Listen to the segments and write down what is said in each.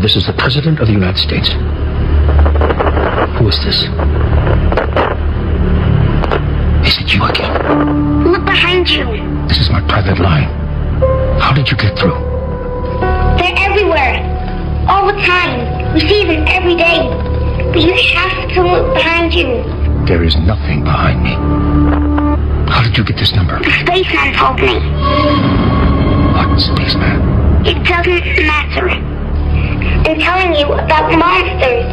this is the President of the United States. Who is this? Is it you again? Look behind you. This is my private line. How did you get through? They're everywhere. All the time. We see them every day. But you have to look behind you. There is nothing behind me. How did you get this number? The spaceman told me. What spaceman? It doesn't matter. I'm telling you about monsters.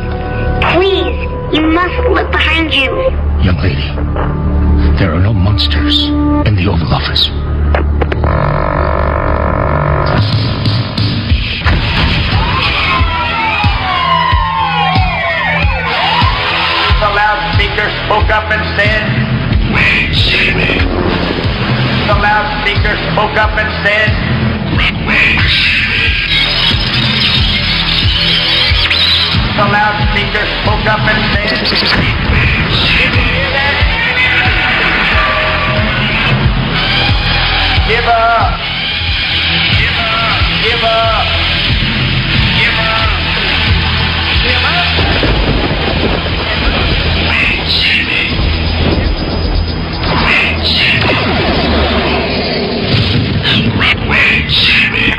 Please, you must look behind you. Young lady, there are no monsters in the Oval Office. The loudspeaker spoke up and said, Wait, Sammy. the loudspeaker spoke up and said, Wait. the loudspeaker spoke up and said, did you hear that? Give up. Give up. Give up. Give up. Give up. Wait, Sammy. Wait, Sammy. Wait, Sammy.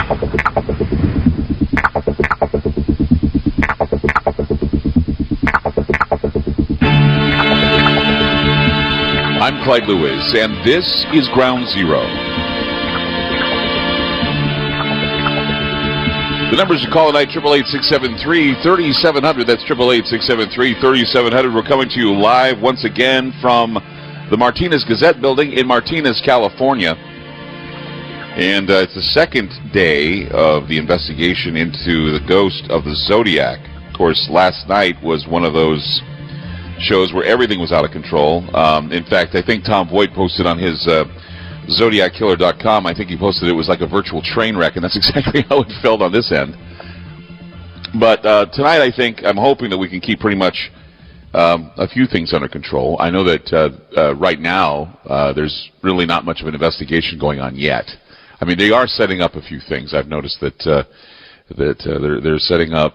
I'm Clyde Lewis, and this is Ground Zero. The numbers to call tonight, 888-673-3700. That's 888-673-3700. We're coming to you live once again from the Martinez Gazette building in Martinez, California. And it's the second day of the investigation into the ghost of the Zodiac. Of course, last night was one of those shows where everything was out of control. In fact, I think Tom Voigt posted on his ZodiacKiller.com, I think he posted it was like a virtual train wreck, and that's exactly how it felt on this end. But tonight, I'm hoping that we can keep pretty much a few things under control. I know that right now, there's really not much of an investigation going on yet. I mean, they are setting up a few things. I've noticed that they're setting up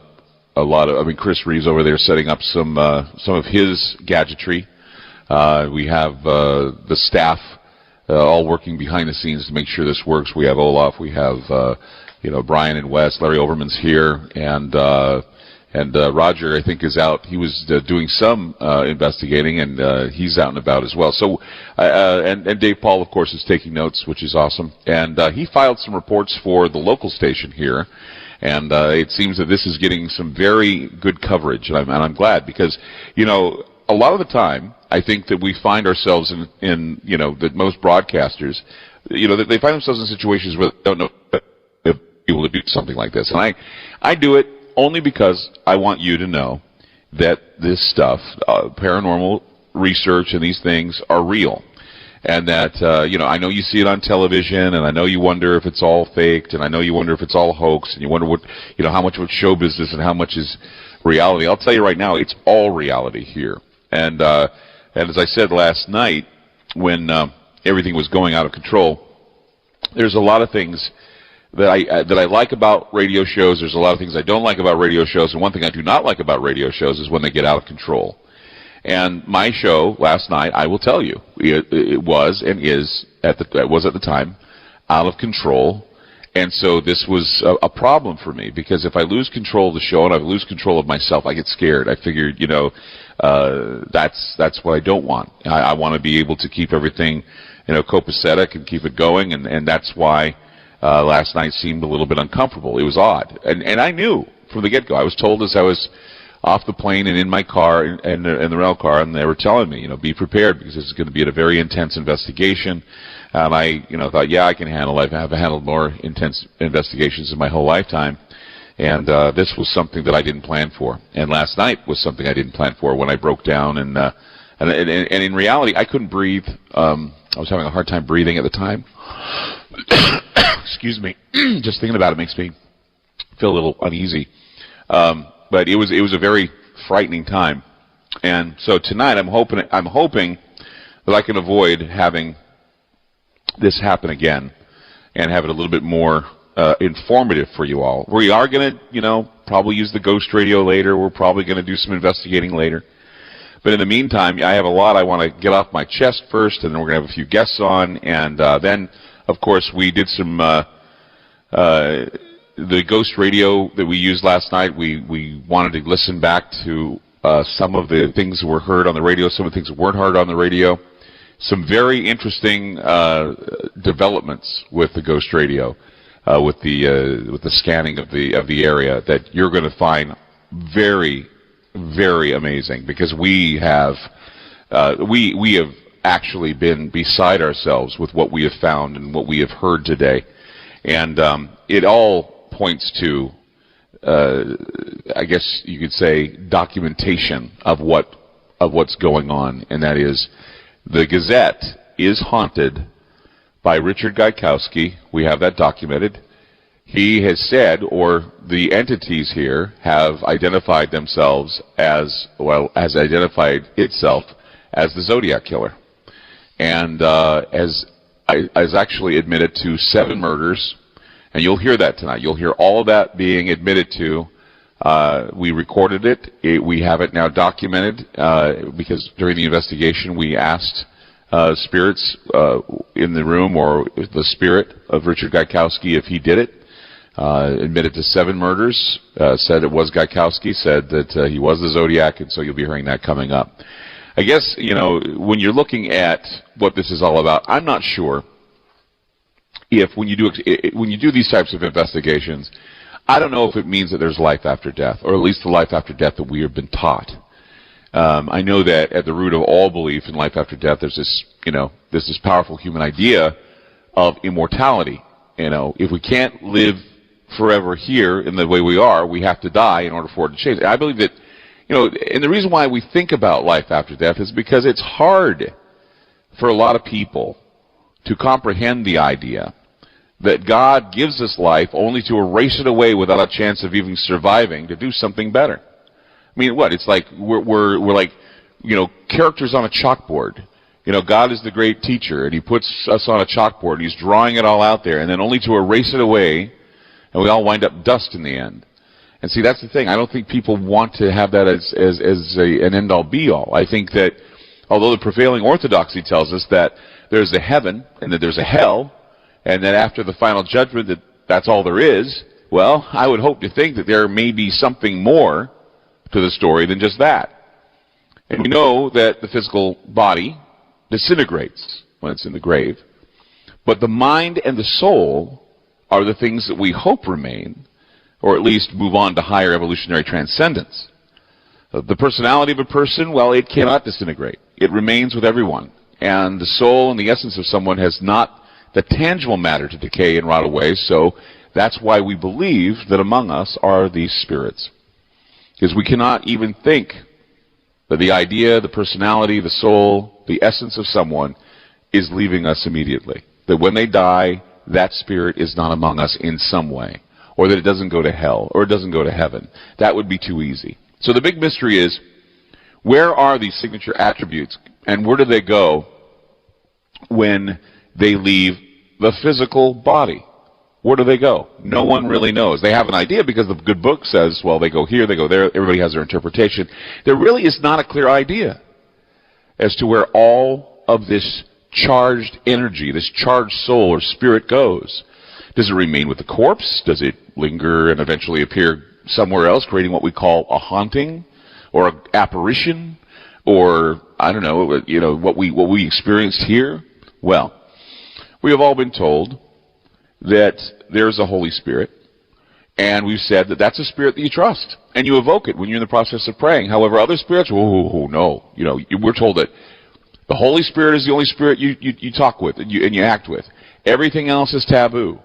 a lot of. I mean, Chris Reeves over there setting up some of his gadgetry. We have the staff all working behind the scenes to make sure this works. We have Olaf. We have Brian and Wes. Larry Overman's here, and Roger, I think, is out. He was doing some investigating, and he's out and about as well. So, and Dave Paul, of course, is taking notes, which is awesome. And he filed some reports for the local station here. And it seems that this is getting some very good coverage, and I'm glad, because, a lot of the time, I think that we find ourselves in that most broadcasters, that they find themselves in situations where they don't know if people to do something like this. And I do it only because I want you to know that this stuff, paranormal research and these things are real. And that, I know you see it on television, and I know you wonder if it's all faked, and I know you wonder if it's all hoax, and you wonder what, how much of it's show business and how much is reality. I'll tell you right now, it's all reality here. And as I said last night, when everything was going out of control, there's a lot of things that I like about radio shows. There's a lot of things I don't like about radio shows, and one thing I do not like about radio shows is when they get out of control. And my show last night, I will tell you, it was and is at the time out of control, and so this was a problem for me, because if I lose control of the show and I lose control of myself, I get scared. I figured, that's what I don't want. I want to be able to keep everything, copacetic and keep it going, and that's why last night seemed a little bit uncomfortable. It was odd, and I knew from the get-go. I was told as I was off the plane and in my car and the rail car, and they were telling me, be prepared, because this is going to be a very intense investigation. And I, thought, yeah, I can handle it. I have handled more intense investigations in my whole lifetime, and this was something that I didn't plan for. And last night was something I didn't plan for when I broke down, and in reality, I couldn't breathe. I was having a hard time breathing at the time. Excuse me. Just thinking about it makes me feel a little uneasy. But it was a very frightening time, and so tonight I'm hoping that I can avoid having this happen again, and have it a little bit more informative for you all. We are going to, probably use the ghost radio later. We're probably going to do some investigating later. But in the meantime, I have a lot I want to get off my chest first, and then we're going to have a few guests on. And then, of course, we did some the ghost radio that we used last night. We wanted to listen back to some of the things that were heard on the radio, some of the things that weren't heard on the radio. Some very interesting developments with the ghost radio, with the scanning of the area that you're going to find very, very amazing, because we have actually been beside ourselves with what we have found and what we have heard today, and it all points to, I guess you could say, documentation of what's going on, and that is, the Gazette is haunted by Richard Gaikowski. We have that documented. He has said, or the entities here have identified themselves as, well, has identified itself as the Zodiac Killer, and has actually admitted to 7 murders. And you'll hear that tonight. You'll hear all of that being admitted to. We recorded it. We have it now documented because during the investigation we asked spirits in the room, or the spirit of Richard Gaikowski, if he did it. Admitted to 7 murders, said it was Gaikowski, said that he was the Zodiac, and so you'll be hearing that coming up. I guess, when you're looking at what this is all about, I'm not sure if when you do these types of investigations, I don't know if it means that there's life after death, or at least the life after death that we have been taught. I know that at the root of all belief in life after death, there's this powerful human idea of immortality. If we can't live forever here in the way we are, we have to die in order for it to change. I believe that, and the reason why we think about life after death is because it's hard for a lot of people to comprehend the idea that God gives us life only to erase it away without a chance of even surviving to do something better. I mean, what? It's like we're like, characters on a chalkboard. God is the great teacher, and he puts us on a chalkboard, and he's drawing it all out there, and then only to erase it away, and we all wind up dust in the end. And see, that's the thing. I don't think people want to have that as an end-all, be-all. I think that, although the prevailing orthodoxy tells us that there's a heaven, and that there's a hell, and that after the final judgment that's all there is, well, I would hope to think that there may be something more to the story than just that. And we know that the physical body disintegrates when it's in the grave, but the mind and the soul are the things that we hope remain, or at least move on to higher evolutionary transcendence. The personality of a person, well, it cannot disintegrate. It remains with everyone. And the soul and the essence of someone has not the tangible matter to decay and rot away, so that's why we believe that among us are these spirits. Because we cannot even think that the idea, the personality, the soul, the essence of someone is leaving us immediately. That when they die, that spirit is not among us in some way. Or that it doesn't go to hell, or it doesn't go to heaven. That would be too easy. So the big mystery is, where are these signature attributes, and where do they go when they leave the physical body? Where do they go? No one really knows. They have an idea because the good book says, well, they go here, they go there. Everybody has their interpretation. There really is not a clear idea as to where all of this charged energy, this charged soul or spirit goes. Does it remain with the corpse? Does it linger and eventually appear somewhere else, creating what we call a haunting or an apparition, or I don't know, what we experienced here? Well, we have all been told that there's a Holy Spirit, and we've said that that's a spirit that you trust, and you evoke it when you're in the process of praying. However, other spirits, no. We're told that the Holy Spirit is the only spirit you talk with and you act with. Everything else is taboo.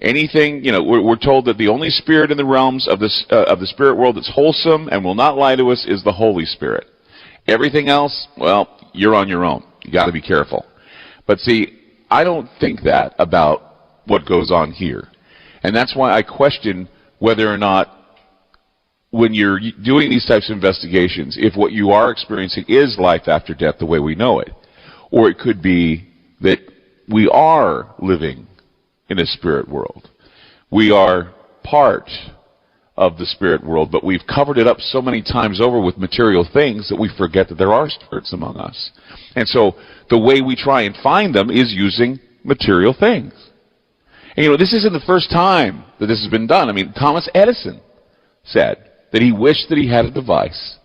Anything, we're told that the only spirit in the realms of the spirit world that's wholesome and will not lie to us is the Holy Spirit. Everything else, well, you're on your own. You got to be careful. But see, I don't think that about what goes on here. And that's why I question whether or not, when you're doing these types of investigations, if what you are experiencing is life after death the way we know it. Or it could be that we are living in a spirit world. We are part of the spirit world, but we've covered it up so many times over with material things that we forget that there are spirits among us. And so the way we try and find them is using material things. And this isn't the first time that this has been done. I mean, Thomas Edison said that he wished that he had a device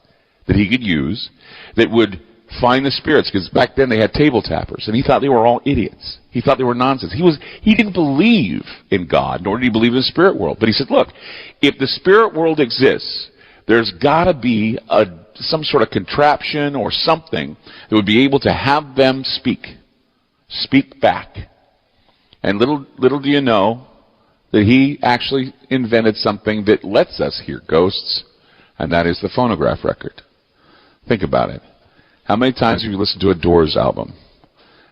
that he could use that would find the spirits, because back then they had table tappers, and he thought they were all idiots. He thought they were nonsense. He didn't believe in God, nor did he believe in the spirit world. But he said, look, if the spirit world exists, there's got to be some sort of contraption or something that would be able to have them speak back. And little do you know that he actually invented something that lets us hear ghosts, and that is the phonograph record. Think about it. How many times have you listened to a Doors album?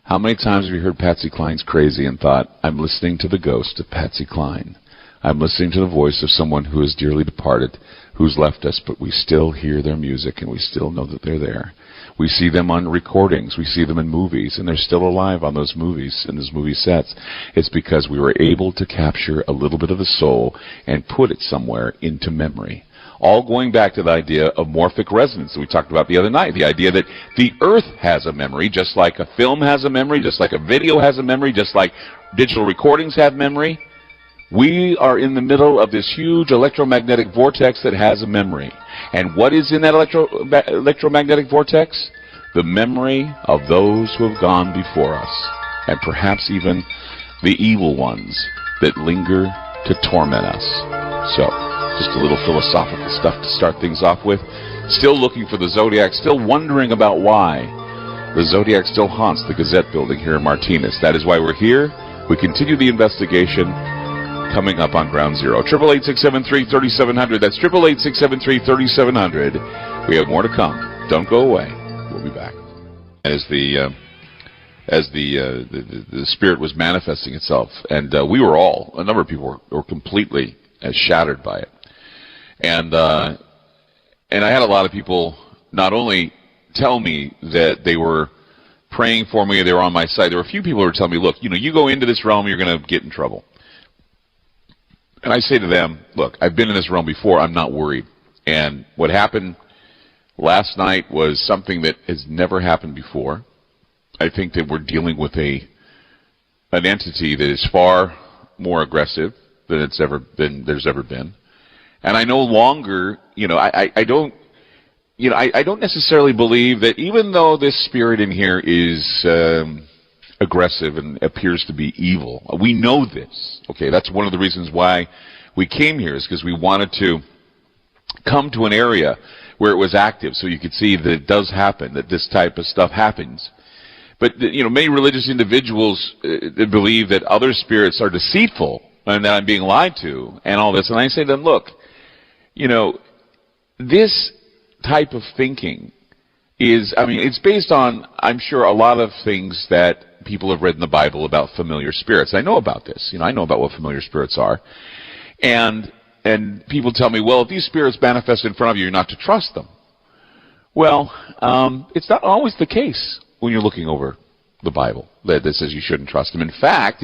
How many times have you heard Patsy Cline's Crazy and thought, I'm listening to the ghost of Patsy Cline. I'm listening to the voice of someone who is dearly departed, who's left us, but we still hear their music and we still know that they're there. We see them on recordings. We see them in movies, and they're still alive on those movies, in those movie sets. It's because we were able to capture a little bit of the soul and put it somewhere into memory. All going back to the idea of morphic resonance that we talked about the other night. The idea that the earth has a memory, just like a film has a memory, just like a video has a memory, just like digital recordings have memory. We are in the middle of this huge electromagnetic vortex that has a memory. And what is in that electromagnetic vortex? The memory of those who have gone before us. And perhaps even the evil ones that linger to torment us. So, just a little philosophical stuff to start things off with. Still looking for the Zodiac, still wondering about why the Zodiac still haunts the Gazette building here in Martinez. That is why we're here. We continue the investigation coming up on Ground Zero. 888-673-3700. That's 888-673-3700. We have more to come. Don't go away. We'll be back. As the spirit was manifesting itself, and we were all, a number of people were completely shattered by it. And I had a lot of people not only tell me that they were praying for me, they were on my side. There were a few people who were telling me, look, you go into this realm, you're going to get in trouble. And I say to them, look, I've been in this realm before, I'm not worried. And what happened last night was something that has never happened before. I think that we're dealing with an entity that is far more aggressive than there's ever been. And I no longer, I don't necessarily believe that, even though this spirit in here is aggressive and appears to be evil, we know this. Okay, that's one of the reasons why we came here, is because we wanted to come to an area where it was active, so you could see that it does happen, that this type of stuff happens. But many religious individuals believe that other spirits are deceitful and that I'm being lied to and all this. And I say to them, look, this type of thinking is, it's based on, I'm sure, a lot of things that people have read in the Bible about familiar spirits. I know about this. I know about what familiar spirits are. And people tell me, well, if these spirits manifest in front of you, you're not to trust them. Well, it's not always the case when you're looking over the Bible that says you shouldn't trust them. In fact,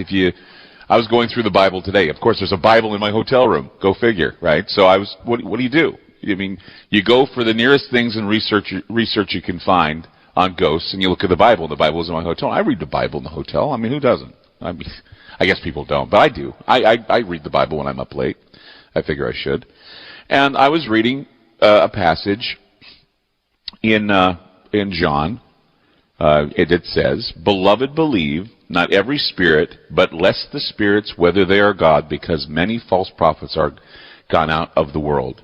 I was going through the Bible today. Of course, there's a Bible in my hotel room. Go figure, right? So what do you do? You go for the nearest things and research you can find on ghosts, and you look at the Bible, and the Bible is in my hotel. I read the Bible in the hotel. Who doesn't? I guess people don't, but I do. I read the Bible when I'm up late. I figure I should. And I was reading a passage in John. It says, "Beloved, believe not every spirit, but lest the spirits, whether they are God, because many false prophets are gone out of the world."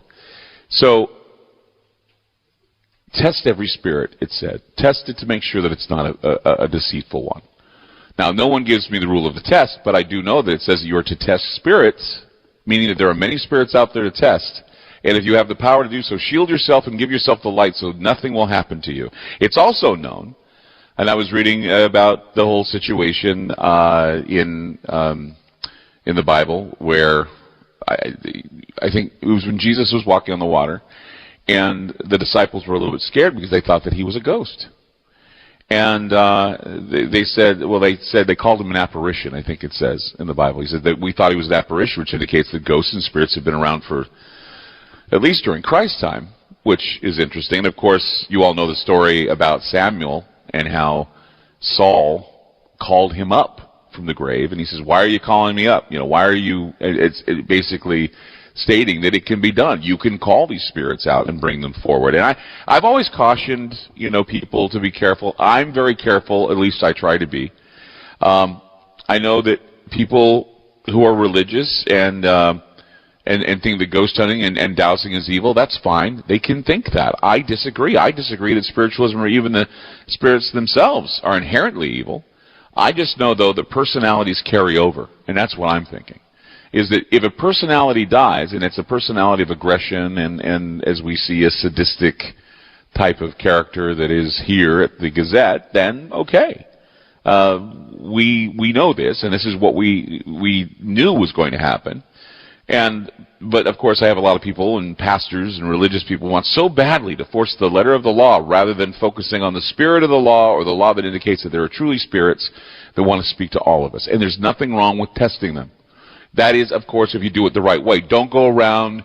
So, test every spirit, it said. Test it to make sure that it's not a deceitful one. Now, no one gives me the rule of the test, but I do know that it says that you are to test spirits, meaning that there are many spirits out there to test. And if you have the power to do so, shield yourself and give yourself the light so nothing will happen to you. It's also known, and I was reading about the whole situation in the Bible where I think it was when Jesus was walking on the water, and the disciples were a little bit scared because they thought that he was a ghost. And they called him an apparition, I think it says in the Bible. He said that we thought he was an apparition, which indicates that ghosts and spirits have been around for at least during Christ's time, which is interesting. And of course, you all know the story about Samuel and how Saul called him up from the grave, and he says, "Why are you calling me up? Why are you?" It's basically stating that it can be done. You can call these spirits out and bring them forward. And I've always cautioned, people to be careful. I'm very careful, at least I try to be. I know that people who are religious and think that ghost hunting and dowsing is evil, that's fine. They can think that. I disagree. I disagree that spiritualism or even the spirits themselves are inherently evil. I just know, though, that personalities carry over, and that's what I'm thinking. Is that if a personality dies, and it's a personality of aggression and as we see, a sadistic type of character that is here at the Gazette, then okay. We know this, and this is what we knew was going to happen. But of course, I have a lot of people and pastors and religious people who want so badly to force the letter of the law rather than focusing on the spirit of the law or the law that indicates that there are truly spirits that want to speak to all of us. And there's nothing wrong with testing them. That is, of course, if you do it the right way. Don't go around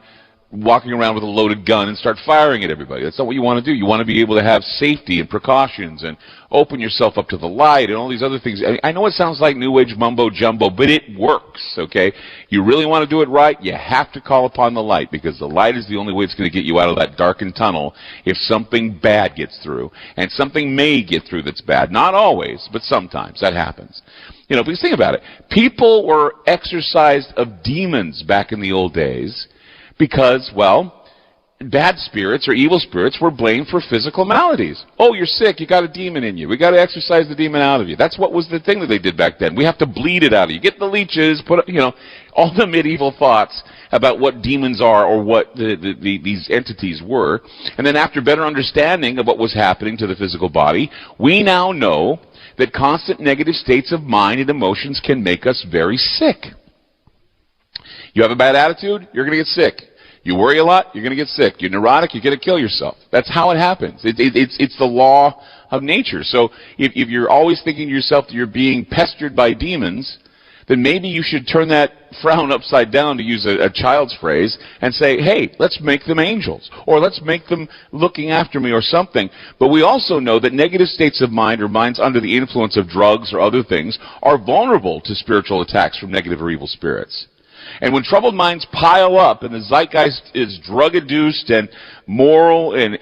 walking around with a loaded gun and start firing at everybody. That's not what you want to do. You want to be able to have safety and precautions and open yourself up to the light and all these other things. I know it sounds like New Age mumbo jumbo, but it works, okay? You really want to do it right, you have to call upon the light, because the light is the only way it's going to get you out of that darkened tunnel if something bad gets through. And something may get through that's bad. Not always, but sometimes. That happens. Because think about it. People were exorcised of demons back in the old days because, well, bad spirits or evil spirits were blamed for physical maladies. Oh, you're sick. You got a demon in you. We got to exorcise the demon out of you. That's what was the thing that they did back then. We have to bleed it out of you. Get the leeches, all the medieval thoughts about what demons are or what these entities were. And then after better understanding of what was happening to the physical body, we now know that constant negative states of mind and emotions can make us very sick. You have a bad attitude, you're going to get sick. You worry a lot, you're going to get sick. You're neurotic, you're going to kill yourself. That's how it happens. It's the law of nature. So if you're always thinking to yourself that you're being pestered by demons, then maybe you should turn that frown upside down, to use a child's phrase, and say, hey, let's make them angels, or let's make them looking after me or something. But we also know that negative states of mind, or minds under the influence of drugs or other things, are vulnerable to spiritual attacks from negative or evil spirits. And when troubled minds pile up and the zeitgeist is drug-induced and moral, and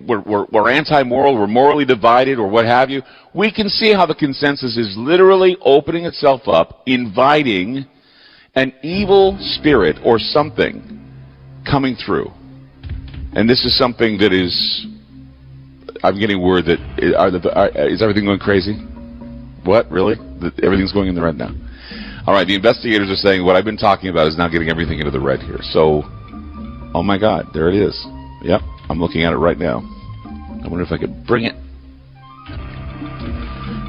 we're anti-moral, we're morally divided, or what have you, we can see how the consensus is literally opening itself up, inviting an evil spirit or something coming through. And this is something that is, I'm getting word that, is everything going crazy? What, really? Everything's going in the red now? All right, the investigators are saying what I've been talking about is now getting everything into the red here. So, oh my God, there it is. Yep, I'm looking at it right now. I wonder if I could bring it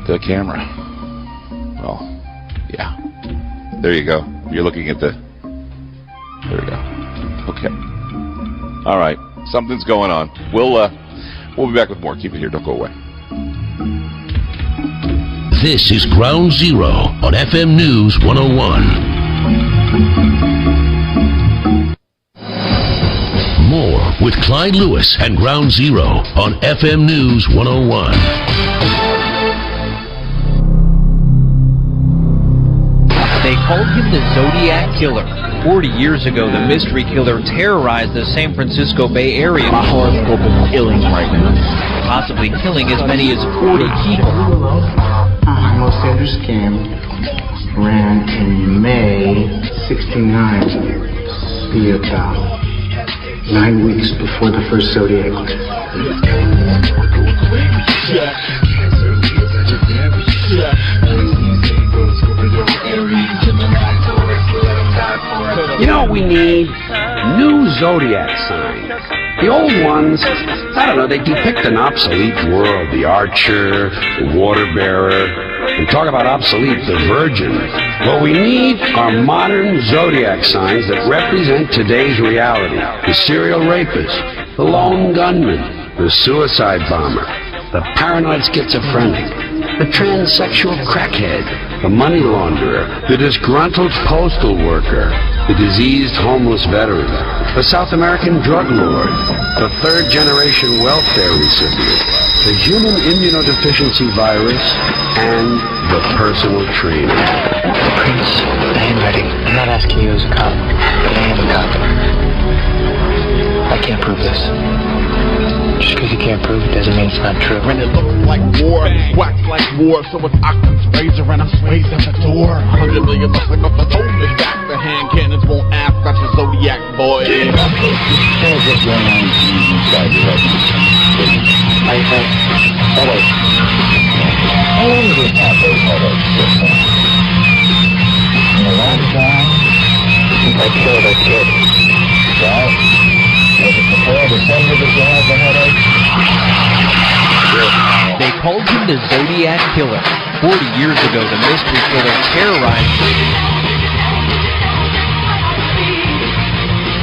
to the camera. Well, yeah. There you go. You're looking at the... There we go. Okay. All right, something's going on. We'll be back with more. Keep it here. Don't go away. This is Ground Zero on FM News 101. More with Clyde Lewis and Ground Zero on FM News 101. They called him the Zodiac Killer. 40 years ago, the mystery killer terrorized the San Francisco Bay Area. My horoscope is killing right now. Possibly killing as many as 40 people. Most Sanders scam ran in May '69. Be about 9 weeks before the first Zodiac. You know what we need? New Zodiac signs. The old ones, I don't know, they depict an obsolete world. The archer, the water bearer, and talk about obsolete, the virgin. What we need are modern Zodiac signs that represent today's reality. The serial rapist, the lone gunman, the suicide bomber, the paranoid schizophrenic, the transsexual crackhead, the money launderer, the disgruntled postal worker, the diseased homeless veteran, the South American drug lord, the third-generation welfare recipient, the human immunodeficiency virus, and the personal trainer. Prince, I am ready. I'm not asking you as a cop, but I am a cop. I can't prove this. Just because you can't prove it doesn't mean it's not true. When it looks like war, whack like war, so it's Occam's razor and I'm raising the door. 100 million bucks like off the homeless back. The hand cannons won't ask, that's a Zodiac boy. Tell us what's going on inside your head. I have headaches. How long have we had those headaches? In a long time? Since I killed a kid. Well, was it before December that you had the headache? They called him the Zodiac Killer. 40 years ago, the mystery killer terrorized.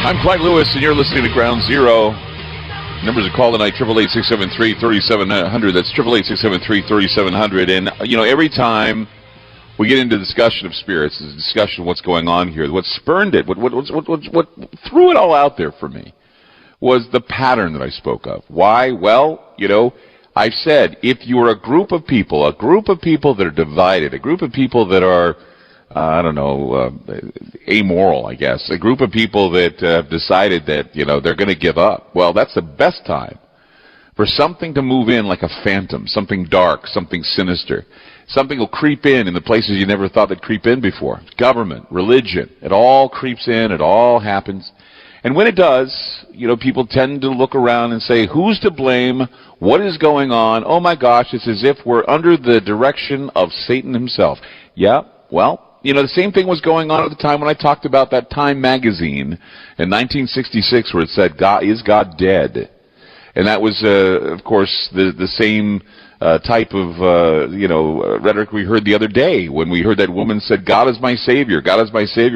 I'm Clyde Lewis, and you're listening to Ground Zero. Numbers to call tonight, 888-673-3700. That's 888-673-3700. And, every time we get into discussion of spirits, the discussion of what's going on here, what spurned it, what threw it all out there for me was the pattern that I spoke of. Why? Well, I've said, if you are a group of people that are divided, a group of people that are, amoral, I guess, a group of people that have decided that, they're going to give up, well, that's the best time for something to move in like a phantom, something dark, something sinister. Something will creep in the places you never thought they'd creep in before. Government, religion, it all creeps in, it all happens. And when it does, people tend to look around and say, who's to blame? What is going on? Oh my gosh, it's as if we're under the direction of Satan himself. Yeah, well, the same thing was going on at the time when I talked about that Time magazine in 1966 where it said, Is God dead? And that was, of course, the same type of, rhetoric we heard the other day when we heard that woman said, God is my Savior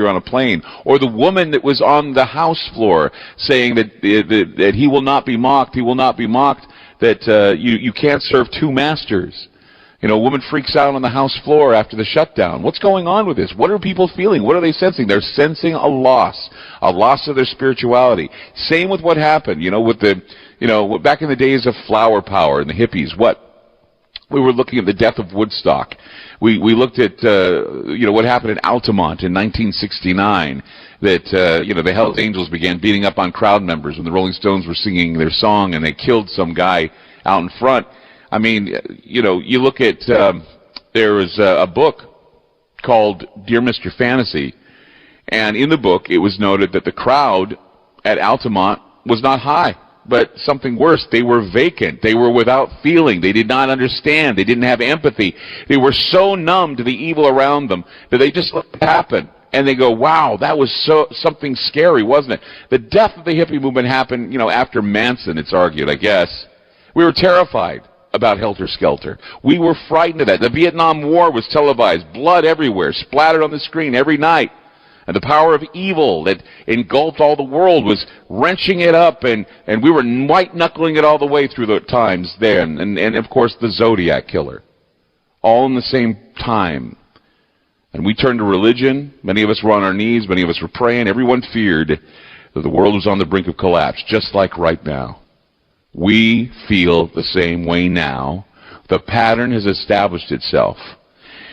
on a plane. Or the woman that was on the House floor saying that he will not be mocked, that you can't serve two masters. A woman freaks out on the House floor after the shutdown. What's going on with this? What are people feeling? What are they sensing? They're sensing a loss of their spirituality. Same with what happened, with back in the days of flower power and the hippies. We were looking at the death of Woodstock. We looked at, what happened in Altamont in 1969, that, the Hells Angels began beating up on crowd members when the Rolling Stones were singing their song and they killed some guy out in front. I mean, you look at, there was a book called Dear Mr. Fantasy, and in the book it was noted that the crowd at Altamont was not high, but something worse. They were vacant. They were without feeling. They did not understand. They didn't have empathy. They were so numb to the evil around them that they just let it happen. And they go, wow, that was something scary, wasn't it? The death of the hippie movement happened, after Manson, it's argued, I guess. We were terrified about Helter Skelter. We were frightened of that. The Vietnam War was televised, blood everywhere, splattered on the screen every night. And the power of evil that engulfed all the world was wrenching it up, and we were white-knuckling it all the way through the times then. And of course, the Zodiac Killer. All in the same time. And we turned to religion. Many of us were on our knees. Many of us were praying. Everyone feared that the world was on the brink of collapse, just like right now. We feel the same way now. The pattern has established itself.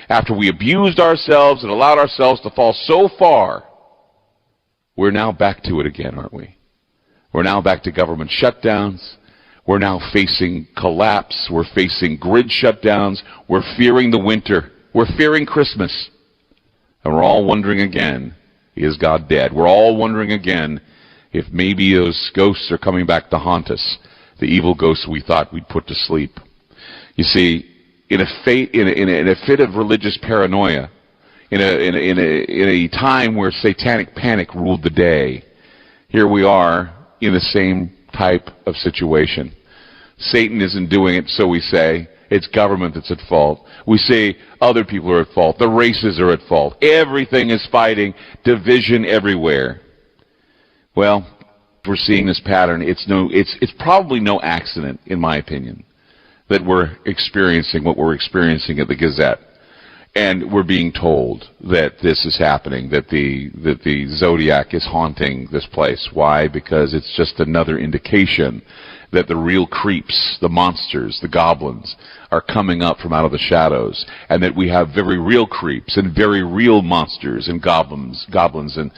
After we abused ourselves and allowed ourselves to fall so far, we're now back to it again, aren't we? We're now back to government shutdowns. We're now facing collapse. We're facing grid shutdowns. We're fearing the winter. We're fearing Christmas. And we're all wondering again, is God dead? We're all wondering again if maybe those ghosts are coming back to haunt us, the evil ghosts we thought we'd put to sleep. You see, in a fit of religious paranoia, in a time where satanic panic ruled the day, here we are in the same type of situation. Satan isn't doing it, so we say. It's government that's at fault. We say other people are at fault. The races are at fault. Everything is fighting. Division everywhere. Well, we're seeing this pattern. It's probably no accident, in my opinion, that we're experiencing what we're experiencing at the Gazette. And we're being told that this is happening, that the Zodiac is haunting this place. Why? Because it's just another indication that the real creeps, the monsters, the goblins, are coming up from out of the shadows, and that we have very real creeps and very real monsters and goblins and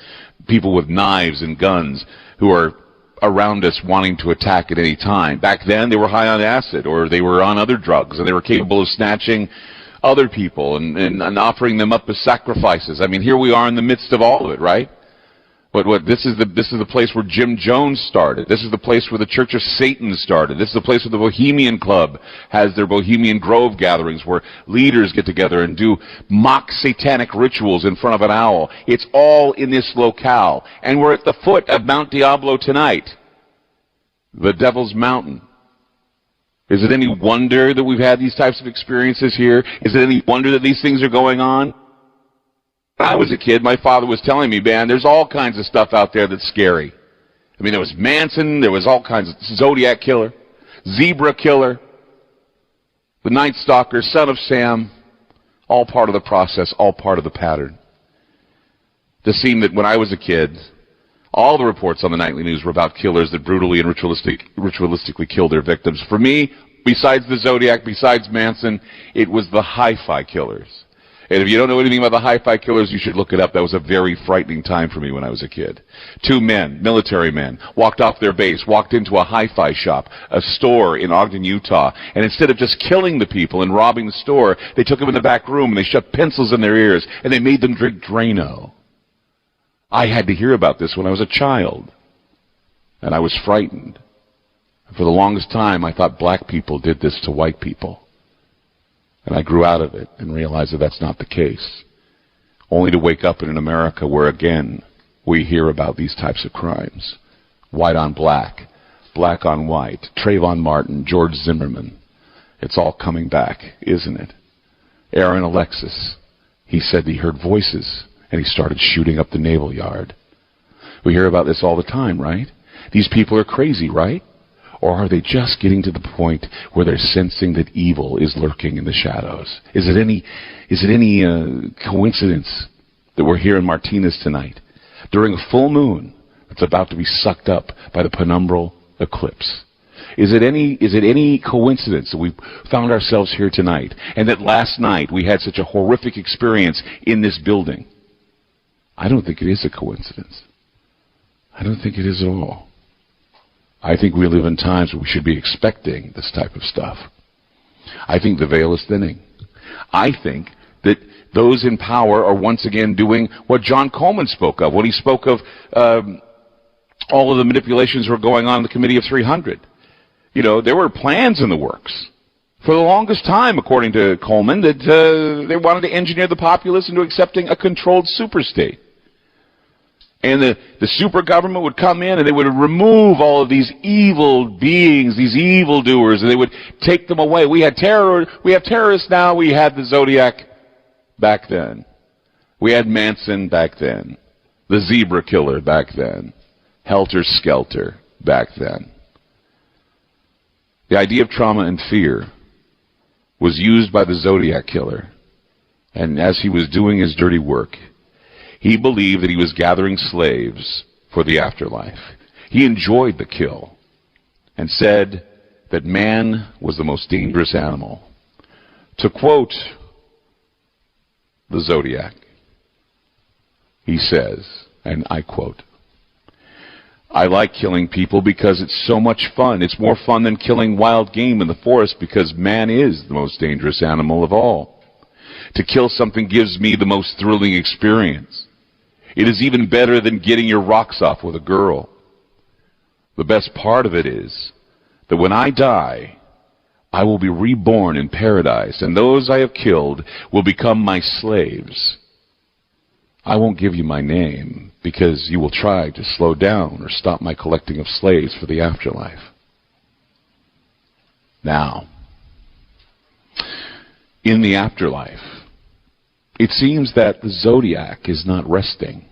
people with knives and guns who are around us wanting to attack at any time. Back then, they were high on acid, or they were on other drugs, and they were capable of snatching other people and offering them up as sacrifices. I mean, here we are in the midst of all of it, right? But this is the place where Jim Jones started. This is the place where the Church of Satan started. This is the place where the Bohemian Club has their Bohemian Grove gatherings, where leaders get together and do mock satanic rituals in front of an owl. It's all in this locale. And we're at the foot of Mount Diablo tonight, the Devil's Mountain. Is it any wonder that we've had these types of experiences here? Is it any wonder that these things are going on? When I was a kid, my father was telling me, man, there's all kinds of stuff out there that's scary. I mean, there was Manson, there was all kinds of Zodiac killer, Zebra killer, the Night Stalker, Son of Sam, all part of the process, all part of the pattern. It seemed that when I was a kid, all the reports on the nightly news were about killers that brutally and ritualistically killed their victims. For me, besides the Zodiac, besides Manson, it was the hi-fi killers. And if you don't know anything about the hi-fi killers, you should look it up. That was a very frightening time for me when I was a kid. 2 men, military men, walked off their base, walked into a hi-fi shop, a store in Ogden, Utah, and instead of just killing the people and robbing the store, they took them in the back room and they shoved pencils in their ears and they made them drink Drano. I had to hear about this when I was a child, and I was frightened. For the longest time, I thought black people did this to white people. And I grew out of it and realized that that's not the case. Only to wake up in an America where, again, we hear about these types of crimes. White on black, black on white, Trayvon Martin, George Zimmerman. It's all coming back, isn't it? Aaron Alexis, he said he heard voices, and he started shooting up the naval yard. We hear about this all the time, right? These people are crazy, right? Or are they just getting to the point where they're sensing that evil is lurking in the shadows? Is it any coincidence that we're here in Martinez tonight during a full moon that's about to be sucked up by the penumbral eclipse? Is it any coincidence that we found ourselves here tonight and that last night we had such a horrific experience in this building? I don't think it is a coincidence. I don't think it is at all. I think we live in times where we should be expecting this type of stuff. I think the veil is thinning. I think that those in power are once again doing what John Coleman spoke of when he spoke of all of the manipulations that were going on in the Committee of 300. You know, there were plans in the works for the longest time, according to Coleman, that they wanted to engineer the populace into accepting a controlled superstate. And the super government would come in and they would remove all of these evil beings, these evil doers, and they would take them away. We have terrorists now. We had the Zodiac back then. We had Manson back then. The Zebra Killer back then. Helter Skelter back then. The idea of trauma and fear was used by the Zodiac Killer. And as he was doing his dirty work, he believed that he was gathering slaves for the afterlife. He enjoyed the kill and said that man was the most dangerous animal. To quote the Zodiac, he says, and I quote, "I like killing people because it's so much fun. It's more fun than killing wild game in the forest because man is the most dangerous animal of all. To kill something gives me the most thrilling experience. It is even better than getting your rocks off with a girl. The best part of it is that when I die, I will be reborn in paradise, and those I have killed will become my slaves. I won't give you my name because you will try to slow down or stop my collecting of slaves for the afterlife." Now, in the afterlife, it seems that the Zodiac is not resting.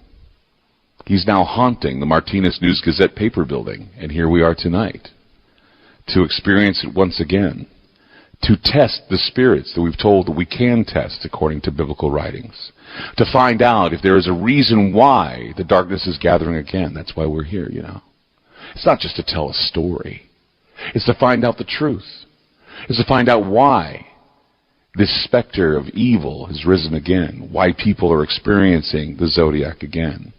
He's now haunting the Martinez News-Gazette paper building, and here we are tonight to experience it once again, to test the spirits that we've told that we can test according to biblical writings, to find out if there is a reason why the darkness is gathering again. That's why we're here, you know. It's not just to tell a story. It's to find out the truth. It's to find out why this specter of evil has risen again, why people are experiencing the Zodiac again.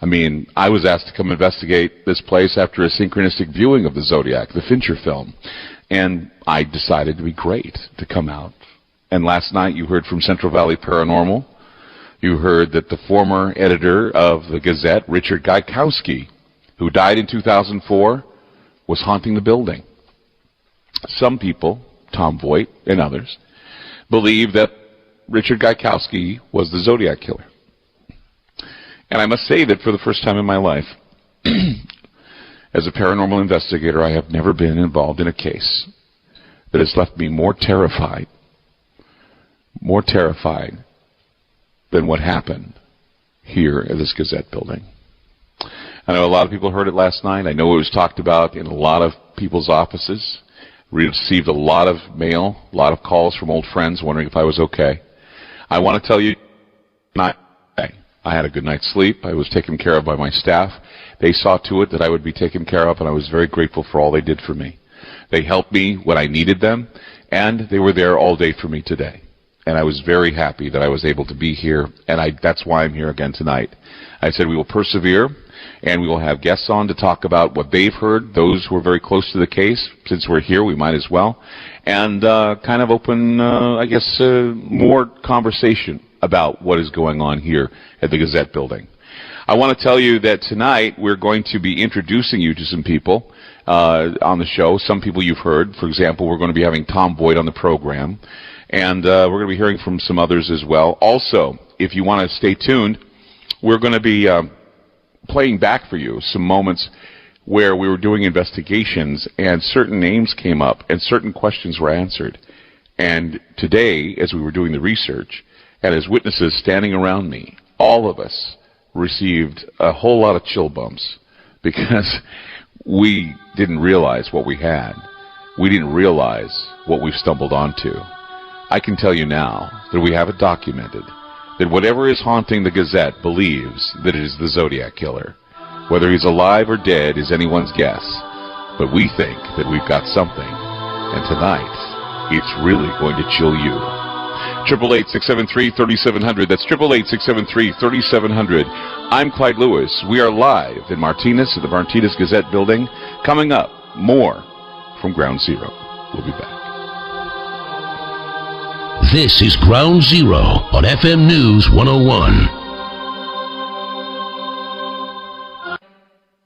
I mean, I was asked to come investigate this place after a synchronistic viewing of the Zodiac, the Fincher film, and I decided to be great to come out. And last night you heard from Central Valley Paranormal. You heard that the former editor of the Gazette, Richard Gaikowski, who died in 2004, was haunting the building. Some people, Tom Voigt and others, believe that Richard Gaikowski was the Zodiac killer. And I must say that for the first time in my life, as a paranormal investigator, I have never been involved in a case that has left me more terrified than what happened here at this Gazette building. I know a lot of people heard it last night. I know it was talked about in a lot of people's offices. We received a lot of mail, a lot of calls from old friends wondering if I was okay. I want to tell you, not okay. I had a good night's sleep. I was taken care of by my staff. They saw to it that I would be taken care of, and I was very grateful for all they did for me. They helped me when I needed them, and they were there all day for me today. And I was very happy that I was able to be here, and that's why I'm here again tonight. I said we will persevere, and we will have guests on to talk about what they've heard, those who are very close to the case. Since we're here, we might as well. And kind of open, more conversation about what is going on here at the Gazette building. I want to tell you that tonight we're going to be introducing you to some people on the show. Some people you've heard. For example, we're going to be having Tom Voigt on the program. And we're going to be hearing from some others as well. Also, if you want to stay tuned, we're going to be playing back for you some moments where we were doing investigations and certain names came up and certain questions were answered. And today, as we were doing the research, and as witnesses standing around me, all of us received a whole lot of chill bumps because we didn't realize what we had. We didn't realize what we've stumbled onto. I can tell you now that we have it documented that whatever is haunting the Gazette believes that it is the Zodiac killer. Whether he's alive or dead is anyone's guess, but we think that we've got something, and tonight it's really going to chill you. 888-673-3700. That's 888-673-3700. I'm Clyde Lewis. We are live in Martinez at the Martinez Gazette building. Coming up, more from Ground Zero. We'll be back. This is Ground Zero on FM News 101.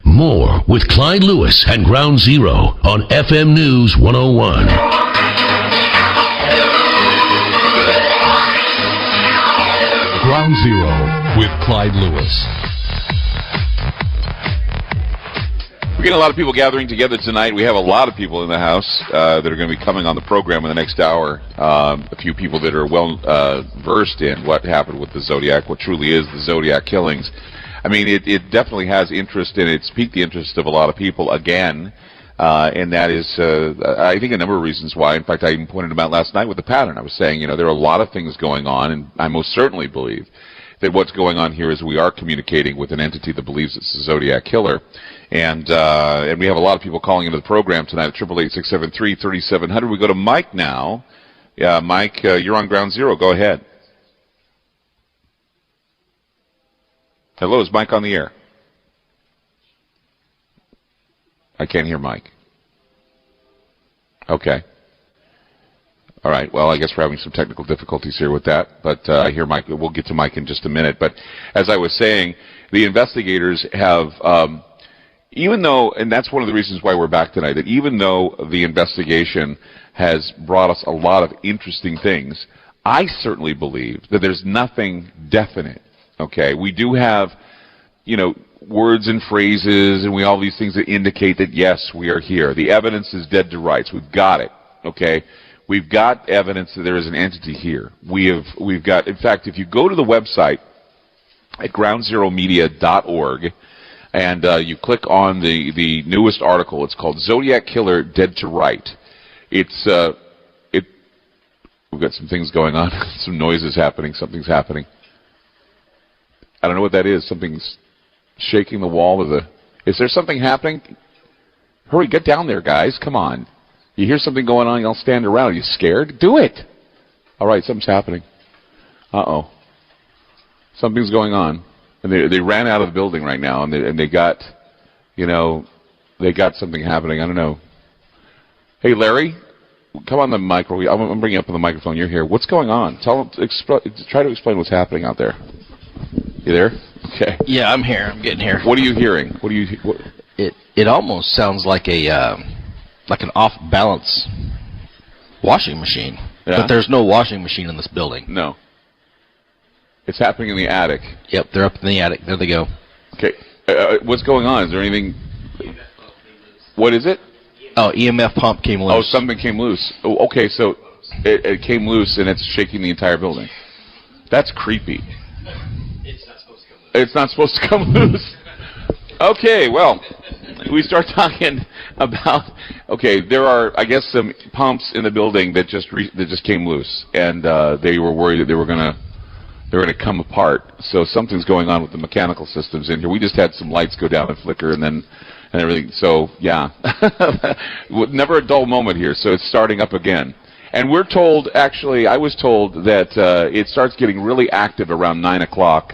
More with Clyde Lewis and Ground Zero on FM News 101. Ground Zero with Clyde Lewis. We're getting a lot of people gathering together tonight. We have a lot of people in the house that are going to be coming on the program in the next hour. A few people that are well versed in what happened with the Zodiac, what truly is the Zodiac killings. I mean, it definitely has interest, and it's piqued the interest of a lot of people again. And that is, I think, a number of reasons why. In fact, I even pointed them out last night with the pattern. I was saying, there are a lot of things going on, and I most certainly believe that what's going on here is we are communicating with an entity that believes it's the Zodiac killer. And we have a lot of people calling into the program tonight at 888-673-3700. We go to Mike now. Yeah, Mike, you're on Ground Zero. Go ahead. Hello, is Mike on the air? I can't hear Mike. Okay. All right. Well, I guess we're having some technical difficulties here with that, but I hear Mike. We'll get to Mike in just a minute. But as I was saying, the investigators have, even though, and that's one of the reasons why we're back tonight, that even though the investigation has brought us a lot of interesting things, I certainly believe that there's nothing definite. Okay. We do have, words and phrases, and we all these things that indicate that, yes, we are here. The evidence is dead to rights. We've got it, okay? We've got evidence that there is an entity here. We've got, in fact, if you go to the website at groundzeromedia.org and you click on the newest article, it's called Zodiac Killer Dead to Right. we've got some things going on, some noises happening, something's happening. I don't know what that is. Something's shaking the wall with a... Is there something happening? Hurry, get down there, guys. Come on. You hear something going on, you don't stand around. Are you scared? Do it. All right, something's happening. Uh-oh. Something's going on. And they ran out of the building right now, and they got, they got something happening. I don't know. Hey, Larry, come on the micro. I'm bringing you up on the microphone. You're here. What's going on? Try to explain what's happening out there. You there? Okay. Yeah, I'm here. I'm getting here. What are you hearing? It almost sounds like an off-balance washing machine. Yeah. But there's no washing machine in this building. No. It's happening in the attic. Yep, they're up in the attic. There they go. Okay. What's going on? Is there anything? What is it? Oh, EMF pump came loose. Oh, something came loose. Oh, okay, so it came loose and it's shaking the entire building. That's creepy. It's not supposed to come loose. Okay, well, we start talking about. Okay, there are, I guess, some pumps in the building that just came loose, and they were worried that they were gonna come apart. So something's going on with the mechanical systems in here. We just had some lights go down and flicker, and everything. So yeah, never a dull moment here. So it's starting up again, and we're told. Actually, I was told that it starts getting really active around 9 o'clock.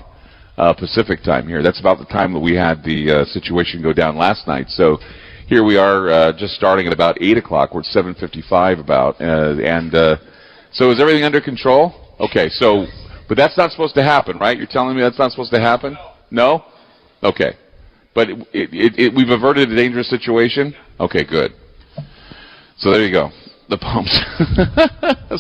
Pacific time here. That's about the time that we had the situation go down last night. So here we are just starting at about 8 o'clock. We're at 7:55 about. So is everything under control? Okay, so, but that's not supposed to happen, right? You're telling me that's not supposed to happen? No? Okay. But we've averted a dangerous situation? Okay, good. So there you go. The pumps.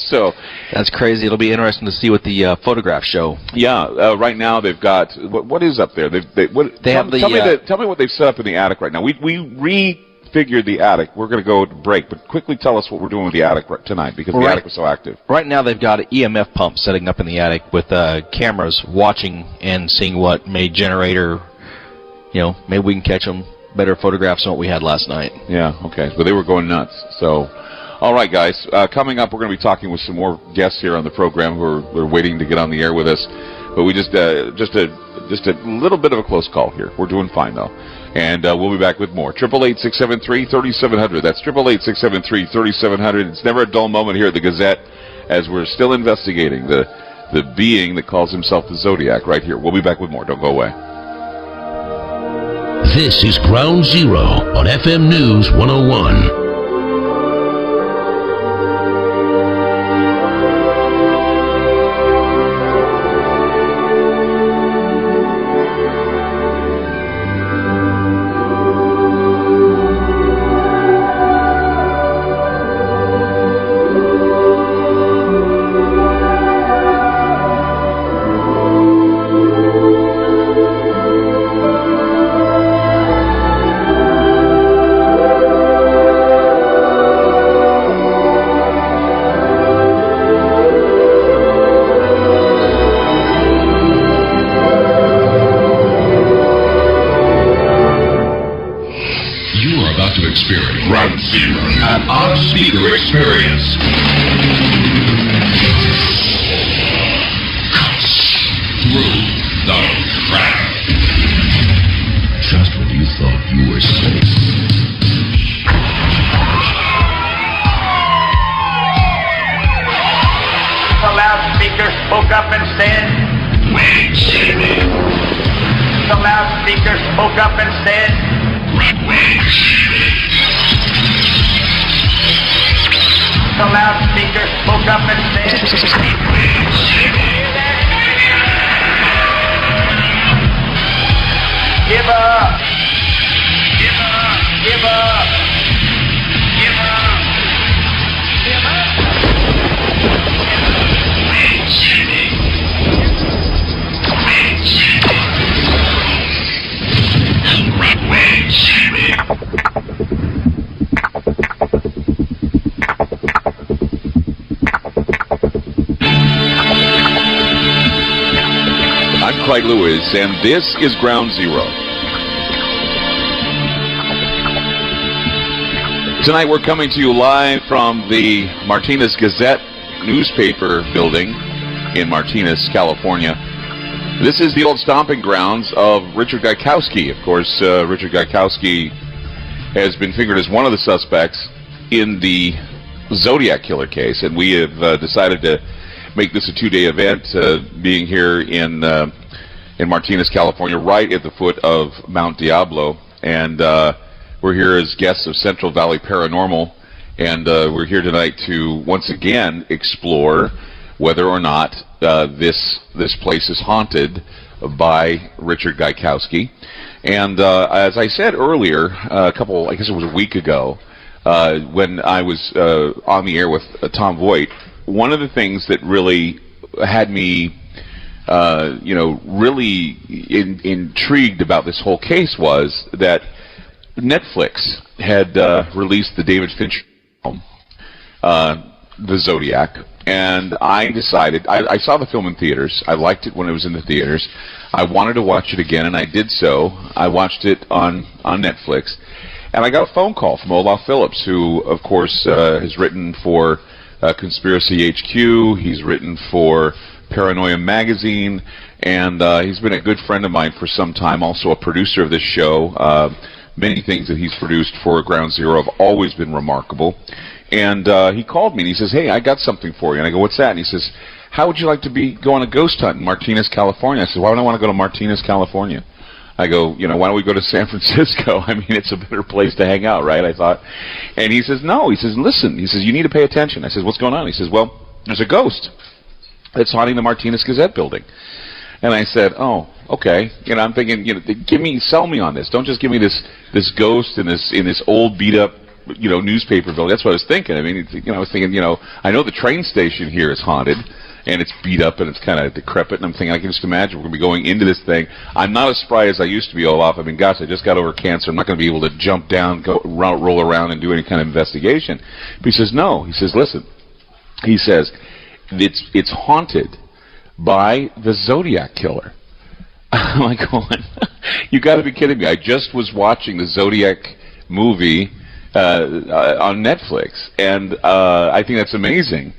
So that's crazy. It'll be interesting to see what the photographs show. Yeah, right now they've got what is up there? Tell me what they've set up in the attic right now. We refigured the attic. We're going to go to break, but quickly tell us what we're doing with the attic tonight because the attic was so active. Right now they've got an EMF pump setting up in the attic with cameras watching and seeing what may generate or maybe we can catch them better photographs than what we had last night. Yeah. Okay. But they were going nuts. So. All right, guys. Coming up, we're going to be talking with some more guests here on the program who are waiting to get on the air with us. But we just a little bit of a close call here. We're doing fine though, and we'll be back with more. 888-673-3700. That's 888-673-3700. It's never a dull moment here at the Gazette, as we're still investigating the being that calls himself the Zodiac. Right here. We'll be back with more. Don't go away. This is Ground Zero on FM News 101. An on-speaker experience. Through the trap. Just when you thought you were safe. The loudspeaker spoke up and said, Wait, Jimmy. The loudspeaker spoke up and said, Wait, Jimmy. The loudspeaker spoke up and said, Give up! Give up! Give up! Give up! Give up! Wait, Jimmy. Wait, Jimmy. Wait, Jimmy. I'm Clyde Lewis, and this is Ground Zero. Tonight we're coming to you live from the Martinez Gazette newspaper building in Martinez, California. This is the old stomping grounds of Richard Gaikowski. Of course, Richard Gaikowski has been fingered as one of the suspects in the Zodiac killer case, and we have decided to make this a two-day event, being here in Martinez, California, right at the foot of Mount Diablo, and we're here as guests of Central Valley Paranormal, and we're here tonight to once again explore whether or not this place is haunted by Richard Gaikowski. And as I said earlier, I guess it was a week ago, when I was on the air with Tom Voigt, one of the things that really had me really intrigued about this whole case was that Netflix had released the David Fincher film, The Zodiac, and I decided, I saw the film in theaters. I liked it when it was in the theaters. I wanted to watch it again, and I did so. I watched it on Netflix, and I got a phone call from Olaf Phillips, who, of course, has written for Conspiracy HQ. He's written for Paranoia Magazine, and he's been a good friend of mine for some time, also a producer of this show. Many things that he's produced for Ground Zero have always been remarkable. And he called me and he says, "Hey, I got something for you." And I go, "What's that?" And he says, "How would you like to go on a ghost hunt in Martinez, California?" I said, "Why would I want to go to Martinez, California?" I go, "Why don't we go to San Francisco? I mean, it's a better place to hang out, right?" I thought. And he says, "No." He says, "Listen." He says, "You need to pay attention." I says, "What's going on?" He says, "Well, there's a ghost that's haunting the Martinez Gazette building." And I said, "Oh, okay." I'm thinking, sell me on this. Don't just give me this ghost in this old beat up, newspaper building. That's what I was thinking. I mean, I was thinking, I know the train station here is haunted, and it's beat up and it's kind of decrepit. And I'm thinking, I can just imagine we're going to be going into this thing. I'm not as spry as I used to be, Olaf. I mean, gosh, I just got over cancer. I'm not going to be able to jump down, roll around, and do any kind of investigation. But he says, no. He says, listen. He says, it's haunted by the Zodiac killer. I'm like going, you got to be kidding me. I just was watching the Zodiac movie on Netflix, and I think that's amazing.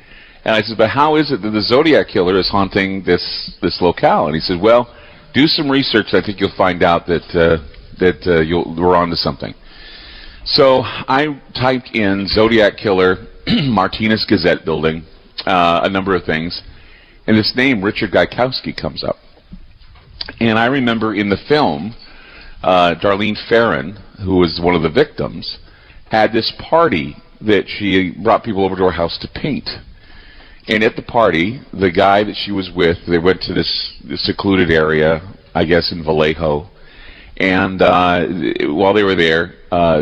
And I said, but how is it that the Zodiac killer is haunting this locale? And he said, well, do some research. I think you'll find out that we're on to something. So I typed in Zodiac killer, Martinez Gazette building, a number of things, and this name, Richard Gaikowski, comes up. And I remember in the film, Darlene Ferrin, who was one of the victims, had this party that she brought people over to her house to paint. And at the party, the guy that she was with, they went to this secluded area, I guess in Vallejo. And while they were there,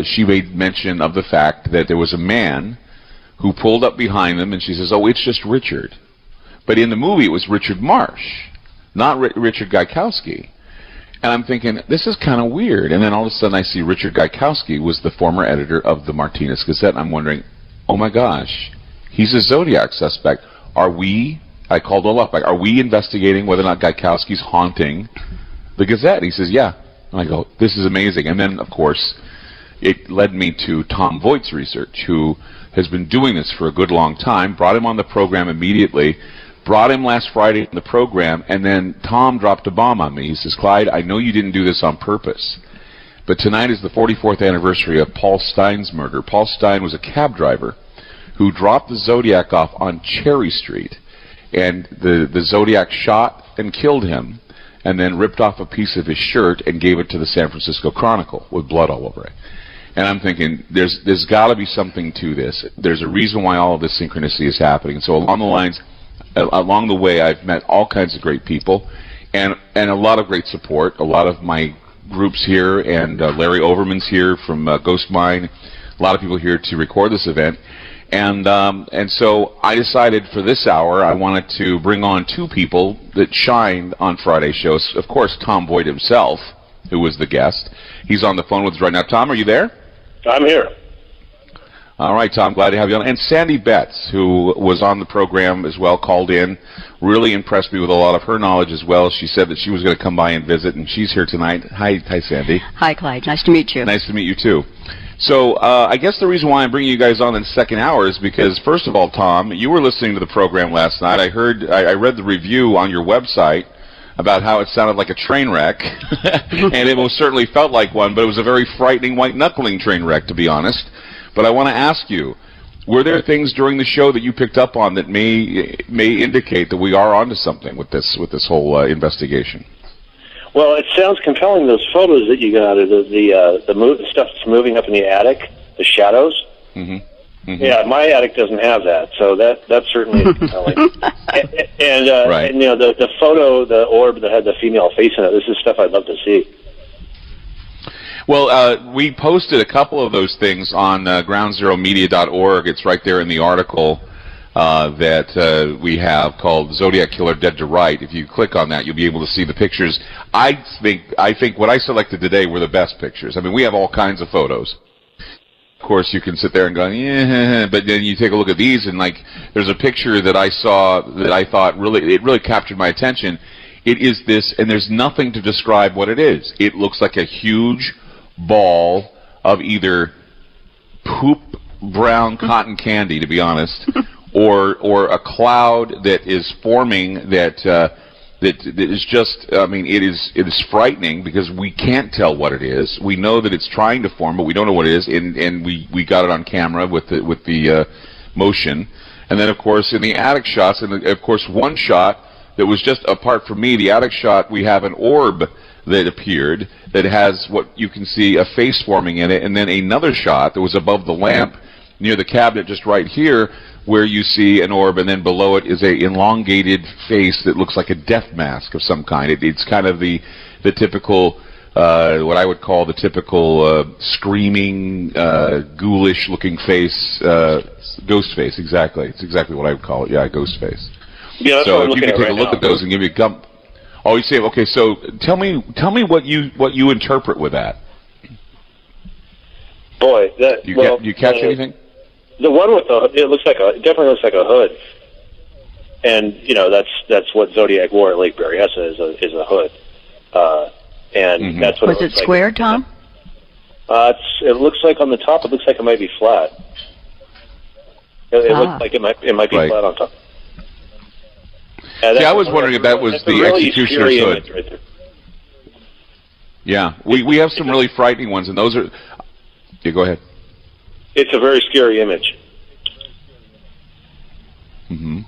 she made mention of the fact that there was a man who pulled up behind them, and she says, "Oh, it's just Richard." But in the movie, it was Richard Marsh, not Richard Gaikowski. And I'm thinking, this is kind of weird. And then all of a sudden I see Richard Gaikowski was the former editor of the Martinez Gazette. And I'm wondering, oh my gosh, he's a Zodiac suspect. I called Olaf, are we investigating whether or not Gaikowski's haunting the Gazette? He says, yeah. And I go, this is amazing. And then, of course, it led me to Tom Voigt's research, who has been doing this for a good long time, brought him on the program immediately, brought him last Friday on the program, and then Tom dropped a bomb on me. He says, Clyde, I know you didn't do this on purpose, but tonight is the 44th anniversary of Paul Stein's murder. Paul Stein was a cab driver who dropped the Zodiac off on Cherry Street, and the Zodiac shot and killed him, and then ripped off a piece of his shirt and gave it to the San Francisco Chronicle with blood all over it. And I'm thinking, there's got to be something to this. There's a reason why all of this synchronicity is happening. So along the way, I've met all kinds of great people, and a lot of great support. A lot of my groups here, and Larry Overman's here from Ghost Mine. A lot of people here to record this event, and so I decided for this hour I wanted to bring on two people that shined on Friday's shows. Of course, Tom Voigt himself, who was the guest. He's on the phone with us right now. Tom, are you there? I'm here. All right, Tom, glad to have you on. And Sandy Betts, who was on the program as well, called in, really impressed me with a lot of her knowledge as well. She said that she was going to come by and visit, and she's here tonight. Hi, Sandy. Hi, Clyde. Nice to meet you. Nice to meet you, too. So I guess the reason why I'm bringing you guys on in the second hour is because, first of all, Tom, you were listening to the program last night. I read the review on your website about how it sounded like a train wreck, and it most certainly felt like one, but it was a very frightening, white-knuckling train wreck, to be honest. But I want to ask you, were there things during the show that you picked up on that may indicate that we are onto something with this whole investigation? Well, it sounds compelling, those photos that you got of the stuff that's moving up in the attic, the shadows. Mm-hmm. Mm-hmm. Yeah, my attic doesn't have that, so that certainly is compelling. and you know, the photo, the orb that had the female face in it, this is stuff I'd love to see. Well, we posted a couple of those things on groundzeromedia.org. It's right there in the article that we have called Zodiac Killer Dead to Right. If you click on that, you'll be able to see the pictures. I think what I selected today were the best pictures. I mean, we have all kinds of photos. Of course, you can sit there and go, yeah, but then you take a look at these, and like, there's a picture that I saw that I thought really captured my attention. It is this, and there's nothing to describe what it is. It looks like a huge ball of either poop brown cotton candy, to be honest, or a cloud that is forming that is just, I mean, it is frightening because we can't tell what it is. We know that it's trying to form, but we don't know what it is, and we got it on camera with the motion. And then, of course, in the attic shots, and of course, one shot that was just apart from me, the attic shot, we have an orb that appeared that has what you can see, a face forming in it, and then another shot that was above the lamp near the cabinet just right here, where you see an orb, and then below it is a elongated face that looks like a death mask of some kind. It's kind of the typical, what I would call the typical screaming, ghoulish-looking face, ghost face. Exactly, it's exactly what I would call it. Yeah, ghost face. Yeah, that's so if you could take a look at those and give me a gump. Oh, you say, okay. So tell me what you interpret with that. Boy, that you catch anything? The one with it definitely looks like a hood, and you know that's what Zodiac wore at Lake Berryessa is a hood, and that's what was it square, like. Tom? It looks like on the top. It looks like it might be flat. It looks like it might be flat on top. See, I was wondering if that was the executioner's hood. Right there. Yeah, we have some really frightening ones, and those are. Yeah, go ahead. It's a very scary image. Mm-hmm.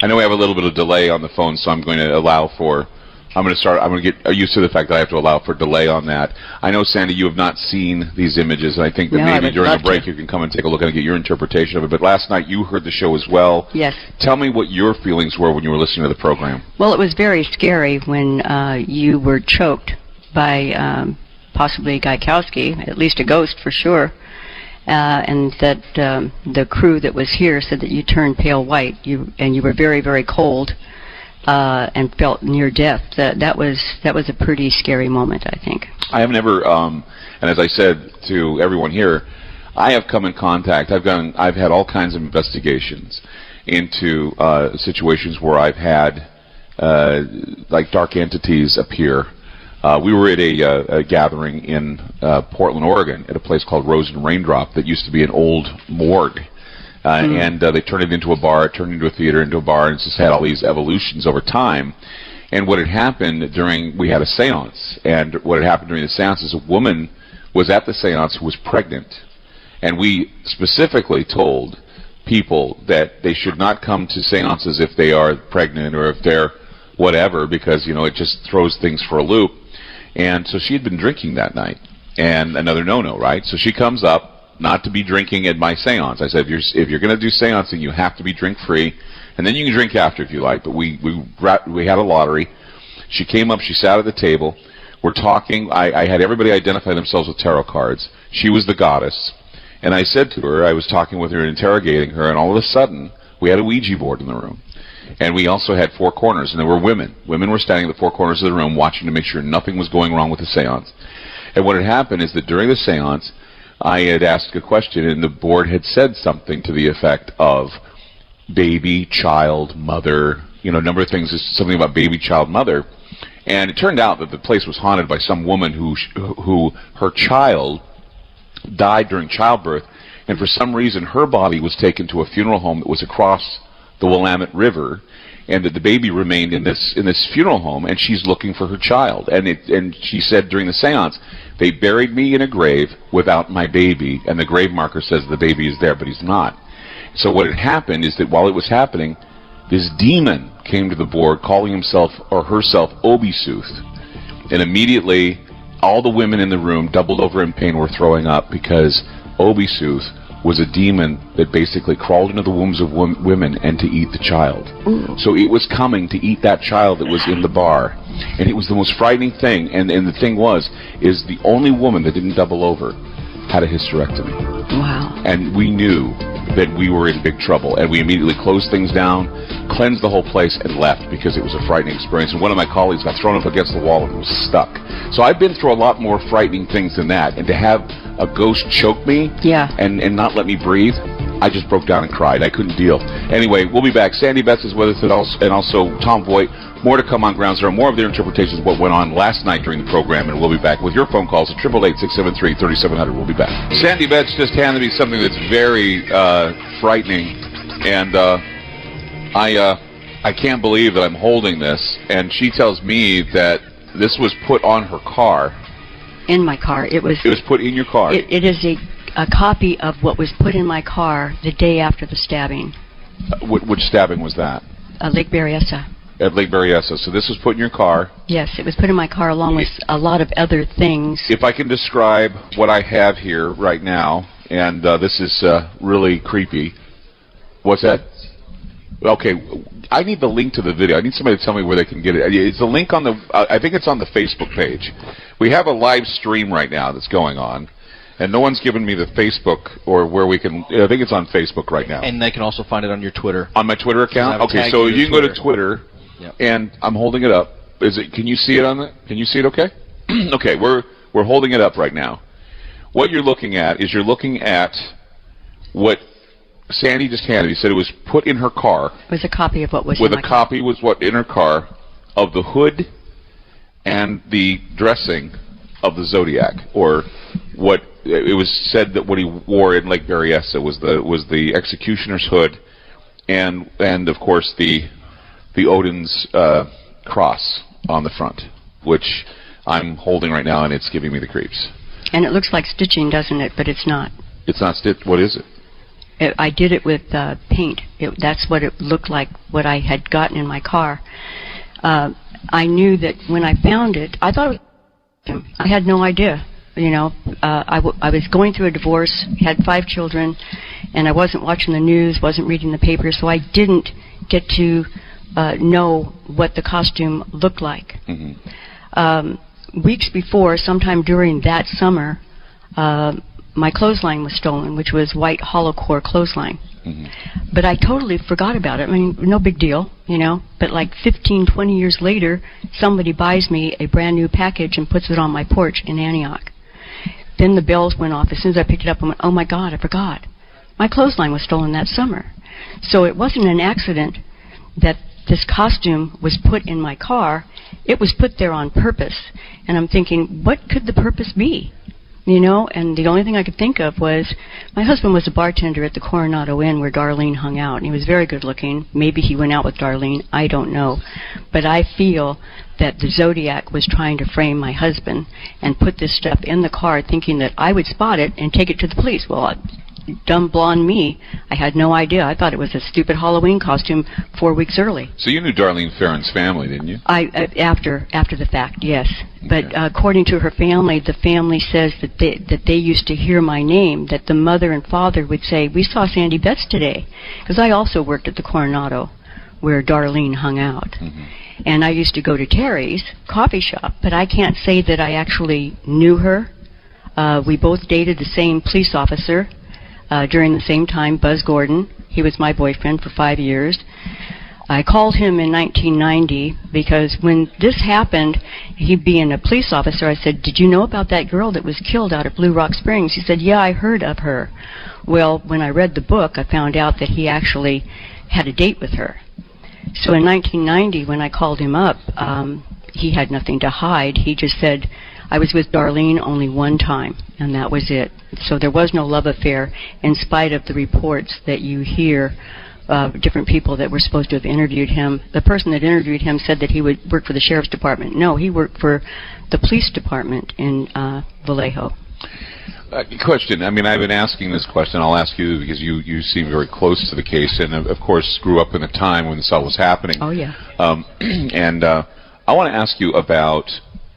I know we have a little bit of delay on the phone, so I'm going to allow for. I'm going to get used to the fact that I have to allow for delay on that. I know, Sandy, you have not seen these images, and I think that maybe during the break you can come and take a look and get your interpretation of it. But last night you heard the show as well. Yes. Tell me what your feelings were when you were listening to the program. Well, it was very scary when you were choked by possibly Gaikowski, at least a ghost for sure. And that the crew that was here said that you turned pale white, and you were very, very cold, and felt near death. That was a pretty scary moment, I think. I have never, and as I said to everyone here, I have come in contact. I've had all kinds of investigations into situations where I've had like dark entities appear. We were at a gathering in Portland, Oregon, at a place called Rose and Raindrop that used to be an old morgue. And they turned it into a bar, it turned into a theater, into a bar, and it's just had all these evolutions over time. And what had happened we had a seance, and what had happened during the seance is a woman was at the seance who was pregnant. And we specifically told people that they should not come to seances if they are pregnant or if they're whatever, because, you know, it just throws things for a loop. And so she had been drinking that night, and another no-no, right? So she comes up, not to be drinking at my seance. I said, if you're going to do seancing, you have to be drink-free, and then you can drink after if you like. But we had a lottery. She came up, she sat at the table. We're talking. I had everybody identify themselves with tarot cards. She was the goddess. And I said to her, I was talking with her and interrogating her, and all of a sudden, we had a Ouija board in the room. And we also had four corners, and there were women. Women were standing at the four corners of the room watching to make sure nothing was going wrong with the seance. And what had happened is that during the seance, I had asked a question, and the board had said something to the effect of baby, child, mother, you know, a number of things, something about baby, child, mother. And it turned out that the place was haunted by some woman who her child died during childbirth, and for some reason her body was taken to a funeral home that was across the Willamette River, and that the baby remained in this funeral home, and she's looking for her child. And she said during the seance, they buried me in a grave without my baby, and the grave marker says the baby is there, but he's not. So what had happened is that while it was happening, this demon came to the board calling himself or herself Obisuth, and immediately all the women in the room doubled over in pain, were throwing up, because Obisuth was a demon that basically crawled into the wombs of women and to eat the child. Ooh. So it was coming to eat that child that was in the bar, and it was the most frightening thing. And the thing is the only woman that didn't double over had a hysterectomy. Wow. And we knew that we were in big trouble, and we immediately closed things down, cleansed the whole place, and left, because it was a frightening experience. And one of my colleagues got thrown up against the wall and was stuck. So I've been through a lot more frightening things than that, and to have a ghost choke me and not let me breathe, I just broke down and cried. I couldn't deal. Anyway, we'll be back. Sandy Betts is with us, and also Tom Voigt. More to come on Ground Zero. More of their interpretations of what went on last night during the program, and we'll be back with your phone calls at 888-673-3700. We'll be back. Sandy Betts just handed me something that's very frightening, and I can't believe that I'm holding this. And she tells me that this was put on her car. In my car. It was put in your car. It is a copy of what was put in my car the day after the stabbing. Which stabbing was that? Lake Berryessa. At Lake Berryessa. So this was put in your car. Yes, it was put in my car along with a lot of other things. If I can describe what I have here right now, and this is really creepy. What's that? Okay, I need the link to the video. I need somebody to tell me where they can get it. It's a link on the, I think it's on the Facebook page. We have a live stream right now that's going on, and no one's given me the Facebook or where we can, I think it's on Facebook right now. And they can also find it on your Twitter. On my Twitter account? Okay, so you can go to Twitter, and I'm holding it up. Can you see it on the, can you see it okay? Okay, we're holding it up right now. What you're looking at is what Sandy just handed. He said it was put in her car. It was a copy of what was in my car. With a copy was what in her car of the hood and the dressing of the Zodiac, or what it was said that what he wore in Lake Berryessa was the executioner's hood, and of course the Odin's cross on the front, which I'm holding right now, and it's giving me the creeps. And it looks like stitching, doesn't it? But it's not. It's not stitched. What is it? I did it with paint. That's what it looked like, what I had gotten in my car. I knew that when I found it, I thought it was, I had no idea. You know, I was going through a divorce, had 5 children, and I wasn't watching the news, wasn't reading the paper, so I didn't get to know what the costume looked like. Mm-hmm. Weeks before, sometime during that summer, my clothesline was stolen, which was white hollow core clothesline. Mm-hmm. But I totally forgot about it. I mean, no big deal, you know. But like 15, 20 years later, somebody buys me a brand new package and puts it on my porch in Antioch. Then the bells went off. As soon as I picked it up, I went, oh my God, I forgot. My clothesline was stolen that summer. So it wasn't an accident that this costume was put in my car. It was put there on purpose. And I'm thinking, what could the purpose be? You know, and the only thing I could think of was, my husband was a bartender at the Coronado Inn where Darlene hung out, and he was very good looking. Maybe he went out with Darlene, I don't know. But I feel that the Zodiac was trying to frame my husband and put this stuff in the car thinking that I would spot it and take it to the police. Well, dumb blonde me, I had no idea. I thought it was a stupid Halloween costume 4 weeks early. So you knew Darlene Farron's family, didn't you? After the fact, yes. Okay. But according to her family, the family says that they used to hear my name, that the mother and father would say, we saw Sandy Betts today. Because I also worked at the Coronado where Darlene hung out. Mm-hmm. And I used to go to Terry's coffee shop, but I can't say that I actually knew her. We both dated the same police officer during the same time, Buzz Gordon. He was my boyfriend for 5 years. I called him in 1990 because when this happened, he being a police officer, I said, did you know about that girl that was killed out at Blue Rock Springs? He said, yeah, I heard of her. Well, when I read the book, I found out that he actually had a date with her. So in 1990, when I called him up, he had nothing to hide. He just said, I was with Darlene only one time, and that was it. So there was no love affair, in spite of the reports that you hear. Different people that were supposed to have interviewed him. The person that interviewed him said that he would work for the sheriff's department. No, he worked for the police department in Vallejo. Question. I mean, I've been asking this question. I'll ask you because you seem very close to the case, and of course grew up in a time when this all was happening. Oh yeah. And I want to ask you about,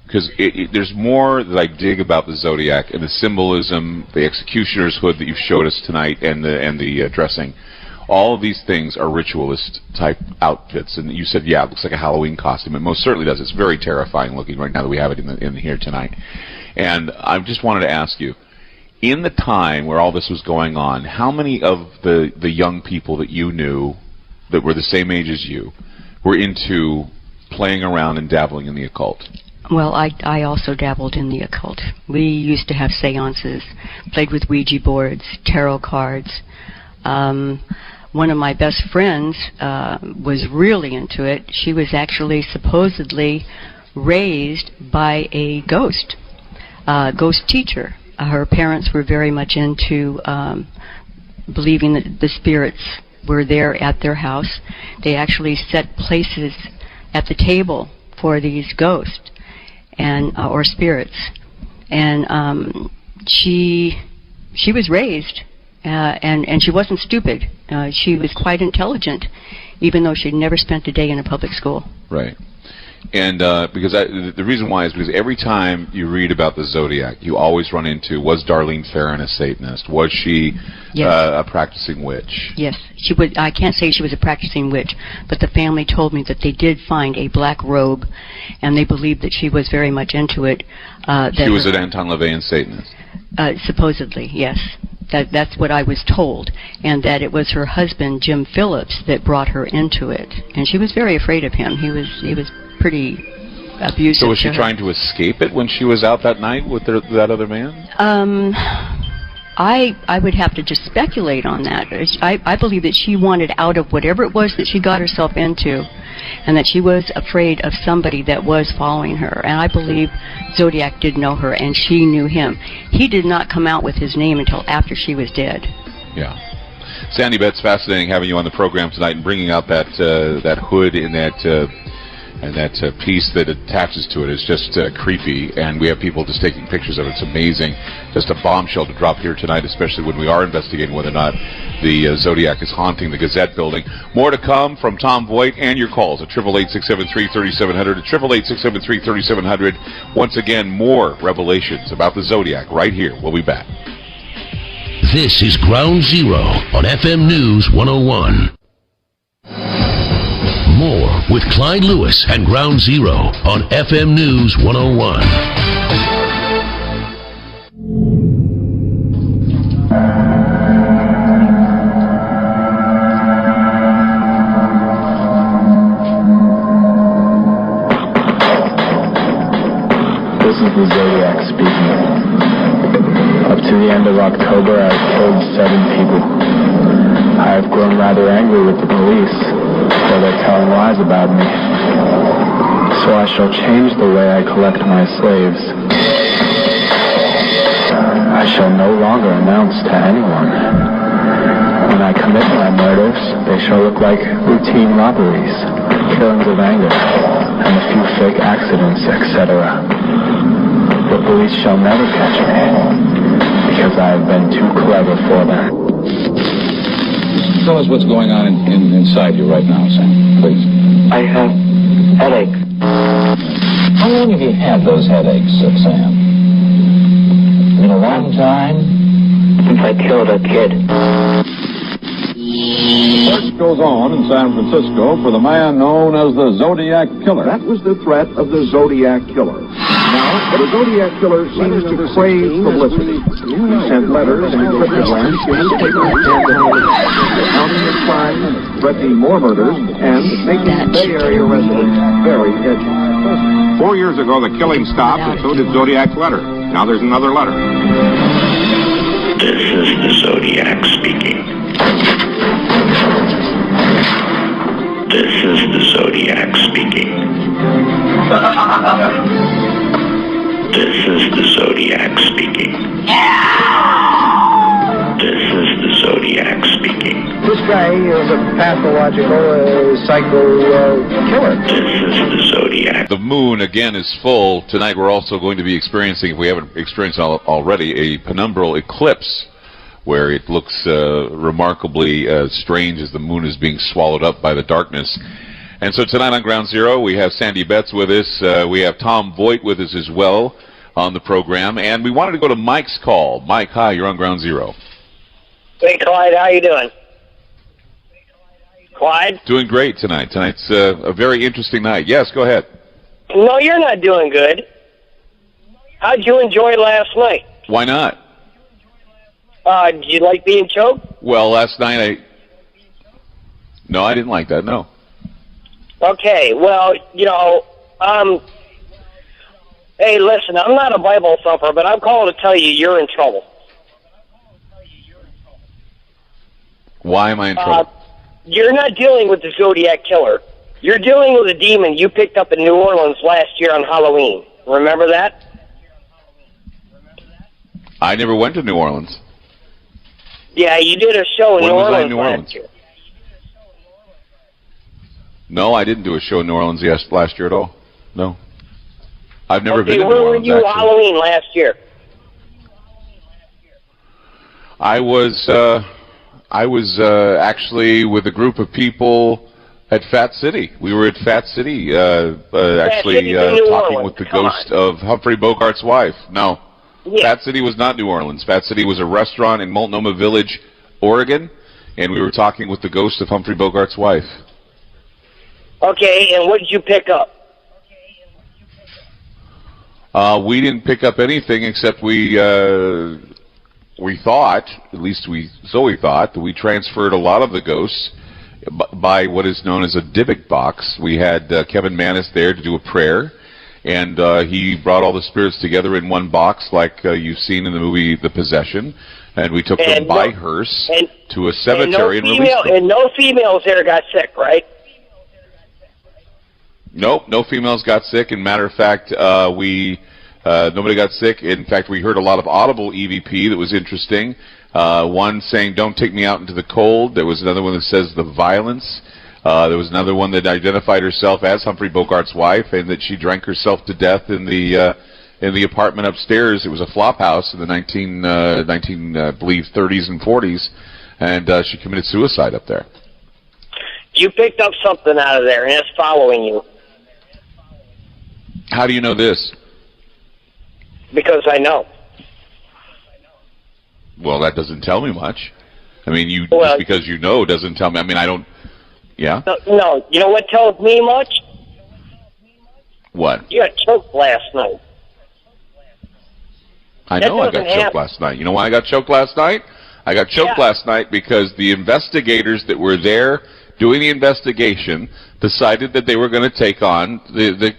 because there's more that I dig about the Zodiac and the symbolism, the executioner's hood that you showed us tonight, and the dressing. All of these things are ritualist type outfits, and you said, yeah, it looks like a Halloween costume. It most certainly does. It's very terrifying looking right now that we have it in here tonight. And I just wanted to ask you, in the time where all this was going on, how many of the young people that you knew that were the same age as you were into playing around and dabbling in the occult? Well, I also dabbled in the occult. We used to have seances, played with Ouija boards, tarot cards. One of my best friends was really into it. She was actually supposedly raised by a ghost teacher. Her parents were very much into believing that the spirits were there at their house. They actually set places at the table for these ghosts and or spirits. And she was raised. And she wasn't stupid. She was quite intelligent, even though she'd never spent a day in a public school. Right. And because the reason why is because every time you read about the Zodiac, you always run into, was Darlene Ferrin a Satanist? Was she a practicing witch? Yes. She was. I can't say she was a practicing witch, but the family told me that they did find a black robe, and they believed that she was very much into it. She was an Anton LaVey Satanist? Supposedly, yes. That's what I was told, and that it was her husband, Jim Phillips, that brought her into it. And she was very afraid of him. He was pretty abusive. So was she trying to escape it when she was out that night with that other man? I would have to just speculate on that. I believe that she wanted out of whatever it was that she got herself into, and that she was afraid of somebody that was following her. And I believe Zodiac did know her, and she knew him. He did not come out with his name until after she was dead. Yeah. Sandy, it's fascinating having you on the program tonight and bringing out that hood and that piece that attaches to it is just creepy, and we have people just taking pictures of it. It's amazing. Just a bombshell to drop here tonight, especially when we are investigating whether or not the Zodiac is haunting the Gazette building. More to come from Tom Voigt and your calls at 888-673-3700, at 888-673-3700. Once again, more revelations about the Zodiac right here. We'll be back. This is Ground Zero on FM News 101. More with Clyde Lewis and Ground Zero on FM News 101. This is the Zodiac speaking. Up to the end of October, I've killed 7 people. I have grown rather angry with the police, for they're telling lies about me. So I shall change the way I collect my slaves. I shall no longer announce to anyone. When I commit my murders, they shall look like routine robberies, killings of anger, and a few fake accidents, etc. The police shall never catch me, because I have been too clever for them. Tell us what's going on inside you right now, Sam, please. I have headaches. How long have you had those headaches, Sam? Been a long time? Since I killed a kid. Search goes on in San Francisco for the man known as the Zodiac Killer. That was the threat of the Zodiac Killer. Now, the Zodiac Killer seems to crave publicity. He sent letters and cryptograms to newspapers and counting his crimes, threatening more murders, and making Bay Area residents very edgy. 4 years ago, the killing stopped, and so did Zodiac's letter. Now there's another letter. This is the Zodiac speaking. This is the Zodiac speaking. This guy is a pathological psycho killer. This is the Zodiac. The moon, again, is full. Tonight we're also going to be experiencing, if we haven't experienced already, a penumbral eclipse where it looks remarkably strange as the moon is being swallowed up by the darkness. And so tonight on Ground Zero, we have Sandy Betts with us. We have Tom Voigt with us as well on the program. And we wanted to go to Mike's call. Mike, hi, you're on Ground Zero. Hey, Clyde, how you doing? Clyde? Doing great tonight. Tonight's a very interesting night. Yes, go ahead. No, you're not doing good. How'd you enjoy last night? Why not? Did you like being choked? Well, last night No, I didn't like that, no. Okay, well, you know, hey, listen, I'm not a Bible thumper, but I'm calling to tell you you're in trouble. Why am I in trouble? You're not dealing with the Zodiac killer. You're dealing with a demon you picked up in New Orleans last year on Halloween. Remember that? I never went to New Orleans. Yeah, you did a show in When New was Orleans I in New Orleans? last year. No, I didn't do a show in New Orleans last year at all. No. I've never been to New Where Orleans, were you actually. Halloween last year? I was actually with a group of people at Fat City. We were at Fat City, actually talking with the ghost of Humphrey Bogart's wife. No. Yeah. Fat City was not New Orleans. Fat City was a restaurant in Multnomah Village, Oregon, and we were talking with the ghost of Humphrey Bogart's wife. Okay, and what did you pick up? We didn't pick up anything except we thought, at least Zoe thought, that we transferred a lot of the ghosts by what is known as a Dybbuk box. We had Kevin Manis there to do a prayer, and he brought all the spirits together in one box like you've seen in the movie The Possession, and we took them by hearse to a cemetery and released them. And no females there got sick, right? Nope, no females got sick. And matter of fact, nobody got sick. In fact, we heard a lot of audible EVP that was interesting. One saying, "Don't take me out into the cold." There was another one that says, "The violence." There was another one that identified herself as Humphrey Bogart's wife, and that she drank herself to death in the apartment upstairs. It was a flop house in the 30s and 40s, and she committed suicide up there. You picked up something out of there, and it's following you. How do you know this? Because I know. Well, that doesn't tell me much. I mean, Well, just because you know doesn't tell me. I mean, I don't. Yeah. No, you know what tells me much? What? You got choked last night. I That know I got doesn't choked happen. last night. You know why I got choked last night? I got choked last night because the investigators that were there doing the investigation decided that they were going to take on the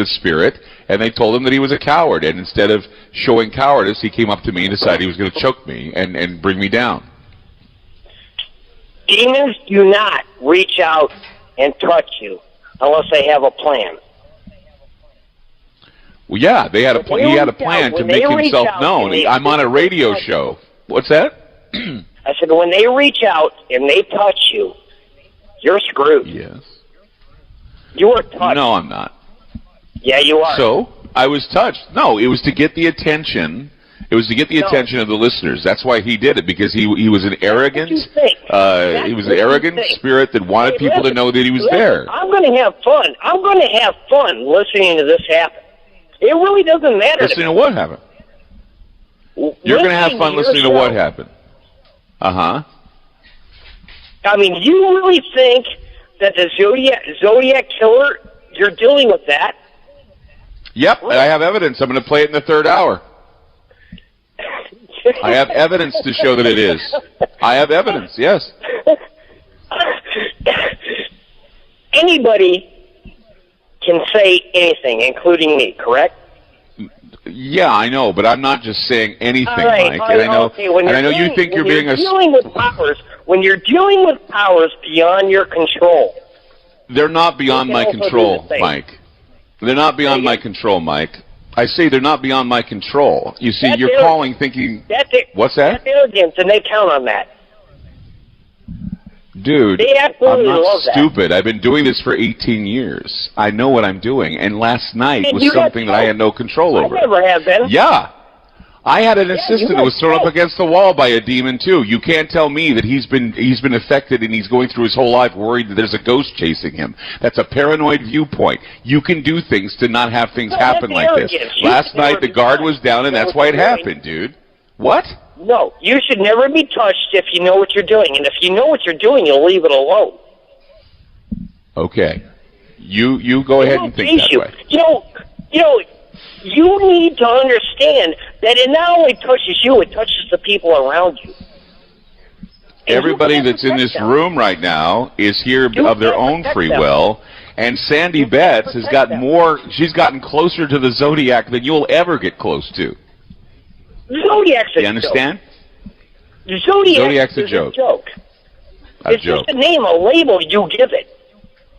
spirit, and they told him that he was a coward. And instead of showing cowardice, he came up to me and decided he was going to choke me and bring me down. Demons do not reach out and touch you unless they have a plan. Well, yeah, they had a he had a plan to make himself known. I'm on a radio show. What's that? I said, when they reach out and they touch you, you're screwed. Yes. You were touched. No, I'm not. Yeah, you are. So I was touched. No, it was to get the attention. It was to get the attention of the listeners. That's why he did it, because he was an arrogant. He was an arrogant spirit that wanted people to know that he was there. I'm going to have fun. I'm going to have fun listening to this happen. It really doesn't matter. Listening to what happened? You're going to have fun listening to what happened. Uh-huh. I mean, you really think that the Zodiac killer, you're dealing with that? Yep, I have evidence. I'm going to play it in the third hour. I have evidence to show that it is. I have evidence, yes. Anybody can say anything, including me, correct? Yeah, I know, but I'm not just saying anything, All right, Mike. And I know, okay, when and I know you're you think you're being dealing with powers, when you're dealing with powers beyond your control. They're not beyond my control, Mike. They're not beyond my control, Mike. I say they're not beyond my control. You see, That's you're calling thinking... That's it. What's that? That's arrogance, and they count on that. Dude, They absolutely I'm not love that. stupid. I've been doing this for 18 years. I know what I'm doing. And last night And was you got something that I had no control over. I never have been. Yeah. I had an you assistant got that was thrown up choked. against the wall by a demon too. You can't tell me that he's been affected and he's going through his whole life worried that there's a ghost chasing him. That's a paranoid viewpoint. You can do things to not have things happen like this. arrogance. You Last should never night the be guard touched. was down and that's why it happened, dude. What? No, you should never be touched if you know what you're doing. And if you know what you're doing, you'll leave it alone. Okay. You go ahead and think that way. You need to understand that it not only touches you, it touches the people around you. Everybody that's in this room right now is here of their own free will, and Sandy Betts has gotten she's gotten closer to the Zodiac than you'll ever get close to. Zodiac's a You understand? joke. Zodiac's a is joke. It's just a name, a label you give it.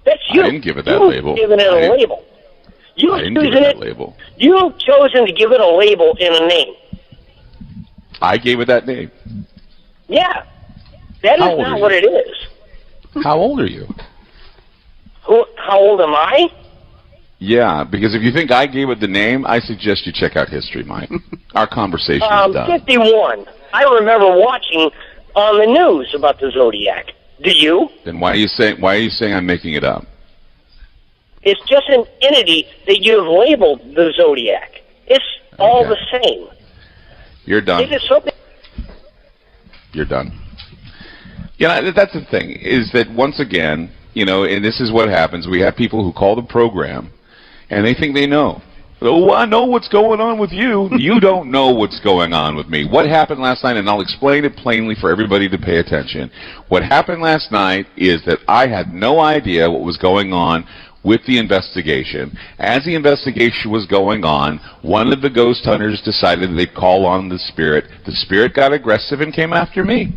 That's you. I didn't give it that You've label. given it a label. I didn't give it that label. You've chosen to give it a label in a name. I gave it that name. Yeah. That How is old not are what you? it is. How old are you? How old am I? Yeah, because if you think I gave it the name, I suggest you check out history, Mike. Our conversation is done. 51. I remember watching on the news about the Zodiac. Do you? Then why are you saying I'm making it up? It's just an entity that you have labeled the Zodiac. It's all the same. You're done. It is something. You're done. Yeah, that's the thing, is that once again, and this is what happens, we have people who call the program, and they think they know. Oh, I know what's going on with you. You don't know what's going on with me. What happened last night, and I'll explain it plainly for everybody to pay attention. What happened last night is that I had no idea what was going on with the investigation. As the investigation was going on, one of the ghost hunters decided they'd call on the spirit. The spirit got aggressive and came after me.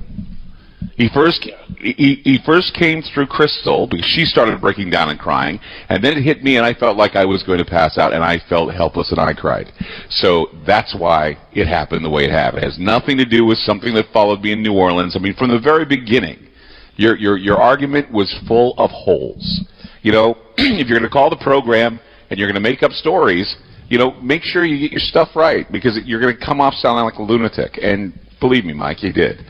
He first came through Crystal because she started breaking down and crying, and then it hit me and I felt like I was going to pass out, and I felt helpless and I cried. So that's why it happened the way it happened. It has nothing to do with something that followed me in New Orleans. I mean, from the very beginning, your argument was full of holes. If you're going to call the program and you're going to make up stories, make sure you get your stuff right, because you're going to come off sounding like a lunatic. And believe me, Mike, you did.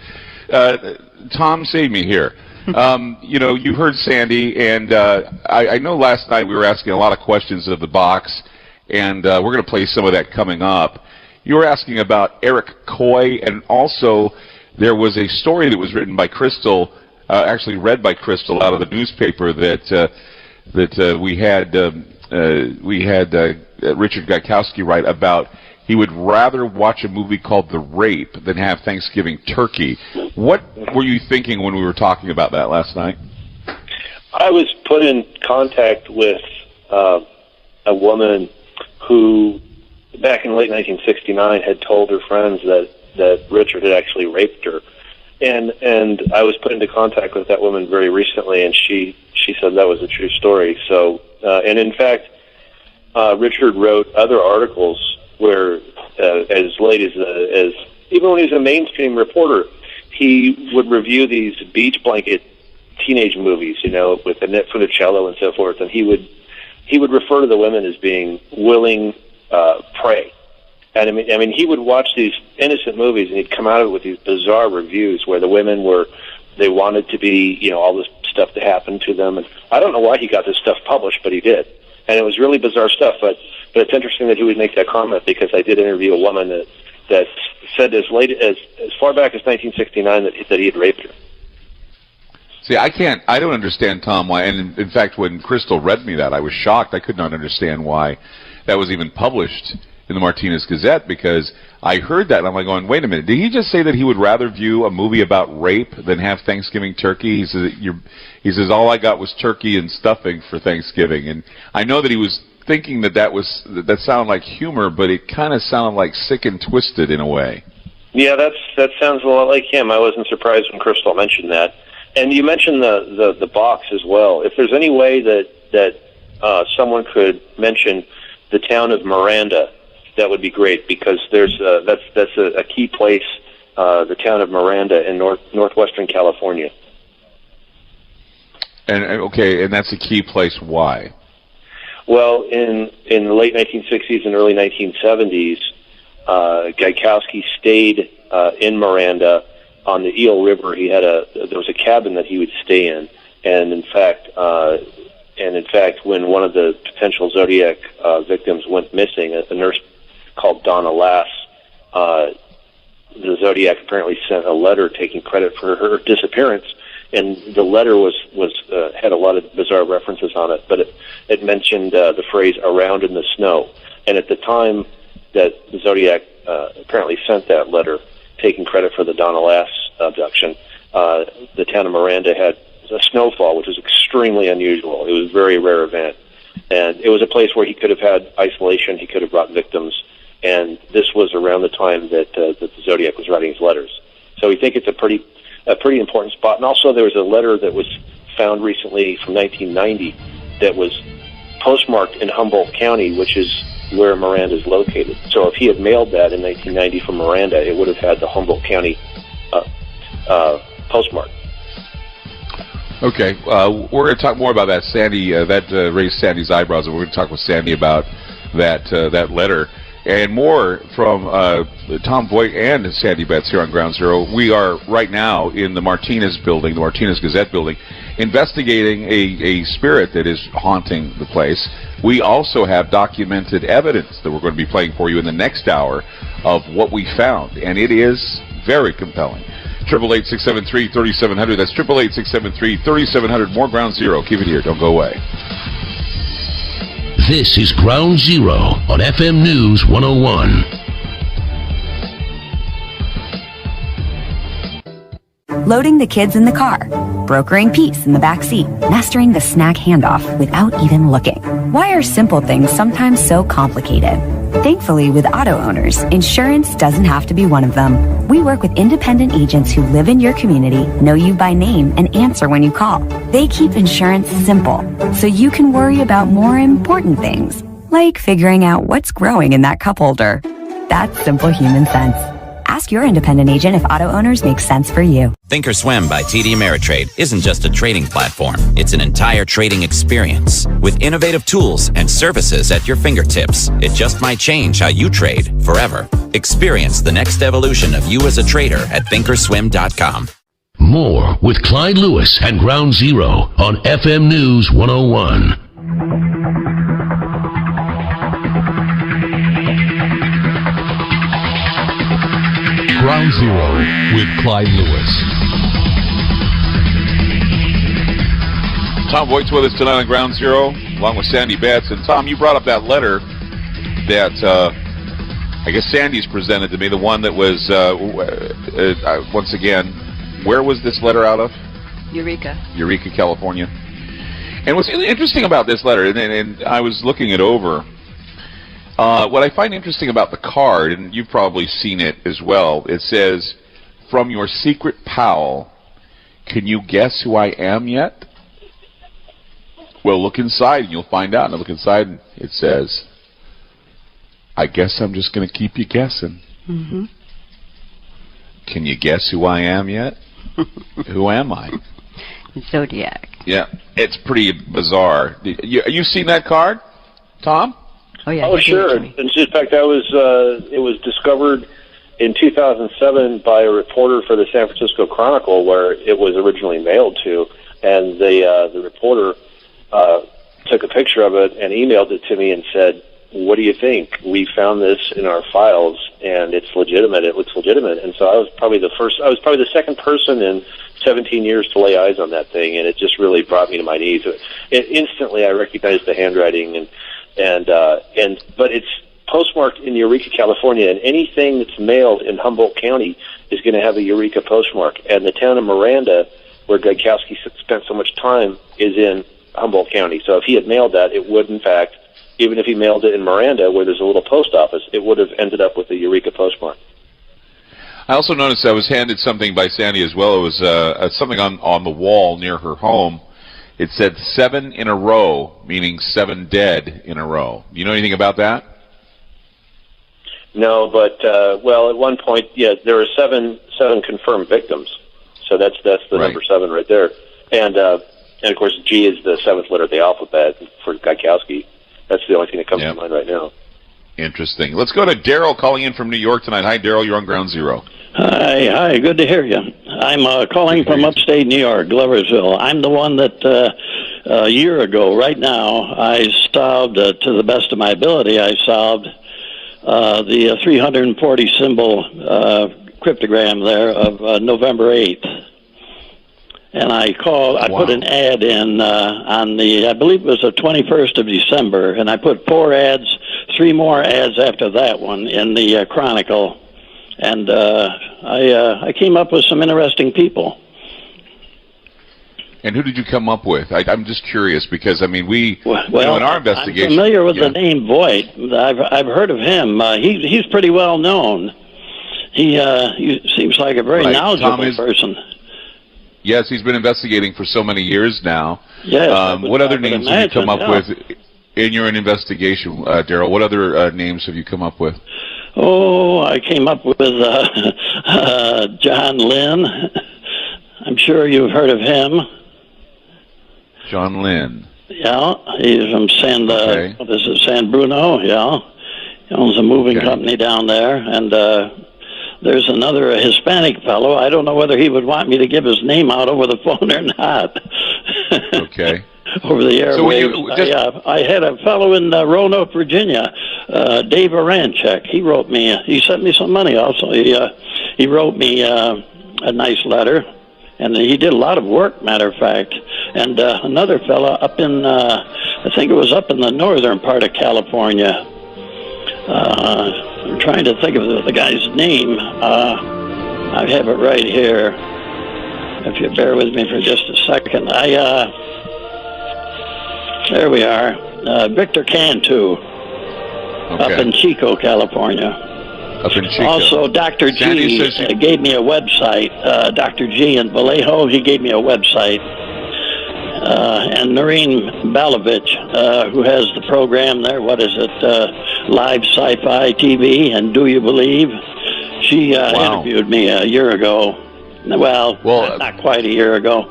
Tom saved me here. You heard Sandy, and I know last night we were asking a lot of questions of the box, and we're going to play some of that coming up. You were asking about Eric Coy, and also there was a story that was written by Crystal, actually read by Crystal out of the newspaper that we had Richard Gaikowski write about. He would rather watch a movie called The Rape than have Thanksgiving turkey. What were you thinking when we were talking about that last night? I was put in contact with a woman who, back in late 1969, had told her friends that Richard had actually raped her. And I was put into contact with that woman very recently, and she said that was a true story. So, and in fact, Richard wrote other articles where, as late as even when he was a mainstream reporter, he would review these beach blanket teenage movies, with Annette Funicello and so forth, and he would refer to the women as being willing prey. And I mean, he would watch these innocent movies, and he'd come out of it with these bizarre reviews where the women they wanted to be, all this stuff to happen to them. And I don't know why he got this stuff published, but he did. And it was really bizarre stuff. But it's interesting that he would make that comment, because I did interview a woman that said as far back as 1969 that he had raped her. See, I don't understand, Tom, why, and in fact, when Crystal read me that, I was shocked. I could not understand why that was even published in the Martinez Gazette, because I heard that and I'm like going, wait a minute, did he just say that he would rather view a movie about rape than have Thanksgiving turkey? He says all I got was turkey and stuffing for Thanksgiving. And I know that he was thinking that sounded like humor, but it kind of sounded like sick and twisted in a way. Yeah, that sounds a lot like him. I wasn't surprised when Crystal mentioned that. And you mentioned the box as well. If there's any way that someone could mention the town of Miranda, that would be great, because that's a key place, the town of Miranda in northwestern California. And that's a key place. Why? Well, in the late 1960s and early 1970s, Gaikowski stayed in Miranda on the Eel River. There was a cabin that he would stay in, and in fact, when one of the potential Zodiac victims went missing, a nurse called Donna Lass, the Zodiac apparently sent a letter taking credit for her disappearance. And the letter had a lot of bizarre references on it, but it mentioned the phrase "around in the snow." And at the time that the Zodiac apparently sent that letter, taking credit for the Donna Lass abduction, the town of Miranda had a snowfall, which was extremely unusual. It was a very rare event, and it was a place where he could have had isolation. He could have brought victims, and this was around the time that the Zodiac was writing his letters. So we think it's a pretty important spot. And also there was a letter that was found recently from 1990 that was postmarked in Humboldt County, which is where Miranda is located. So if he had mailed that in 1990 from Miranda, it would have had the Humboldt County postmark. Okay, we're going to talk more about that. Sandy, that raised Sandy's eyebrows, and we're going to talk with Sandy about that letter. And more from Tom Voigt and Sandy Betts here on Ground Zero. We are right now in the Martinez building, the Martinez Gazette building, investigating a spirit that is haunting the place. We also have documented evidence that we're going to be playing for you in the next hour of what we found, and it is very compelling. 888-673-3700. That's 888-673-3700. More Ground Zero. Keep it here. Don't go away. This is Ground Zero on FM News 101. Loading the kids in the car, brokering peace in the back seat, mastering the snack handoff without even looking. Why are simple things sometimes so complicated? Thankfully, with auto owners, insurance doesn't have to be one of them. We work with independent agents who live in your community, know you by name, and answer when you call. They keep insurance simple, so you can worry about more important things, like figuring out what's growing in that cup holder. That's simple human sense. Ask your independent agent if auto owners make sense for you. Thinkorswim by TD Ameritrade isn't just a trading platform. It's an entire trading experience with innovative tools and services at your fingertips. It just might change how you trade forever. Experience the next evolution of you as a trader at Thinkorswim.com. More with Clyde Lewis and Ground Zero on FM News 101. Ground Zero with Clyde Lewis. Tom Voigt's with us tonight on Ground Zero, along with Sandy Betts. And Tom, you brought up that letter that I guess Sandy's presented to me, the one that was, once again, where was this letter out of? Eureka, California. And what's interesting about this letter, and I was looking it over, what I find interesting about the card, and you've probably seen it as well, it says, "From your secret pal, can you guess who I am yet?" Well, look inside and you'll find out. And I look inside and it says, "I guess I'm just going to keep you guessing." Mm-hmm. Can you guess who I am yet? Who am I? Zodiac. Yeah, it's pretty bizarre. You seen that card, Tom? Oh yeah. Oh sure. In fact, it was discovered in 2007 by a reporter for the San Francisco Chronicle, where it was originally mailed to, and the reporter took a picture of it and emailed it to me and said, "What do you think? We found this in our files, and it's legitimate. It looks legitimate." And so I was probably the second person in 17 years to lay eyes on that thing, and it just really brought me to my knees. Instantly, I recognized the handwriting, but it's postmarked in Eureka, California, and anything that's mailed in Humboldt County is going to have a Eureka postmark. And the town of Miranda, where Gaikowski spent so much time, is in Humboldt County. So if he had mailed that, it would, in fact, even if he mailed it in Miranda, where there's a little post office, it would have ended up with a Eureka postmark. I also noticed I was handed something by Sandy as well. It was something on the wall near her home. It said 7 in a row, meaning 7 dead in a row. Do you know anything about that? No, but well, at one point, yeah, there were seven confirmed victims. So that's the right. Number 7 right there. And And of course, G is the 7th letter of the alphabet for Gaikowski. That's the only thing that comes to mind right now. Interesting. Let's go to Daryl calling in from New York tonight. Hi, Daryl. You're on Ground Zero. Hi. Good to hear you. I'm calling from upstate New York, Gloversville. I'm the one that a year ago, right now, I solved, to the best of my ability, I solved the 340 symbol cryptogram there of November 8th. And I put an ad in on the, I believe it was the 21st of December, and I put 4 ads, 3 more ads after that one in the Chronicle. And I came up with some interesting people. And who did you come up with? I'm just curious because, I mean, in our investigation... I'm familiar with the name Voight. I've heard of him. He's pretty well known. He seems like a very knowledgeable person. Yes, he's been investigating for so many years now. Yes. What other names have you come up with in your investigation, Daryl? What other names have you come up with? Oh, I came up with John Lynn. I'm sure you've heard of him. John Lynn. Yeah, he's from San Bruno, yeah. He owns a moving company down there. And there's another Hispanic fellow. I don't know whether he would want me to give his name out over the phone or not. Okay. Over the airwaves. I had a fellow in Roanoke, Virginia, Dave Aranchek. He wrote me. He sent me some money also. He wrote me a nice letter, and he did a lot of work, matter of fact. And another fellow up in, I think it was up in the northern part of California. I'm trying to think of the guy's name. I have it right here. If you bear with me for just a second. There we are. Victor Cantu, up in Chico, California. Up in Chico. Also, Dr. G gave me a website. Dr. G in Vallejo, he gave me a website. And Noreen Balovich, who has the program there, what is it, Live Sci-Fi TV, and Do You Believe? She interviewed me a year ago. Well, not quite a year ago.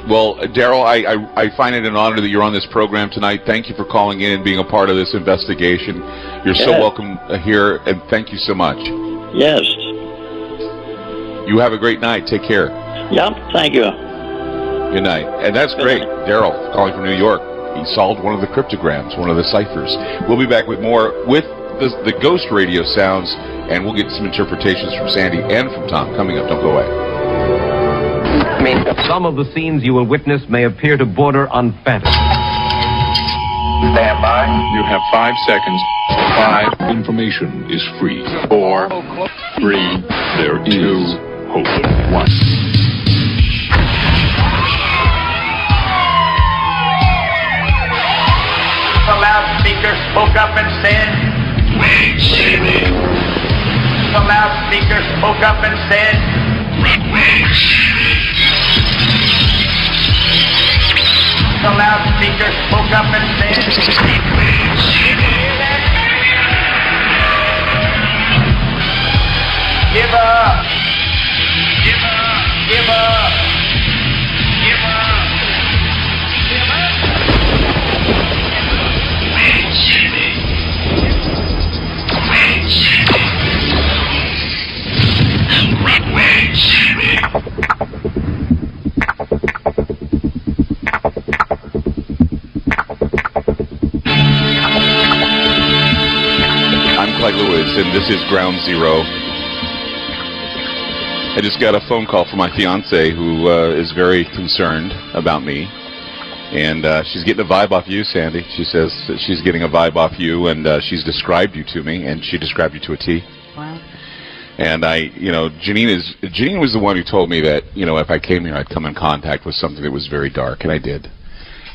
Well, Daryl, I find it an honor that you're on this program tonight. Thank you for calling in and being a part of this investigation. You're so welcome here, and thank you so much. Yes. You have a great night. Take care. Yep, thank you. Good night. And that's great. Daryl calling from New York. He solved one of the cryptograms, one of the ciphers. We'll be back with more with the ghost radio sounds, and we'll get some interpretations from Sandy and from Tom coming up. Don't go away. Some of the scenes you will witness may appear to border on fantasy. Stand by. You have 5 seconds. 5. Information is free. 4, 3, there is hope. 1. The loudspeaker spoke up and said, "Wait, Sammy." The loudspeaker spoke up and said, "Wait, Sammy." The loudspeaker spoke up and said, "Wait, Sammy." Give up. Give up. Give up. Give up. Give up. Wait, Sammy. Wait, Sammy. Wait, Sammy. I'm Clyde Lewis, and this is Ground Zero. I just got a phone call from my fiance, who is very concerned about me. And she's getting a vibe off you, Sandy. She says that she's getting a vibe off you, and she's described you to me, and she described you to a T. Wow. And Janine was the one who told me that, if I came here, I'd come in contact with something that was very dark, and I did.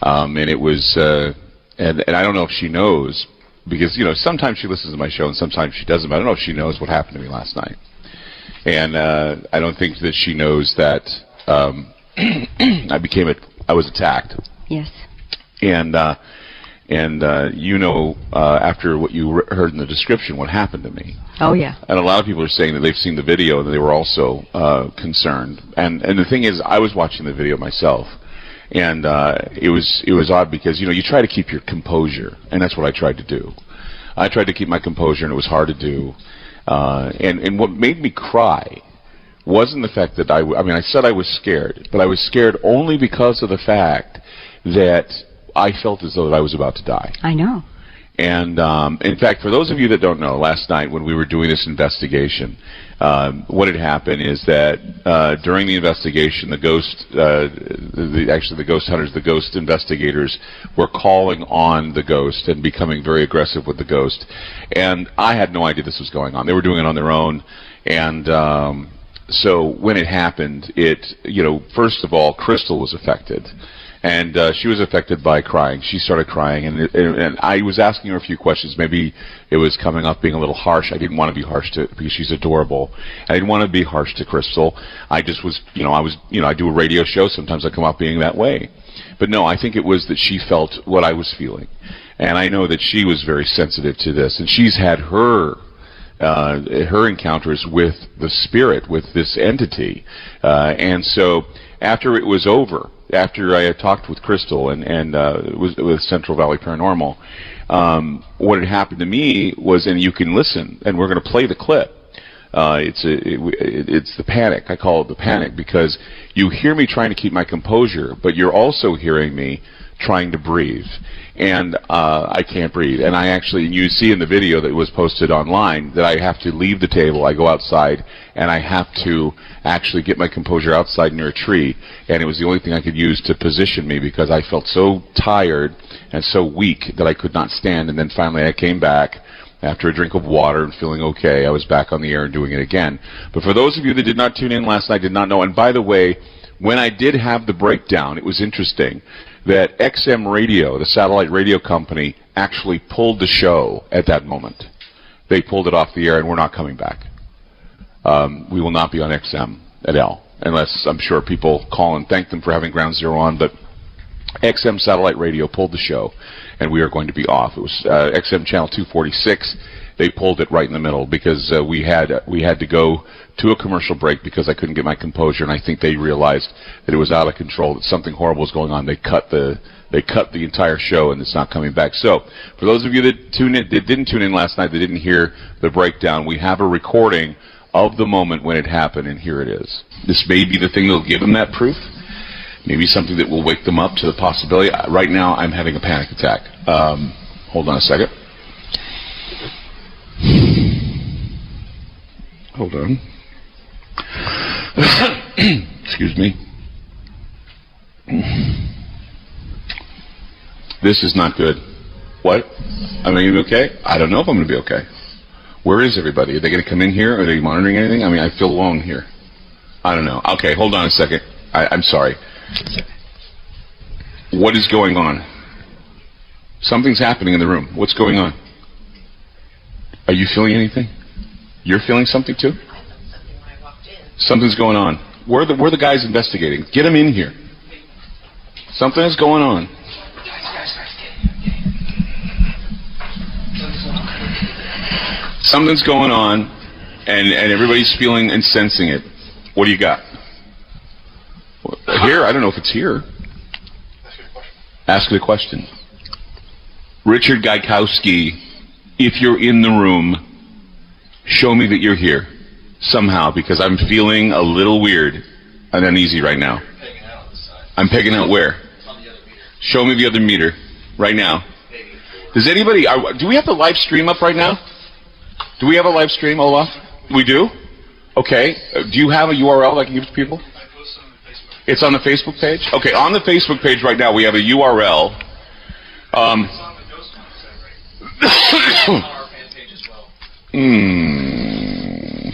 And it was, and I don't know if she knows, because, sometimes she listens to my show and sometimes she doesn't, but I don't know if she knows what happened to me last night. And I don't think that she knows that I was attacked. Yes. And after what you heard in the description, what happened to me. Oh, yeah. And a lot of people are saying that they've seen the video and they were also concerned. And the thing is, I was watching the video myself, And it was odd because, you try to keep your composure, and that's what I tried to do. I tried to keep my composure, and it was hard to do. And what made me cry wasn't the fact that I said I was scared, but I was scared only because of the fact that I felt as though that I was about to die. I know. And in fact, for those of you that don't know, last night when we were doing this investigation, what had happened is that during the investigation, the ghost hunters, the ghost investigators were calling on the ghost and becoming very aggressive with the ghost. And I had no idea this was going on. They were doing it on their own. And so when it happened, first of all, Crystal was affected. And she was affected by crying. She started crying, and I was asking her a few questions. Maybe it was coming off being a little harsh. I didn't want to be harsh because she's adorable. I didn't want to be harsh to Crystal. I just was, I do a radio show. Sometimes I come off being that way. But no, I think it was that she felt what I was feeling. And I know that she was very sensitive to this. And she's had her encounters with the spirit, with this entity. And so after it was over, after I had talked with Crystal and with Central Valley Paranormal, what had happened to me was, and you can listen, and we're going to play the clip. It's the panic. I call it the panic because you hear me trying to keep my composure, but you're also hearing me trying to breathe, and I can't breathe. And you see in the video that was posted online that I have to leave the table. I go outside, and I have to actually get my composure outside near a tree, and it was the only thing I could use to position me because I felt so tired and so weak that I could not stand. And then finally I came back after a drink of water and feeling okay. I was back on the air and doing it again. But for those of you that did not tune in last night, did not know, and by the way, when I did have the breakdown, it was interesting that XM Radio, the satellite radio company, actually pulled the show at that moment. They pulled it off the air, and we're not coming back. We will not be on XM at all, unless I'm sure people call and thank them for having Ground Zero on, but XM Satellite Radio pulled the show, and we are going to be off. It was XM Channel 246. They pulled it right in the middle because we had to go to a commercial break because I couldn't get my composure, and I think they realized that it was out of control, that something horrible was going on. They cut the entire show, and it's not coming back. So, for those of you that didn't tune in last night, that didn't hear the breakdown, we have a recording of the moment when it happened, and here it is. This may be the thing that'll give them that proof. Maybe something that will wake them up to the possibility. Right now, I'm having a panic attack. Hold on a second. Hold on. Excuse me. This is not good. What? Am I going to be okay? I don't know if I'm going to be okay. Where is everybody? Are they going to come in here? Are they monitoring anything? I mean, I feel alone here. I don't know. Okay, hold on a second. I'm sorry. What is going on? Something's happening in the room. What's going on? Are you feeling anything? You're feeling something too? Something's going on. Where are the guys investigating? Get them in here. Something is going on. Something's going on, and everybody's feeling and sensing it. What do you got? Here? I don't know if it's here. Ask the question. Richard Gaikowski, if you're in the room, show me that you're here somehow, because I'm feeling a little weird and uneasy right now. I'm pegging out where? Show me the other meter right now. Does anybody, do we have the live stream up right now? Do we have a live stream, Olaf? We do? Okay. Do you have a URL I can give to people? It's on the Facebook page? Okay, on the Facebook page right now we have a URL.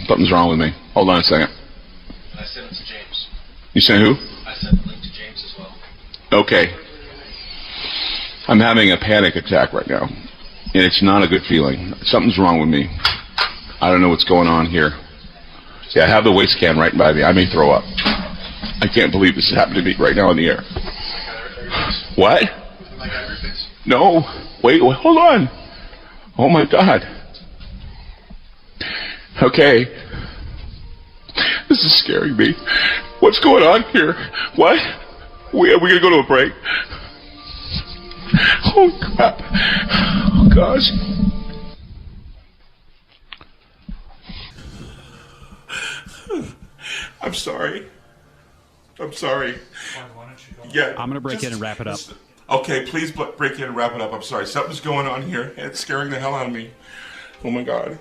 Something's wrong with me. Hold on a second. I sent it to James. You sent who? I sent the link to James as well. Okay. I'm having a panic attack right now, and it's not a good feeling. Something's wrong with me. I don't know what's going on here. Yeah, I have the waist can right by me. I may throw up. I can't believe this happened to me right now on the air. What? No. Wait, hold on. Oh my God. Okay. This is scaring me. What's going on here? What? Are we gonna go to a break? Oh crap! Oh gosh! I'm sorry. I'm sorry. Yeah. I'm gonna break in and wrap it up. Okay, please break in and wrap it up. I'm sorry. Something's going on here, and it's scaring the hell out of me. Oh my God.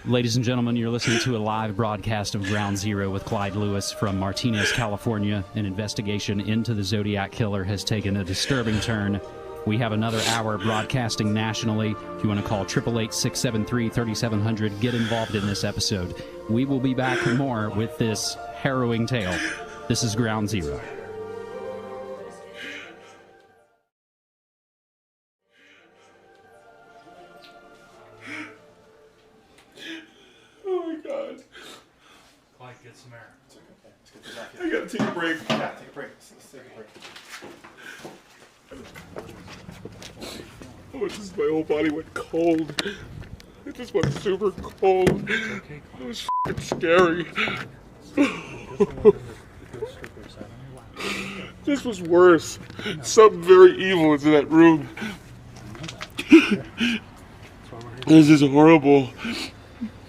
Ladies and gentlemen, you're listening to a live broadcast of Ground Zero with Clyde Lewis from Martinez, California. An investigation into the Zodiac Killer has taken a disturbing turn. We have another hour broadcasting nationally. If you want to call 888-673-3700, get involved in this episode. We will be back with more with this harrowing tale. This is Ground Zero. Oh my God. Clyde, get some air. I gotta take a break. Yeah, take a break. Let's take a break. Oh, just my whole body went cold. It just went super cold. It was f***ing scary. This was worse. Something very evil is in that room. This is horrible. Oh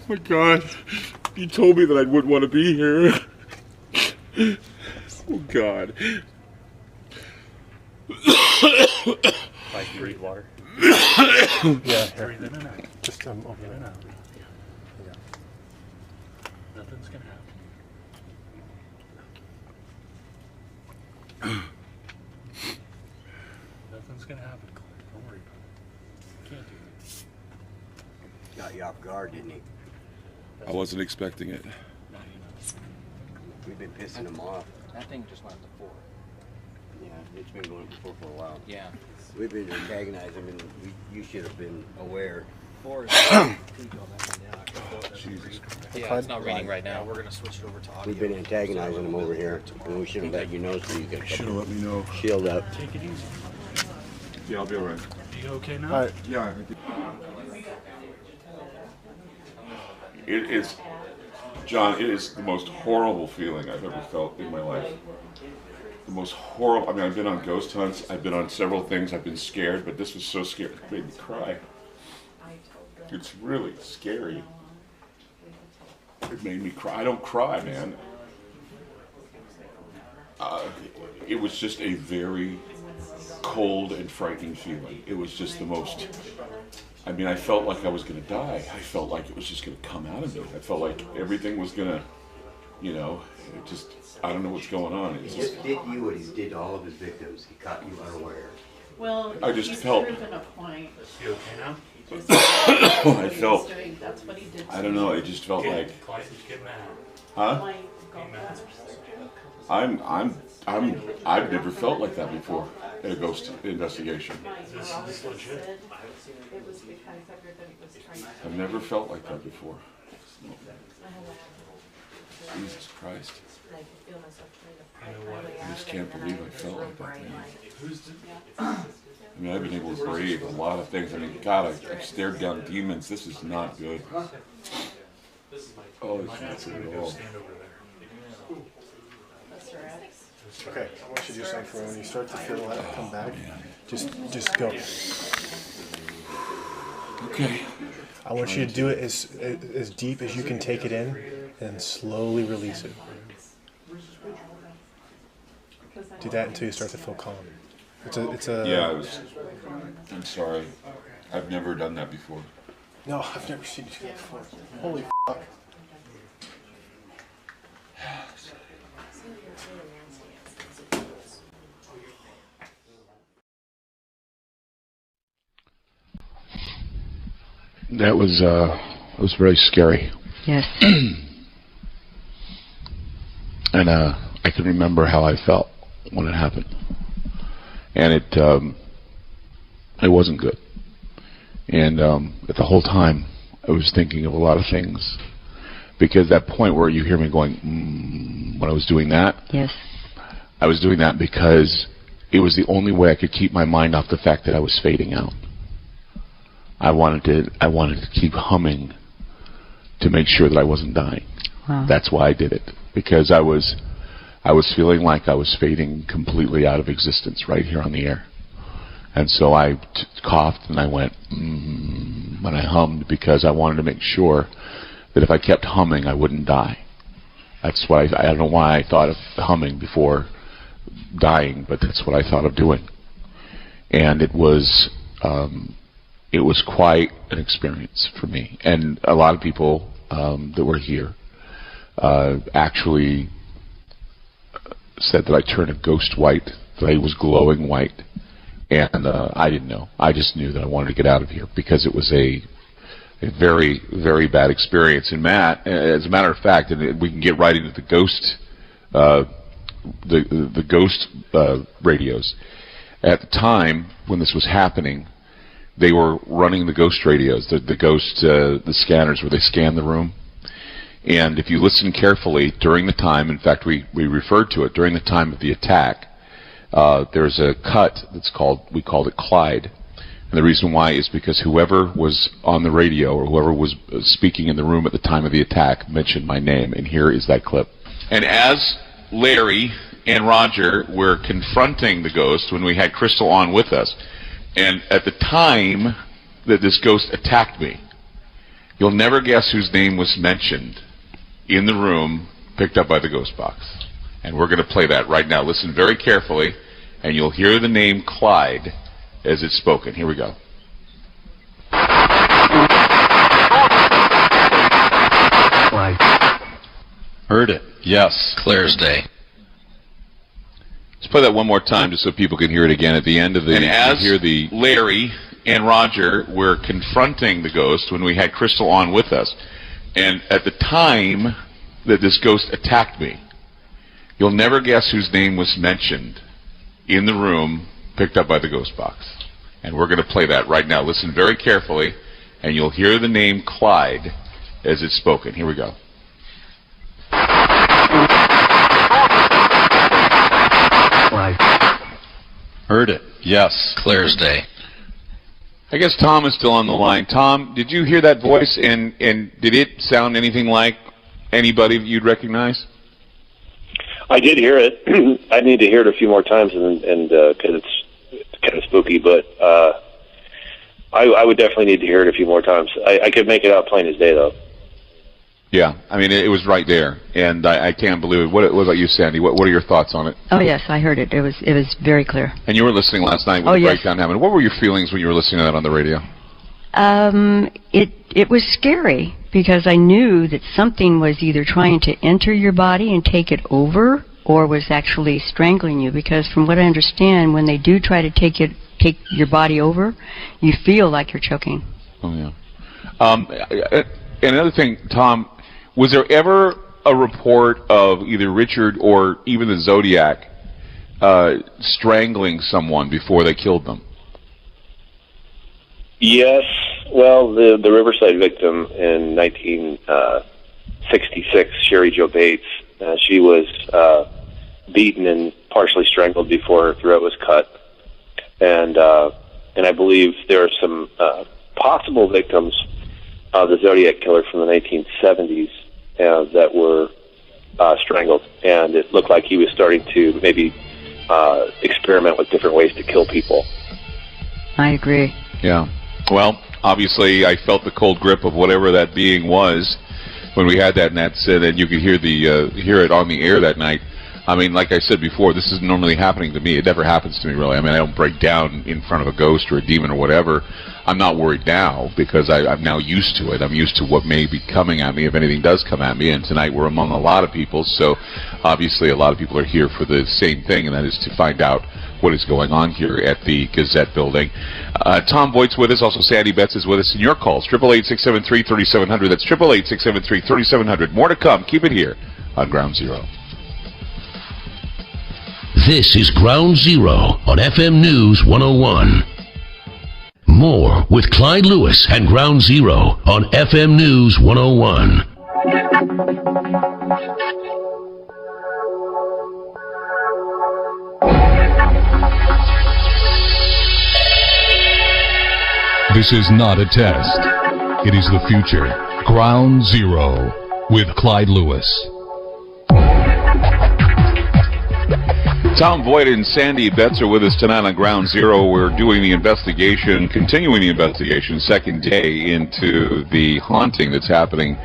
my God. You told me that I wouldn't want to be here. Oh God. Like you read water? Yeah, here. Breathe in and out. Just open in and out. Yeah. Nothing's gonna happen. Nothing's gonna happen, Clay. Don't worry about it. Can't do it. Got you off guard, didn't he? I wasn't expecting it. We've been pissing him off. That thing just went up to 4. Yeah, it's been going for a while. Yeah. We've been antagonizing him, and you should have been aware. 4 is Jesus. Yeah, it's not reading right now. We're going to switch it over to audio. We've been antagonizing him over here, and we should have let you know so you could Should have let me know. Shield up. Take it easy. Yeah, I'll be alright. You okay now? All right. Yeah. It is, John, it is the most horrible feeling I've ever felt in my life. The most horrible. I mean, I've been on ghost hunts. I've been on several things. I've been scared, but this was so scary. It made me cry. It's really scary. It made me cry. I don't cry, man. It was just a very cold and frightening feeling. It was just the most. I mean, I felt like I was going to die. I felt like it was just going to come out of me. I felt like everything was going to, it just. I don't know what's going on. He just did you what he did to all of his victims. He caught you unaware. Well, I just he's felt. proven a point. You okay now? I felt. That's what he did. I don't know. It just felt like. Get mad. Huh? I've never felt like that before in a ghost investigation. This is legit. I've never felt like that before. Jesus Christ. I just can't believe I felt like that, man. I mean, I've been able to brave a lot of things. I mean, God, I've stared down demons. This is not good. Oh, it's not good at all. Okay, I want you to do something for when you start to feel that come back. Just go. Okay. I want you to do it as deep as you can take it in, and slowly release it. Do that until you start to feel calm. It's a. Yeah, I'm sorry. I've never done that before. No, I've never seen you do that before. Holy fuck. That was very scary. Yes. And I can remember how I felt when it happened, and it wasn't good. And at the whole time, I was thinking of a lot of things, because that point where you hear me going, when I was doing that, yes, I was doing that because it was the only way I could keep my mind off the fact that I was fading out. I wanted to keep humming to make sure that I wasn't dying. Wow. That's why I did it, because I was I was feeling like I was fading completely out of existence right here on the air. And so I coughed and I went, and I hummed because I wanted to make sure that if I kept humming, I wouldn't die. That's why I don't know why I thought of humming before dying, but that's what I thought of doing. And it was quite an experience for me. And a lot of people that were here actually said that I turned a ghost white, that I was glowing white. And I didn't know. I just knew that I wanted to get out of here because it was a very, very bad experience. And Matt, as a matter of fact, and we can get right into the ghost, the ghost radios. At the time when this was happening, they were running the ghost radios, the scanners where they scan the room. And if you listen carefully during the time, in fact, we referred to it during the time of the attack. There's a cut we called it Clyde. And the reason why is because whoever was on the radio or whoever was speaking in the room at the time of the attack mentioned my name. And here is that clip. And as Larry and Roger were confronting the ghost when we had Crystal on with us, and at the time that this ghost attacked me, you'll never guess whose name was mentioned in the room picked up by the ghost box. And we're going to play that right now. Listen very carefully, and you'll hear the name Clyde as it's spoken. Here we go. Clyde. Heard it. Yes. Clear as day. Let's play that one more time just so people can hear it again at the end of the... And as Larry and Roger were confronting the ghost when we had Crystal on with us, and at the time that this ghost attacked me, you'll never guess whose name was mentioned in the room picked up by the ghost box. And we're going to play that right now. Listen very carefully, and you'll hear the name Clyde as it's spoken. Here we go. Clyde. Heard it. Yes. Clear as day. I guess Tom is still on the line. Tom, did you hear that voice, and did it sound anything like anybody you'd recognize? I did hear it. I need to hear it a few more times, and because it's kind of spooky, but I would definitely need to hear it a few more times. I could make it out plain as day, though. Yeah, I mean, it was right there, and I can't believe it. What about you, Sandy? What are your thoughts on it? Oh yes, I heard it. It was very clear. And you were listening last night when the breakdown happened. What were your feelings when you were listening to that on the radio? It was scary because I knew that something was either trying to enter your body and take it over, or was actually strangling you. Because from what I understand, when they do try to take your body over, you feel like you're choking. Oh yeah. And another thing, Tom, was there ever a report of either Richard or even the Zodiac strangling someone before they killed them? Yes. Well, the Riverside victim in 1966, Sherry Jo Bates, she was beaten and partially strangled before her throat was cut, and I believe there are some possible victims of the Zodiac killer from the 1970s that were strangled, and it looked like he was starting to maybe experiment with different ways to kill people. I agree. Yeah. Well, obviously, I felt the cold grip of whatever that being was when we had that, and and you could hear hear it on the air that night. I mean, like I said before, this isn't normally happening to me. It never happens to me, really. I mean, I don't break down in front of a ghost or a demon or whatever. I'm not worried now because I'm now used to it. I'm used to what may be coming at me if anything does come at me. And tonight we're among a lot of people, so obviously a lot of people are here for the same thing, and that is to find out what is going on here at the Gazette building. Tom Voigt's with us. Also, Sandy Betts is with us. And your calls, 888-673-3700. That's 888-673-3700. More to come. Keep it here on Ground Zero. This is Ground Zero on FM News 101. More with Clyde Lewis and Ground Zero on FM News 101. This is not a test. It is the future. Ground Zero with Clyde Lewis. Tom Boyd and Sandy Betts are with us tonight on Ground Zero. We're doing the investigation, continuing the investigation, second day into the haunting that's happening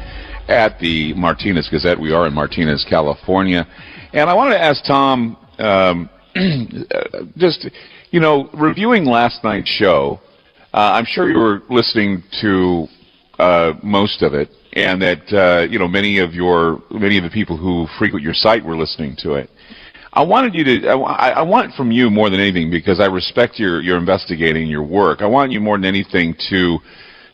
at the Martinez Gazette. We are in Martinez, California. And I wanted to ask Tom, just, you know, reviewing last night's show, I'm sure you were listening to most of it, and that, you know, many of the people who frequent your site were listening to it. I wanted you to, I want from you more than anything, because I respect your investigating, your work. I want you more than anything to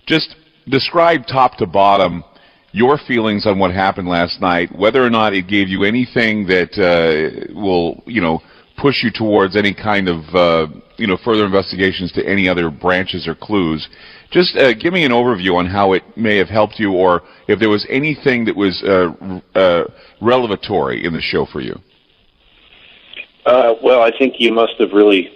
just describe top to bottom your feelings on what happened last night, whether or not it gave you anything that will, you know, push you towards any kind of, you know, further investigations to any other branches or clues. Just give me an overview on how it may have helped you, or if there was anything that was revelatory in the show for you. Well, I think you must have really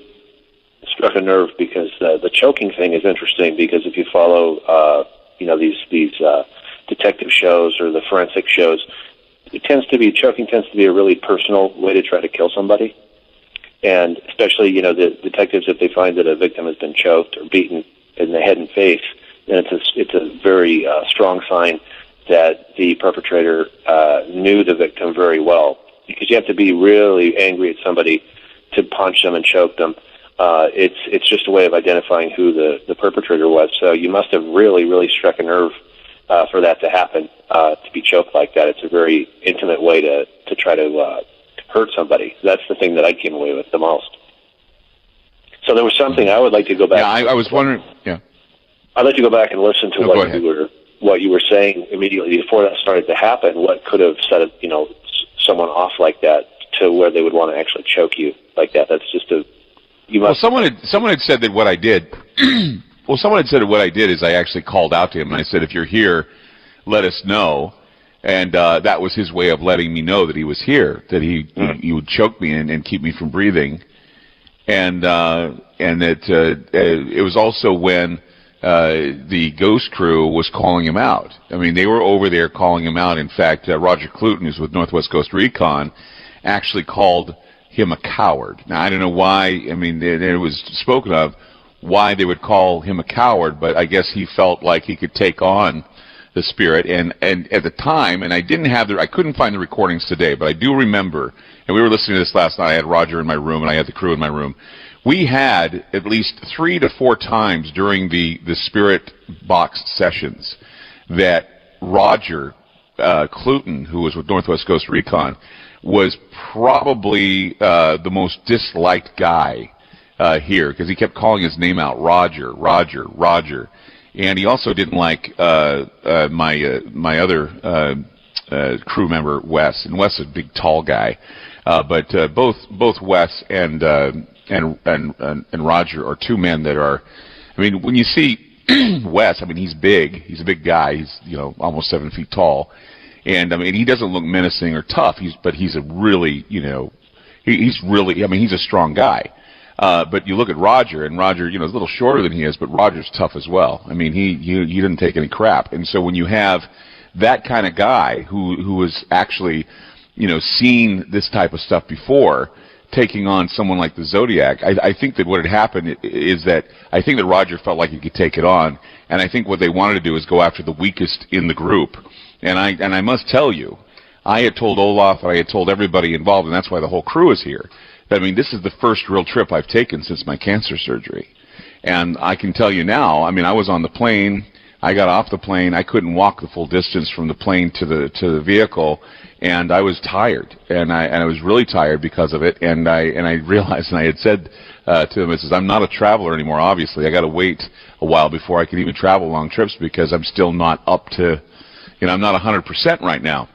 struck a nerve, because the choking thing is interesting, because if you follow, you know, these detective shows or the forensic shows, choking tends to be a really personal way to try to kill somebody. And especially, you know, the detectives, if they find that a victim has been choked or beaten in the head and face, then it's a very strong sign that the perpetrator knew the victim very well. Because you have to be really angry at somebody to punch them and choke them. It's just a way of identifying who the perpetrator was. So you must have really, really struck a nerve for that to happen, to be choked like that. It's a very intimate way to try to hurt somebody. That's the thing that I came away with the most. So there was something I would like to go back. Yeah, I was wondering. Yeah, I'd like to go back and listen to what you were saying immediately before that started to happen. What could have set it, you know, someone off like that to where they would want to actually choke you like that? That's just Well, someone had said that what I did. Well, someone had said that what I did is I actually called out to him and I said, "If you're here, let us know." And that was his way of letting me know that he was here, that he would choke me and keep me from breathing. And that it was also when the ghost crew was calling him out. I mean, they were over there calling him out. In fact, Roger Cluton, who's with Northwest Ghost Recon, actually called him a coward. Now, I don't know why. I mean, it was spoken of why they would call him a coward, but I guess he felt like he could take on the spirit. And at the time, and I couldn't find the recordings today, but I do remember, and we were listening to this last night. I had Roger in my room, and I had the crew in my room. We had at least 3 to 4 times during the spirit box sessions that Roger Cluton, who was with Northwest Ghost Recon, was probably the most disliked guy here, because he kept calling his name out, Roger, Roger, Roger. And he also didn't like my other crew member, Wes. And Wes is a big, tall guy. But both Wes and Roger are two men that are, I mean, when you see Wes, I mean, he's big. He's a big guy. He's, you know, almost 7 feet tall. And, I mean, he doesn't look menacing or tough. But he's a really, you know, he's really, I mean, he's a strong guy. But you look at Roger, and Roger, you know, is a little shorter than he is, but Roger's tough as well. I mean, he didn't take any crap. And so when you have that kind of guy who was actually, you know, seen this type of stuff before, taking on someone like the Zodiac, I think that what had happened is that I think that Roger felt like he could take it on, and I think what they wanted to do is go after the weakest in the group. And I must tell you, I had told Olaf, and I had told everybody involved, and that's why the whole crew is here. I mean, this is the first real trip I've taken since my cancer surgery. And I can tell you now, I mean, I was on the plane, I got off the plane, I couldn't walk the full distance from the plane to the vehicle, and I was tired. And I was really tired because of it, and I realized, and I had said to them, I says, I'm not a traveler anymore, obviously. I got to wait a while before I can even travel long trips, because I'm still not up to, you know, I'm not 100% right now.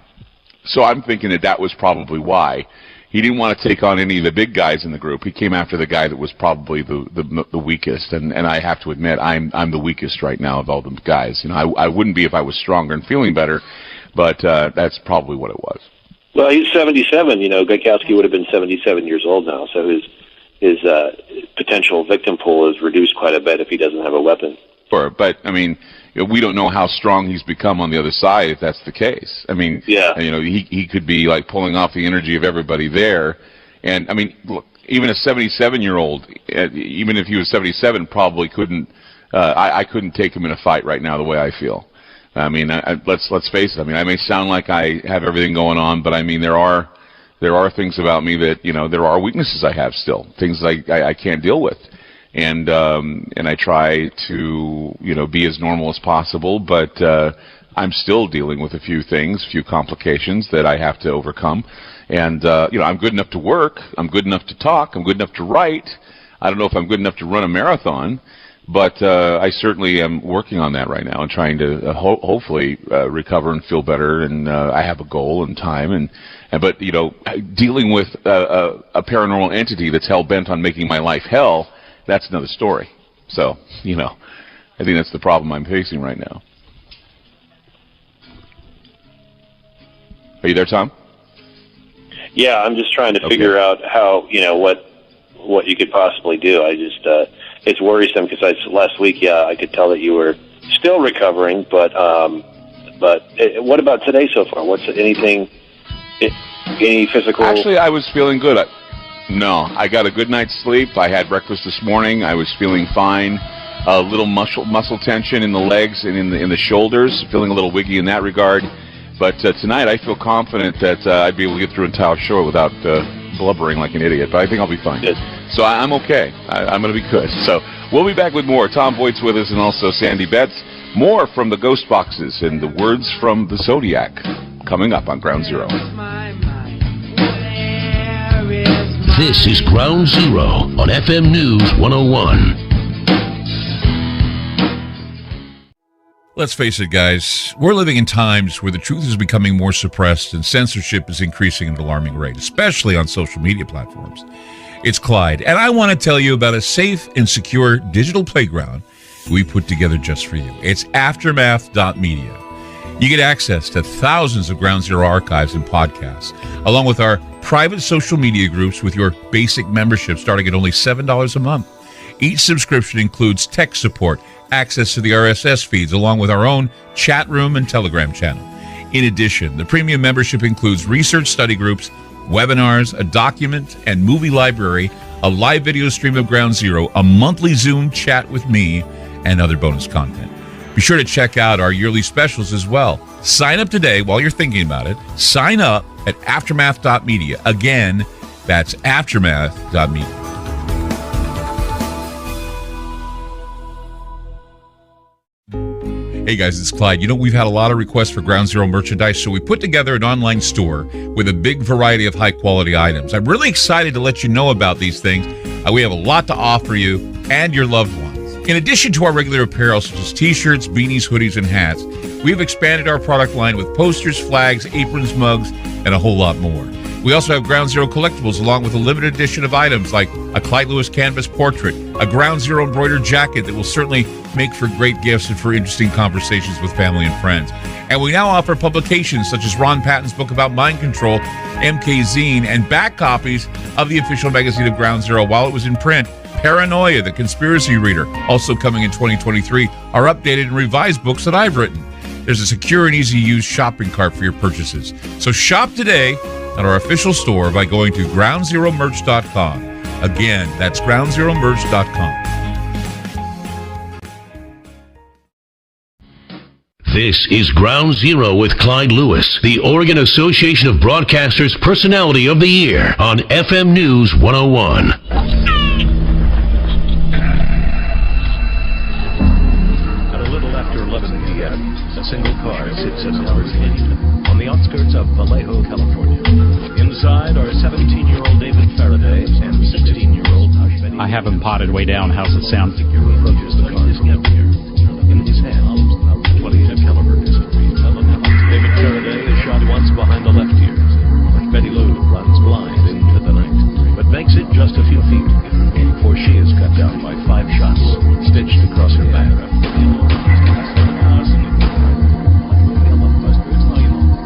So I'm thinking that was probably why. He didn't want to take on any of the big guys in the group. He came after the guy that was probably the weakest, and I have to admit, I'm the weakest right now of all the guys. You know, I wouldn't be if I was stronger and feeling better, but that's probably what it was. Well, he's 77. You know, Gaikowski would have been 77 years old now, so his potential victim pool is reduced quite a bit if he doesn't have a weapon. Sure, but I mean, we don't know how strong he's become on the other side if that's the case. I mean, yeah, you know, he could be like pulling off the energy of everybody there, And I mean, look, even a 77-year-old, even if he was 77, probably couldn't. I couldn't take him in a fight right now the way I feel. I mean, let's face it. I mean, I may sound like I have everything going on, but I mean, there are things about me that, you know, there are weaknesses I have still, things I can't deal with, and I try to, you know, be as normal as possible, but I'm still dealing with a few things, a few complications that I have to overcome, and you know, I'm good enough to work, I'm good enough to talk, I'm good enough to write. I don't know if I'm good enough to run a marathon. But I certainly am working on that right now and trying to hopefully recover and feel better. And I have a goal and time. But, you know, dealing with a paranormal entity that's hell-bent on making my life hell, that's another story. So, you know, I think that's the problem I'm facing right now. Are you there, Tom? Yeah, I'm just trying to figure out how, you know, what you could possibly do. I just... it's worrisome because last week, I could tell that you were still recovering, but what about today so far? What's any physical? Actually, I was feeling good. I got a good night's sleep. I had breakfast this morning. I was feeling fine. A little muscle tension in the legs and in the shoulders, feeling a little wiggy in that regard. But tonight, I feel confident that I'd be able to get through an entire show without blubbering like an idiot. But I think I'll be fine. Good. So I'm okay. I'm going to be good. So we'll be back with more. Tom Voigt's with us, and also Sandy Betts. More from the Ghost Boxes and the words from the Zodiac coming up on Ground Zero. This is Ground Zero on FM News 101. Let's face it, guys, we're living in times where the truth is becoming more suppressed and censorship is increasing at an alarming rate, especially on social media platforms. It's Clyde, and I want to tell you about a safe and secure digital playground we put together just for you. It's Aftermath.media. You get access to thousands of Ground Zero archives and podcasts, along with our private social media groups with your basic membership starting at only $7 a month. Each subscription includes tech support, access to the RSS feeds, along with our own chat room and Telegram channel. In addition, the premium membership includes research study groups, webinars, a document and movie library, a live video stream of Ground Zero, a monthly Zoom chat with me, and other bonus content. Be sure to check out our yearly specials as well. Sign up today while you're thinking about it. Sign up at Aftermath.media. Again, that's Aftermath.media. Hey guys, it's Clyde. You know, we've had a lot of requests for Ground Zero merchandise, so we put together an online store with a big variety of high-quality items. I'm really excited to let you know about these things. We have a lot to offer you and your loved ones. In addition to our regular apparel, such as t-shirts, beanies, hoodies, and hats, we've expanded our product line with posters, flags, aprons, mugs, and a whole lot more. We also have Ground Zero collectibles, along with a limited edition of items like a Clyde Lewis canvas portrait, a Ground Zero embroidered jacket that will certainly make for great gifts and for interesting conversations with family and friends. And we now offer publications such as Ron Patton's book about mind control, MK Zine, and back copies of the official magazine of Ground Zero while it was in print. Paranoia, the Conspiracy Reader, also coming in 2023, are updated and revised books that I've written. There's a secure and easy-to-use shopping cart for your purchases. So shop today at our official store by going to groundzeromerch.com. Again, that's groundzeromerch.com. This is Ground Zero with Clyde Lewis, the Oregon Association of Broadcasters Personality of the Year on FM News 101. At a little after 11 p.m., a single car sits in a Lamborghini on the outskirts of Vallejo, California. Inside are 17-year-old David Faraday and 16-year-old Ashbeni. I have him potted way down. How's it sound? Approaches the car's emptier. In his hand, a 28 caliber pistol. David Faraday is shot once behind the left ear. Betty Lou runs blind into the night, but makes it just a few feet before she is cut down by 5 shots stitched across her back.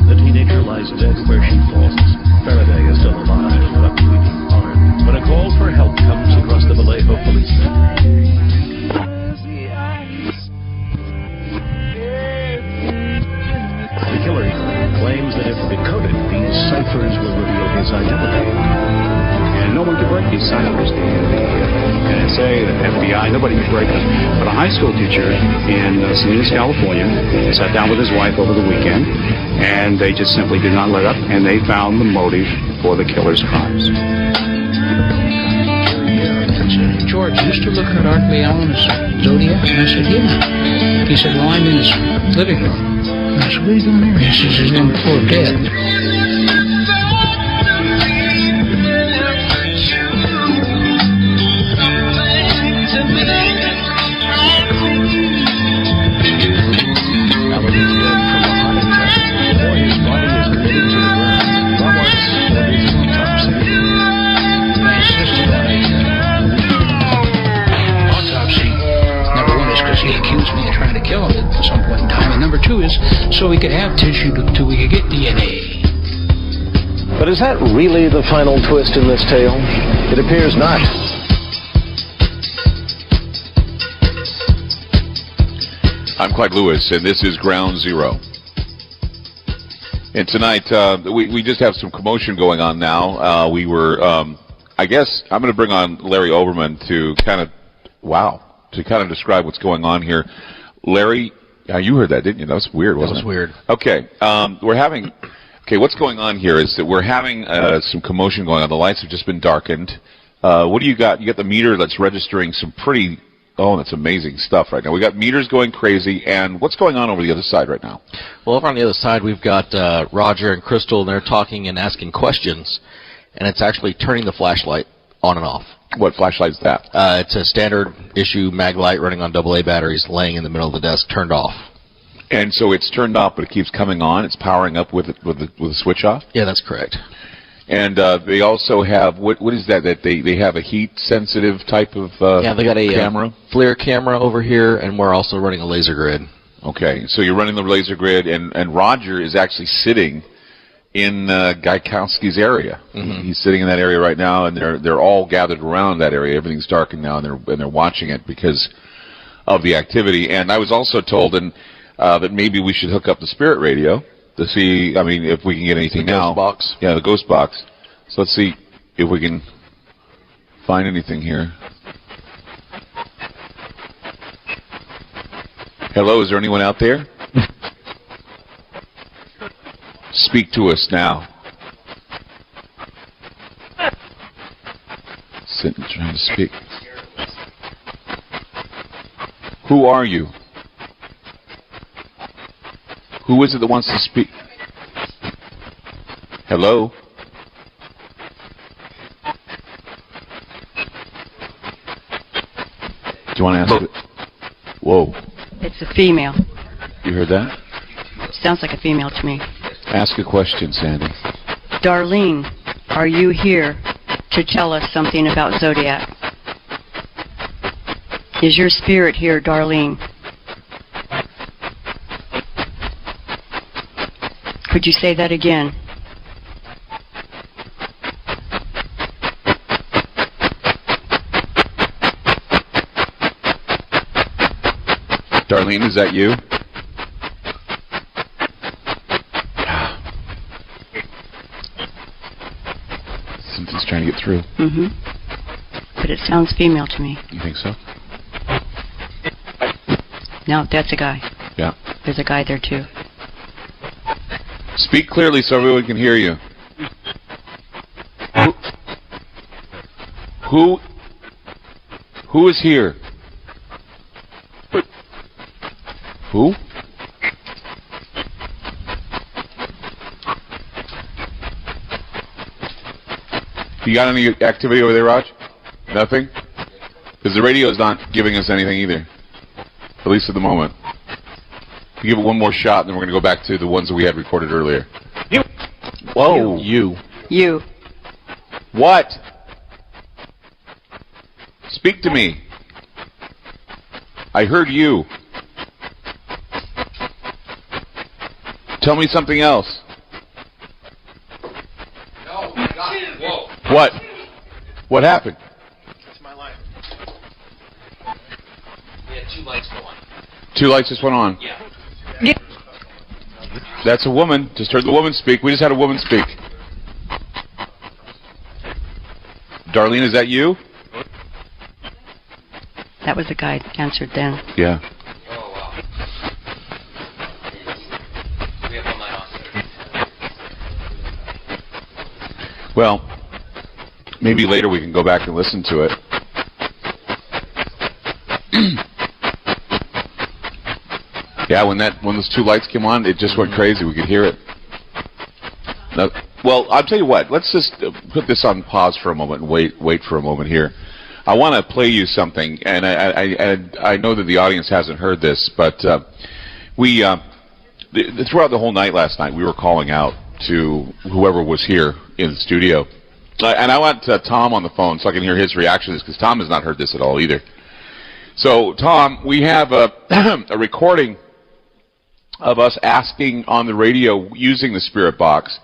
The teenager lies dead where she falls. Faraday is still alive, but bleeding hard. When a call for help comes across the Vallejo policeman. The killer claims that if decoded, these ciphers will reveal his identity. These silos, the NSA, the FBI, nobody could break them. But a high school teacher in Salinas, California, sat down with his wife over the weekend, and they just simply did not let up, and they found the motive for the killer's crimes. George, you still looking at Art Leon's Zodiac? And I said, yeah. He said, well, I'm in his living room. And I said, what are you doing here? He says, he's on the floor dead. So we could have tissue till we could get DNA. But is that really the final twist in this tale? It appears not. I'm Clyde Lewis, and this is Ground Zero. And tonight, we just have some commotion going on now. We were, I guess, I'm going to bring on Larry Oberman to kind of describe what's going on here. Larry, you heard that, didn't you? That was weird, wasn't it? That was weird. Okay, what's going on here is that we're having some commotion going on. The lights have just been darkened. What do you got? You got the meter that's registering some pretty, that's amazing stuff right now. We got meters going crazy, and what's going on over the other side right now? Well, over on the other side, we've got Roger and Crystal, and they're talking and asking questions, and it's actually turning the flashlight on and off. What flashlight is that? It's a standard issue mag light running on AA batteries, laying in the middle of the desk, turned off. And so it's turned off, but it keeps coming on. It's powering up with the switch off. Yeah, that's correct. And they also have what is that? That they have a heat sensitive type of they got a camera, FLIR camera over here, and we're also running a laser grid. Okay, so you're running the laser grid, and Roger is actually sitting in Gaikowski's area. Mm-hmm. He's sitting in that area right now, and they're all gathered around that area. Everything's darkened now, and they're watching it because of the activity. And I was also told that maybe we should hook up the spirit radio to see, if we can get anything now. The ghost box. Yeah, the ghost box. So let's see if we can find anything here. Hello, is there anyone out there? Speak to us now. Sitting trying to speak. Who are you? Who is it that wants to speak? Hello? Do you want to ask it? Whoa. It's a female. You heard that? Sounds like a female to me. Ask a question, Sandy. Darlene, are you here to tell us something about Zodiac? Is your spirit here, Darlene? Could you say that again? Darlene, is that you? Something's trying to get through. Mm-hmm. But it sounds female to me. You think so? No, that's a guy. Yeah. There's a guy there too. Speak clearly so everyone can hear you. Who is here? Who? You got any activity over there, Raj? Nothing? Because the radio is not giving us anything either. At least at the moment. You give it one more shot, and then we're going to go back to the ones that we had recorded earlier. You. Whoa. You. What? Speak to me. I heard you. Tell me something else. No, God. Whoa. What? What happened? That's my light. We had 2 lights go on. 2 lights just went on. Yeah. That's a woman. Just heard the woman speak. We just had a woman speak. Darlene, is that you? That was the guy that answered then. Yeah. Oh, wow. We have one line on. Well, maybe later we can go back and listen to it. Yeah, when those two lights came on, it just went crazy. We could hear it. Well, I'll tell you what. Let's just put this on pause for a moment and wait for a moment here. I want to play you something, and I know that the audience hasn't heard this, but throughout the whole night last night, we were calling out to whoever was here in the studio. And I want Tom on the phone so I can hear his reactions, because Tom has not heard this at all either. So, Tom, we have a recording of us asking on the radio using the Spirit Box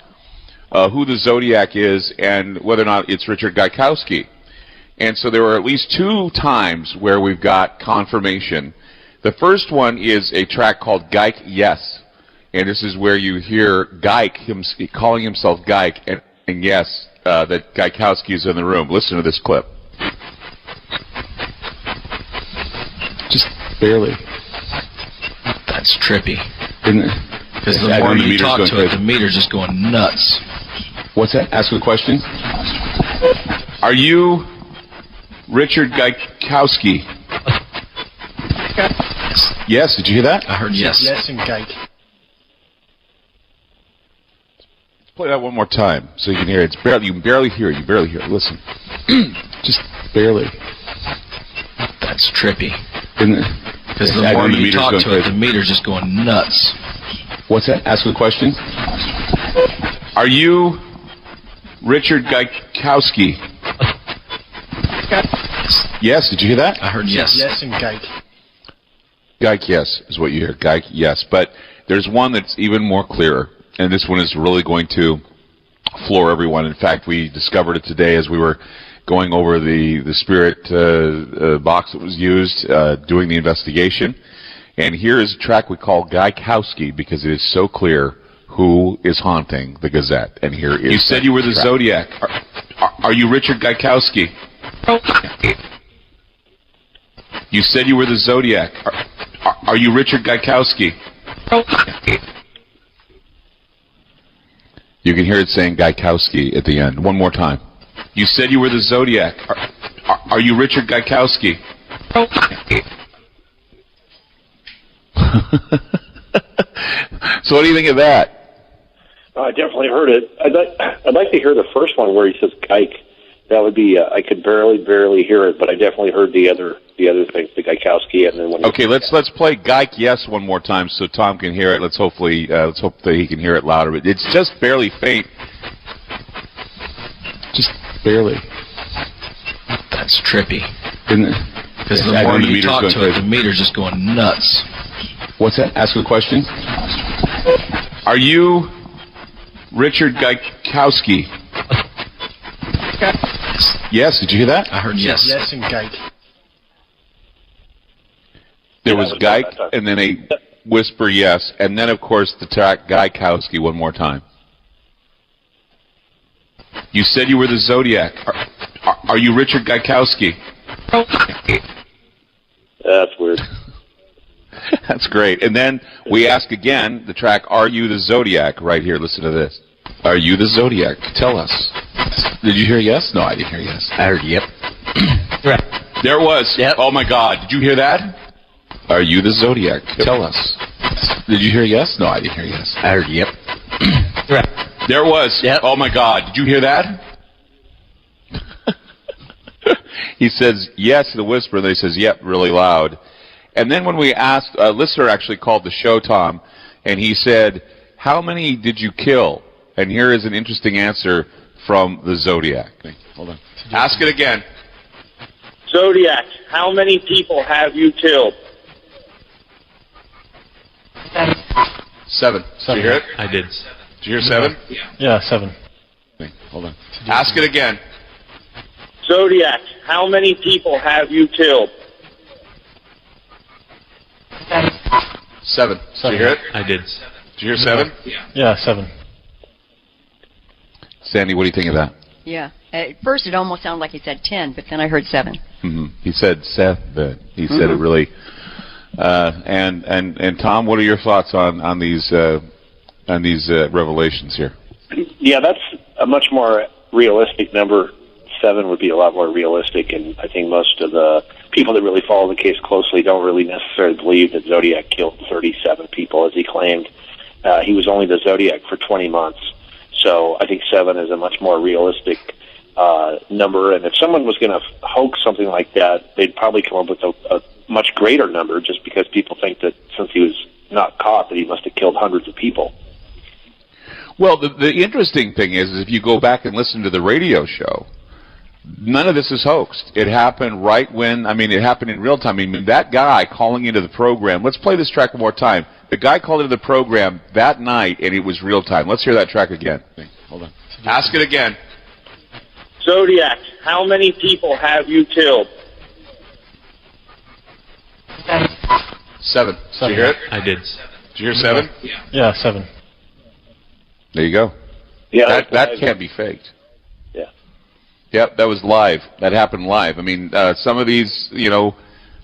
who the Zodiac is and whether or not it's Richard Gaikowski. And so there were at least 2 times where we've got confirmation. The first one is a track called Geik Yes. And this is where you hear Geik calling himself Geik, and yes, that Gaikowski is in the room. Listen to this clip. Just barely. That's trippy. Isn't it? Because the more you talk to it, the meter's just going nuts. What's that? Ask a question. Are you Richard Gaikowski? Yes. Did you hear that? I heard yes. Yes and Geik. Play that one more time so you can hear it. You can barely hear it. You barely hear it. Listen. Just barely. That's trippy. Isn't it? Because the more you talk to it, the meter's just going nuts. What's that? Ask a question. Are you Richard Gaikowski? Yes. Did you hear that? I heard yes. Yes and Geik. Geik yes is what you hear. Geik yes. But there's one that's even more clearer, and this one is really going to floor everyone. In fact, we discovered it today as we were going over the Spirit box that was used doing the investigation. And here is a track we call Gaikowski because it is so clear who is haunting the Gazette. And here is. You said you were the Zodiac. Are you Richard Gaikowski? You said you were the Zodiac. Are you Richard Gaikowski? You can hear it saying Gaikowski at the end. One more time. You said you were the Zodiac. Are you Richard Gaikowski? So what do you think of that? I definitely heard it. I'd like to hear the first one where he says Geik. That would be. I could barely hear it, but I definitely heard the other thing, the Gaikowski, and then when. Okay, let's play Geik Yes one more time so Tom can hear it. Let's hope that he can hear it louder. But it's just barely faint. Just barely. That's trippy. Isn't it? Because the more you talk to it, the meter's just going nuts. What's that? Ask a question. Are you Richard Gaikowski? Yes. Did you hear that? I heard yes. Yes and Geik. There was Geik and then a whisper yes, and then of course the track Gaikowski one more time. You said you were the Zodiac. Are you Richard Gaikowski? That's weird. That's great. And then we ask again the track, Are You the Zodiac? Right here. Listen to this. Are you the Zodiac? Tell us. Did you hear yes? No, I didn't hear yes. I heard yep. There it was. Yep. Oh my God. Did you hear that? Are you the Zodiac? Tell us. Did you hear yes? No, I didn't hear yes. I heard yep. There it was. Yep. Oh my God. Did you hear that? He says yes in the whisper, and then he says yep really loud. And then when we asked, a listener actually called the show, Tom, and he said, how many did you kill? And here is an interesting answer from the Zodiac. Okay, hold on. Ask it again. Zodiac, how many people have you killed? 7. Did you hear it? I did. Did you hear 7? Yeah, 7. Okay, hold on. Ask it again. Zodiac, how many people have you killed? 7. Did you hear it? I did. Did you hear 7? Yeah, 7. Sandy, what do you think of that? Yeah. At first, it almost sounded like he said 10, but then I heard 7. Mm-hmm. He said 7. He said it really. And Tom, what are your thoughts on these revelations here? Yeah, that's a much more realistic number. 7 would be a lot more realistic, and I think most of the people that really follow the case closely don't really necessarily believe that Zodiac killed 37 people, as he claimed. He was only the Zodiac for 20 months. So I think 7 is a much more realistic number, and if someone was going to hoax something like that, they'd probably come up with a much greater number, just because people think that since he was not caught, that he must have killed hundreds of people. Well, the interesting thing is if you go back and listen to the radio show, none of this is hoaxed. It happened right when, it happened in real time. I mean, that guy calling into the program, let's play this track one more time. The guy called into the program that night, and it was real time. Let's hear that track again. Hold on. Ask it again. Zodiac, how many people have you killed? 7. Did you hear it? I did. Did you hear 7? Yeah, 7. There you go. Yeah, that can't be faked. Yeah. Yep, that was live. That happened live. I mean, some of these,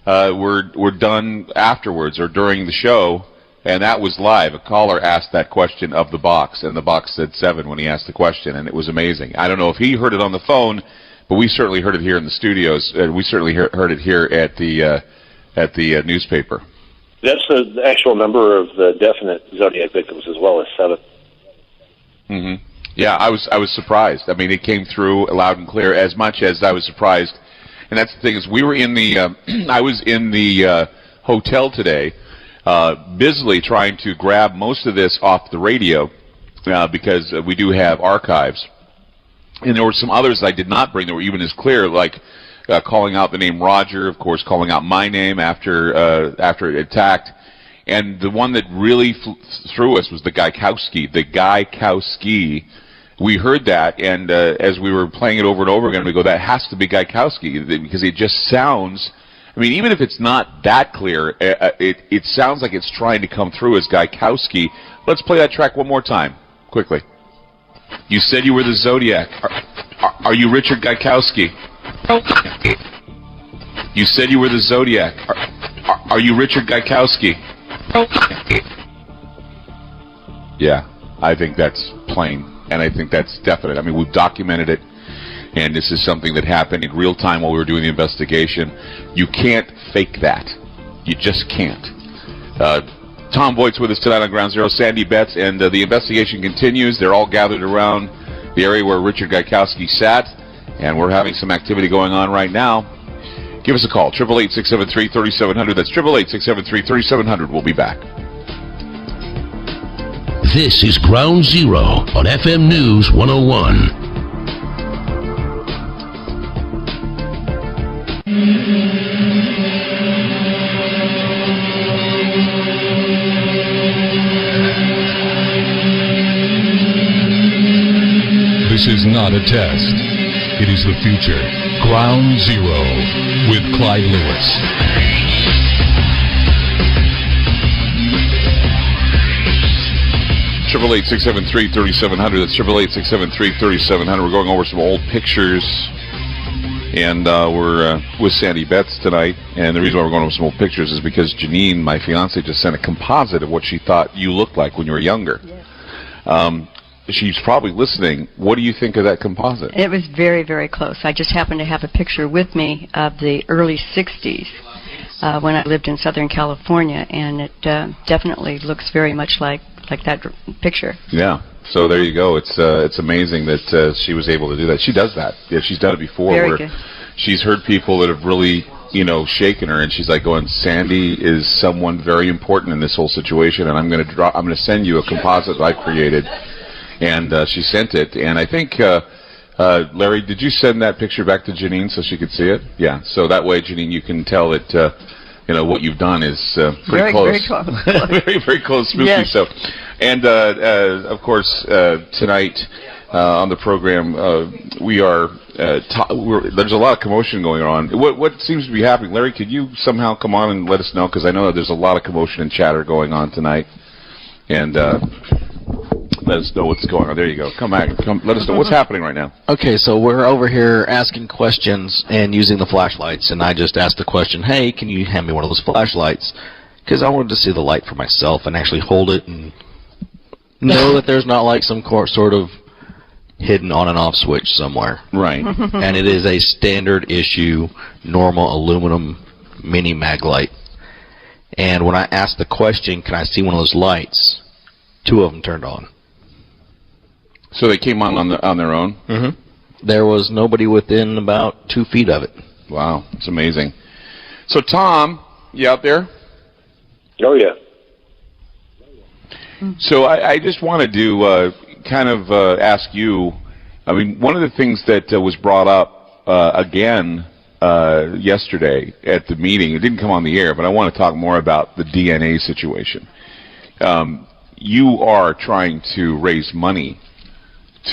were done afterwards or during the show, and that was live. A caller asked that question of the box, and the box said 7 when he asked the question, and it was amazing. I don't know if he heard it on the phone, but we certainly heard it here in the studios. We certainly heard it here at the newspaper. That's the actual number of the definite Zodiac victims as well as 7. Mm-hmm. Yeah, I was surprised. I mean, it came through loud and clear. As much as I was surprised, and that's the thing is, we were in the I was in the hotel today, busily trying to grab most of this off the radio because we do have archives, and there were some others I did not bring that were even as clear, like calling out the name Roger, of course, calling out my name after it attacked. And the one that really threw us was the Gaikowski. The Gaikowski. We heard that, and as we were playing it over and over again, we go, that has to be Gaikowski, because it just sounds, even if it's not that clear, it sounds like it's trying to come through as Gaikowski. Let's play that track one more time, quickly. You said you were the Zodiac. Are you Richard Gaikowski? You said you were the Zodiac. Are you Richard Gaikowski? Yeah, I think that's plain, and I think that's definite. We've documented it, and this is something that happened in real time while we were doing the investigation. You can't fake that. You just can't. Tom Voigt's with us tonight on Ground Zero, Sandy Betts, and the investigation continues. They're all gathered around the area where Richard Gaikowski sat, and we're having some activity going on right now. Give us a call, 888-673-3700. That's 888-673-3700. We'll be back. This is Ground Zero on FM News 101. This is not a test. It is the future. Ground Zero with Clyde Lewis. Triple 8-673-3700. That's 888-673-3700. We're going over some old pictures, and we're with Sandy Betts tonight. And the reason why we're going over some old pictures is because Janine, my fiance, just sent a composite of what she thought you looked like when you were younger. Yes. She's probably listening. What do you think of that composite? It was very, very close. I just happened to have a picture with me of the early 60s when I lived in Southern California, and it definitely looks very much like that picture. Yeah. So there you go. It's amazing that she was able to do that. She does that. Yeah, she's done it before. Very good. She's heard people that have really, shaken her, and she's like going, Sandy is someone very important in this whole situation, and I'm going to send you a composite that I created. And she sent it, and I think, Larry, did you send that picture back to Janine so she could see it? Yeah, so that way, Janine, you can tell that, what you've done is pretty close. Very close. very, very close, spooky. Yes. So, and, of course, tonight on the program, we are, there's a lot of commotion going on. What seems to be happening? Larry, could you somehow come on and let us know? Because I know that there's a lot of commotion and chatter going on tonight. And let us know what's going on. There you go. Come back. Come. Let us know what's happening right now. Okay, so we're over here asking questions and using the flashlights, and I just asked the question, hey, can you hand me one of those flashlights? Because I wanted to see the light for myself and actually hold it and know that there's not like some sort of hidden on and off switch somewhere. Right. And it is a standard issue, normal aluminum mini mag light. And when I asked the question, can I see one of those lights, 2 of them turned on. So they came on their own? Mm-hmm. There was nobody within about 2 feet of it. Wow, it's amazing. So Tom, you out there? Oh, yeah. So I just wanted to kind of ask you, I mean, one of the things that was brought up again yesterday at the meeting, it didn't come on the air, but I want to talk more about the DNA situation. You are trying to raise money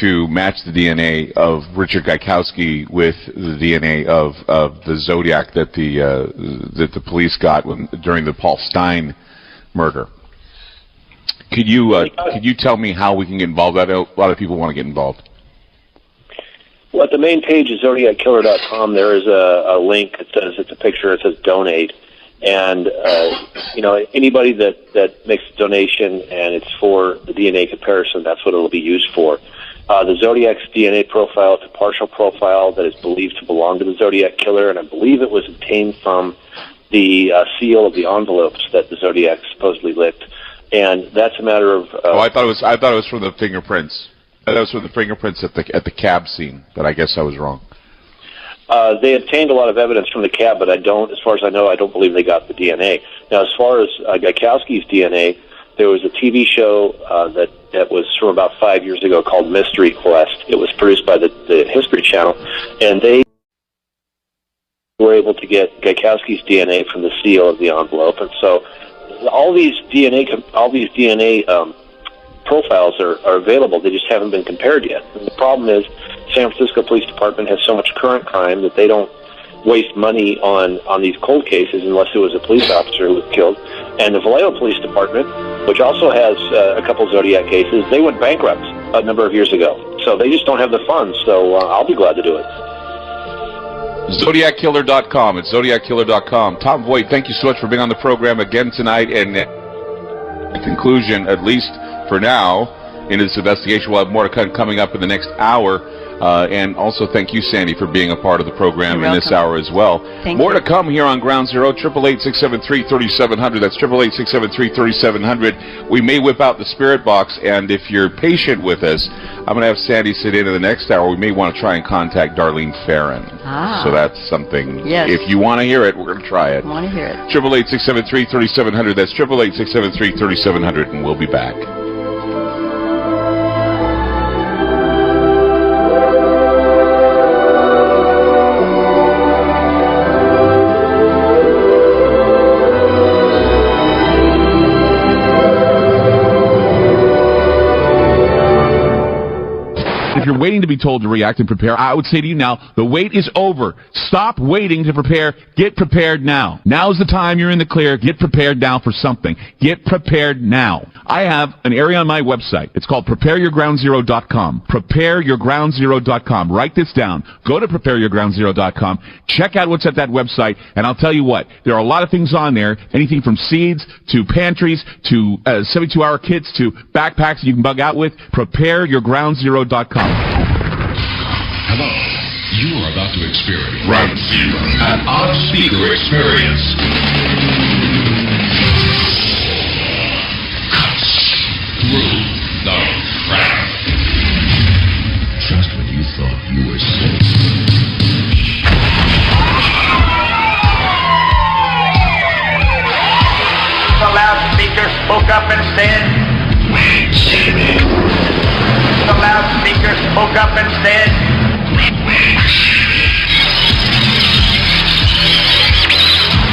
to match the DNA of Richard Gaikowski with the DNA of the Zodiac that the police got during the Paul Stein murder. Could you tell me how we can get involved? A lot of people want to get involved. Well, at the main page of ZodiacKiller.com, there is a link that says, it's a picture, it says donate. And, anybody that makes a donation and it's for the DNA comparison, that's what it'll be used for. The Zodiac's DNA profile, it's a partial profile that is believed to belong to the Zodiac Killer, and I believe it was obtained from the seal of the envelopes that the Zodiac supposedly licked. And that's a matter of... I thought it was from the fingerprints. I thought it was from the fingerprints at the cab scene, but I guess I was wrong. They obtained a lot of evidence from the cab, but as far as I know, I don't believe they got the DNA. Now, as far as Gaikowski's DNA, there was a TV show that was from about 5 years ago called Mystery Quest. It was produced by the History Channel, and they were able to get Gaikowski's DNA from the seal of the envelope. And so all these DNA profiles are available. They just haven't been compared yet. And the problem is San Francisco Police Department has so much current crime that they don't waste money on these cold cases unless it was a police officer who was killed. And the Vallejo Police Department, which also has a couple Zodiac cases, they went bankrupt a number of years ago. So they just don't have the funds. So I'll be glad to do it. ZodiacKiller.com. It's ZodiacKiller.com. Tom Voigt, thank you so much for being on the program again tonight. And in conclusion, at least for now, in this investigation, we'll have more to come coming up in the next hour. And also thank you, Sandy, for being a part of the program in this hour as well. More to come here on Ground Zero, 888-673-3700. That's 888-673-3700. We may whip out the spirit box, and if you're patient with us, I'm going to have Sandy sit in the next hour. We may want to try and contact Darlene Farron. So that's something. Yes. If you want to hear it, we're going to try it. I want to hear it. 888-673-3700. That's 888-673-3700, and we'll be back. If you're waiting to be told to react and prepare, I would say to you now, the wait is over. Stop waiting to prepare. Get prepared now. Now's the time you're in the clear. Get prepared now for something. Get prepared now. I have an area on my website. It's called prepareyourgroundzero.com. Prepareyourgroundzero.com. Write this down. Go to prepareyourgroundzero.com. Check out what's at that website, and I'll tell you what, there are a lot of things on there, anything from seeds to pantries to 72-hour kits to backpacks you can bug out with. Prepareyourgroundzero.com. Hello. You are about to experience Ground Zero, an on-speaker experience. Cuts through the crowd. Just when you thought you were safe. The loudspeaker spoke up and said, "Wait, Jimmy." The loudspeaker spoke up and said,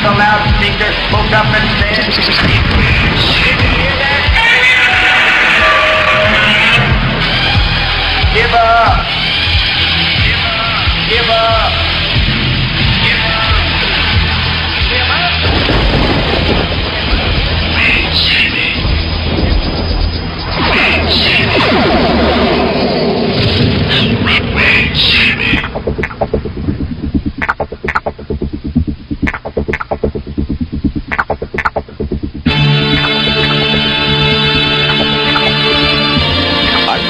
the loudspeaker spoke up and said, give up, give up, give up, give up.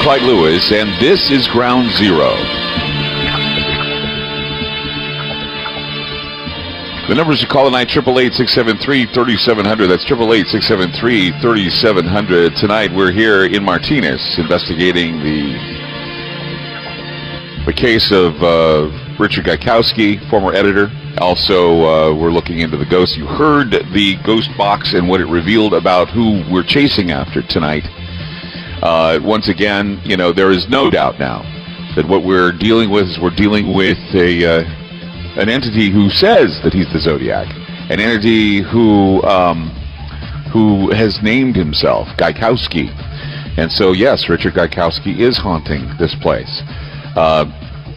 Clyde Lewis, and this is Ground Zero. The numbers to call tonight, 888-673-3700. That's 888-673-3700. Tonight we're here in Martinez investigating the case of Richard Gaikowski, former editor. Also, we're looking into the ghost. You heard the ghost box and what it revealed about who we're chasing after tonight. Once again, you know, there is no doubt now that what we're dealing with is we're dealing with an entity who says that he's the Zodiac, an entity who has named himself Gaikowski. And so, yes, Richard Gaikowski is haunting this place.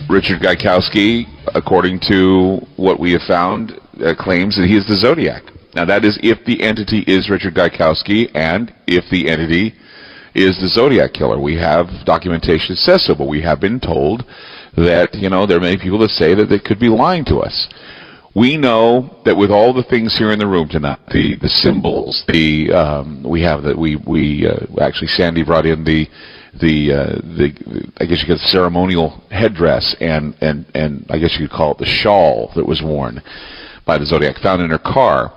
Richard Gaikowski, according to what we have found, claims that he is the Zodiac. Now, that is if the entity is Richard Gaikowski and if the entity is the Zodiac killer. We have documentation that says so, but we have been told that, you know, there are many people that say that they could be lying to us. We know that with all the things here in the room tonight, the symbols, actually Sandy brought in the I guess you could ceremonial headdress and I guess you could call it the shawl that was worn by the Zodiac, found in her car.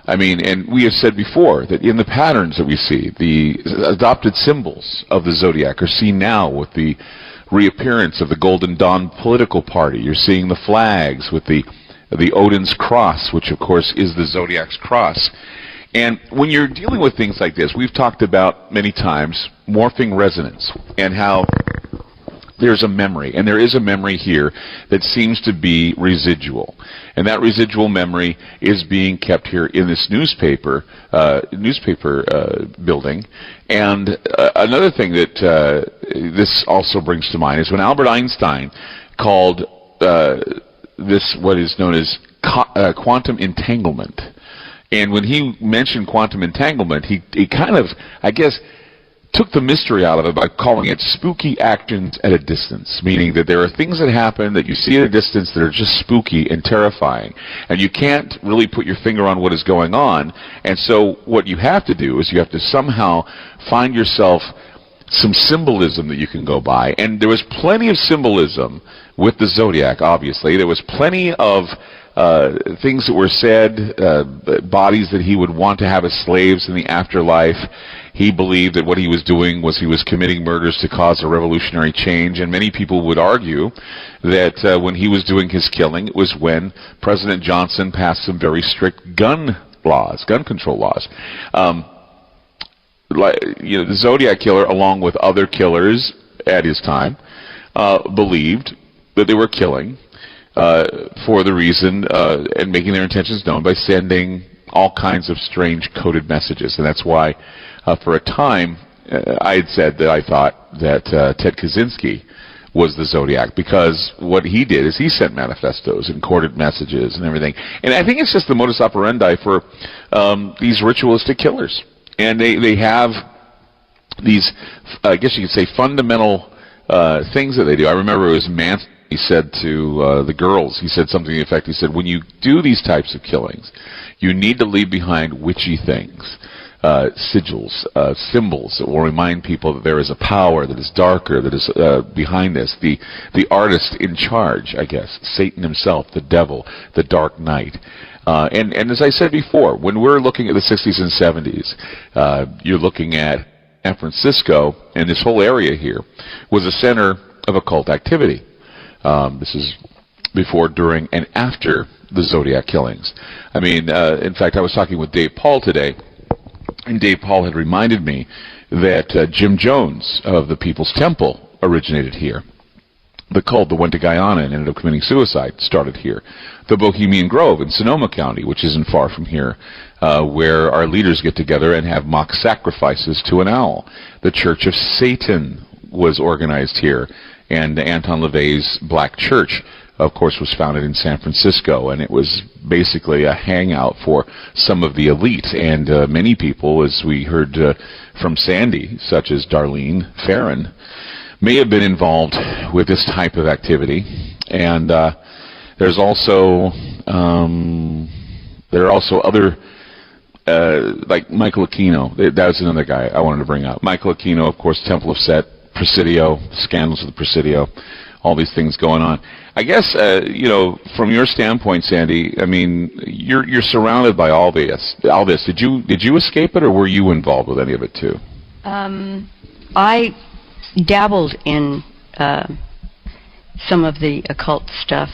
I mean, and we have said before that in the patterns that we see, the adopted symbols of the Zodiac are seen now with the reappearance of the Golden Dawn political party. You're seeing the flags with the Odin's cross, which of course is the Zodiac's cross. And when you're dealing with things like this, we've talked about many times morphing resonance and how there's a memory, and there is a memory here that seems to be residual. And that residual memory is being kept here in this newspaper building. And another thing that this also brings to mind is when Albert Einstein called this what is known as quantum entanglement. And when he mentioned quantum entanglement, he kind of, I guess, took the mystery out of it by calling it spooky actions at a distance, meaning that there are things that happen that you see at a distance that are just spooky and terrifying, and you can't really put your finger on what is going on. And so what you have to do is you have to somehow find yourself some symbolism that you can go by. And there was plenty of symbolism with the Zodiac, obviously. There was plenty of things that were said, bodies that he would want to have as slaves in the afterlife. He believed that what he was doing was he was committing murders to cause a revolutionary change, and many people would argue that when he was doing his killing, it was when President Johnson passed some very strict gun control laws. The Zodiac killer, along with other killers at his time, believed that they were killing for the reason and making their intentions known by sending all kinds of strange coded messages. And that's why for a time I had said that I thought that Ted Kaczynski was the Zodiac, because what he did is he sent manifestos and coded messages and everything. And I think it's just the modus operandi for these ritualistic killers. And they have these, I guess you could say, fundamental things that they do. I remember it was Manson. He said to the girls, he said something to the effect, he said, when you do these types of killings, you need to leave behind witchy things, sigils, symbols that will remind people that there is a power that is darker, that is behind this. The artist in charge, I guess, Satan himself, the devil, the dark knight. And as I said before, when we're looking at the 60s and 70s, you're looking at San Francisco, and this whole area here was a center of occult activity. This is before, during, and after the Zodiac killings. I mean, in fact, I was talking with Dave Paul today, and Dave Paul had reminded me that Jim Jones of the People's Temple originated here. The cult that went to Guyana and ended up committing suicide started here. The Bohemian Grove in Sonoma County, which isn't far from here, where our leaders get together and have mock sacrifices to an owl. The Church of Satan was organized here. And Anton LaVey's Black Church, of course, was founded in San Francisco, and it was basically a hangout for some of the elite. And many people, as we heard from Sandy, such as Darlene Farron, may have been involved with this type of activity. And there's also there are also other like Michael Aquino. That was another guy I wanted to bring up. Michael Aquino, of course, Temple of Set, Presidio, scandals of the Presidio, all these things going on. I guess, from your standpoint, Sandy, I mean, you're surrounded by all this. Did you escape it, or were you involved with any of it too? I dabbled in some of the occult stuff.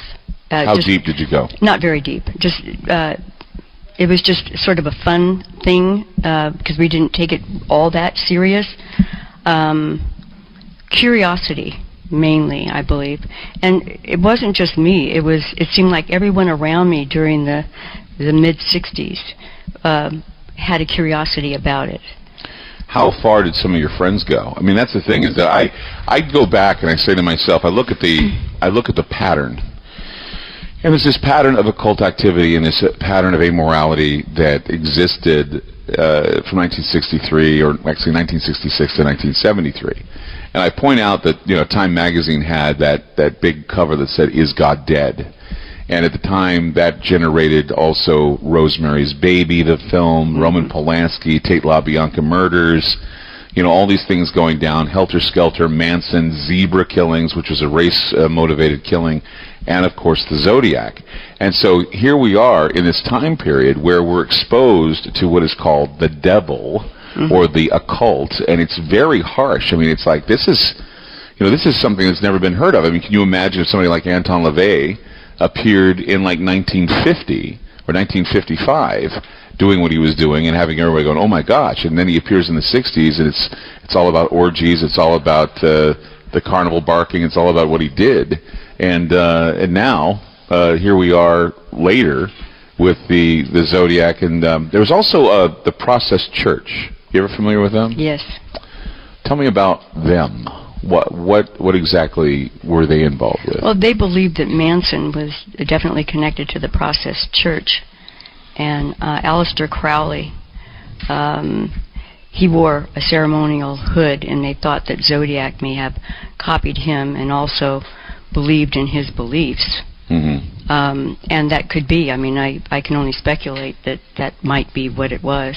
How deep did you go? Not very deep. Just it was just sort of a fun thing because we didn't take it all that serious. Curiosity, mainly, I believe, and it wasn't just me. It seemed like everyone around me during the mid '60s had a curiosity about it. How far did some of your friends go? I mean, that's the thing, is that I go back and I say to myself, I look at the pattern. And there's this pattern of occult activity and this pattern of amorality that existed from 1963, or actually 1966 to 1973. And I point out that, Time magazine had that big cover that said, "Is God Dead?" And at the time, that generated also Rosemary's Baby, the film, Roman Polanski, Tate LaBianca murders, all these things going down, Helter Skelter, Manson, zebra killings, which was a race-motivated killing, and of course the Zodiac. And so here we are in this time period where we're exposed to what is called the devil, or the occult, and it's very harsh. I mean, it's like, this is something that's never been heard of. I mean, can you imagine if somebody like Anton LaVey appeared in like 1950 or 1955 doing what he was doing and having everybody going, oh my gosh, and then he appears in the 60s and it's all about orgies, it's all about the carnival barking, it's all about what he did, and now here we are later with the Zodiac, and there was also the Process Church. You ever familiar with them? Yes. Tell me about them. What exactly were they involved with? Well, they believed that Manson was definitely connected to the Process Church, and Aleister Crowley, he wore a ceremonial hood, and they thought that Zodiac may have copied him and also believed in his beliefs. And that could be. I mean, I can only speculate that might be what it was,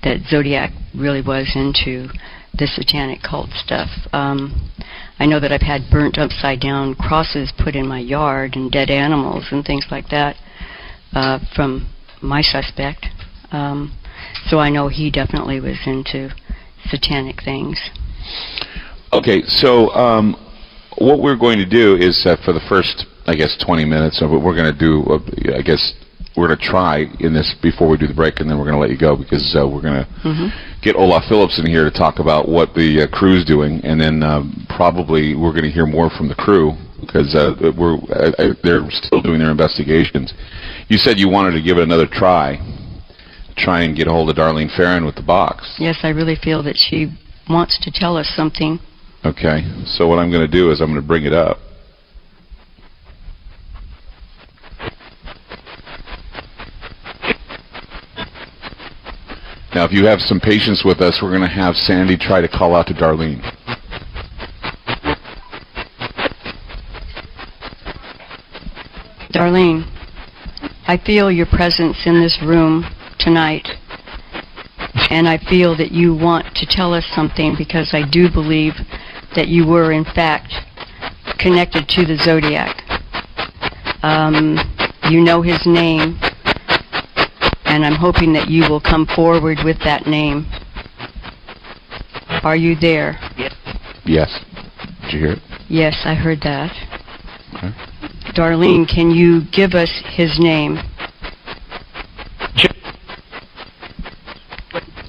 that Zodiac really was into the satanic cult stuff. I know that I've had burnt upside down crosses put in my yard and dead animals and things like that from my suspect. So I know he definitely was into satanic things. Okay, so what we're going to do is for the first, 20 minutes of what we're going to do, we're going to try in this before we do the break, and then we're going to let you go, because we're going to get Olaf Phillips in here to talk about what the crew's doing, and then probably we're going to hear more from the crew, because they're still doing their investigations. You said you wanted to give it another try and get a hold of Darlene Farron with the box. Yes, I really feel that she wants to tell us something. Okay, so what I'm going to do is I'm going to bring it up. Now, if you have some patience with us, we're going to have Sandy try to call out to Darlene. Darlene, I feel your presence in this room tonight, and I feel that you want to tell us something, because I do believe that you were, in fact, connected to the Zodiac. You know his name, and I'm hoping that you will come forward with that name. Are you there? Yes. Did you hear it? Yes, I heard that. Okay. Darlene, can you give us his name? Chip.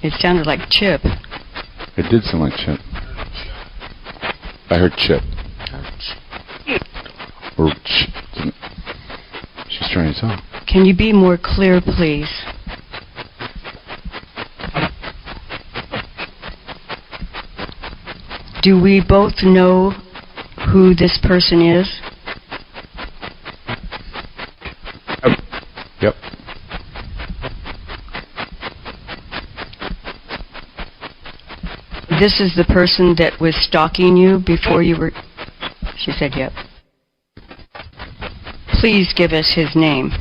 It sounded like Chip. It did sound like Chip. I heard Chip. Or Chip. She's trying to talk. Can you be more clear, please? Do we both know who this person is? Yep. This is the person that was stalking you before you were... She said, yep. Please give us his name.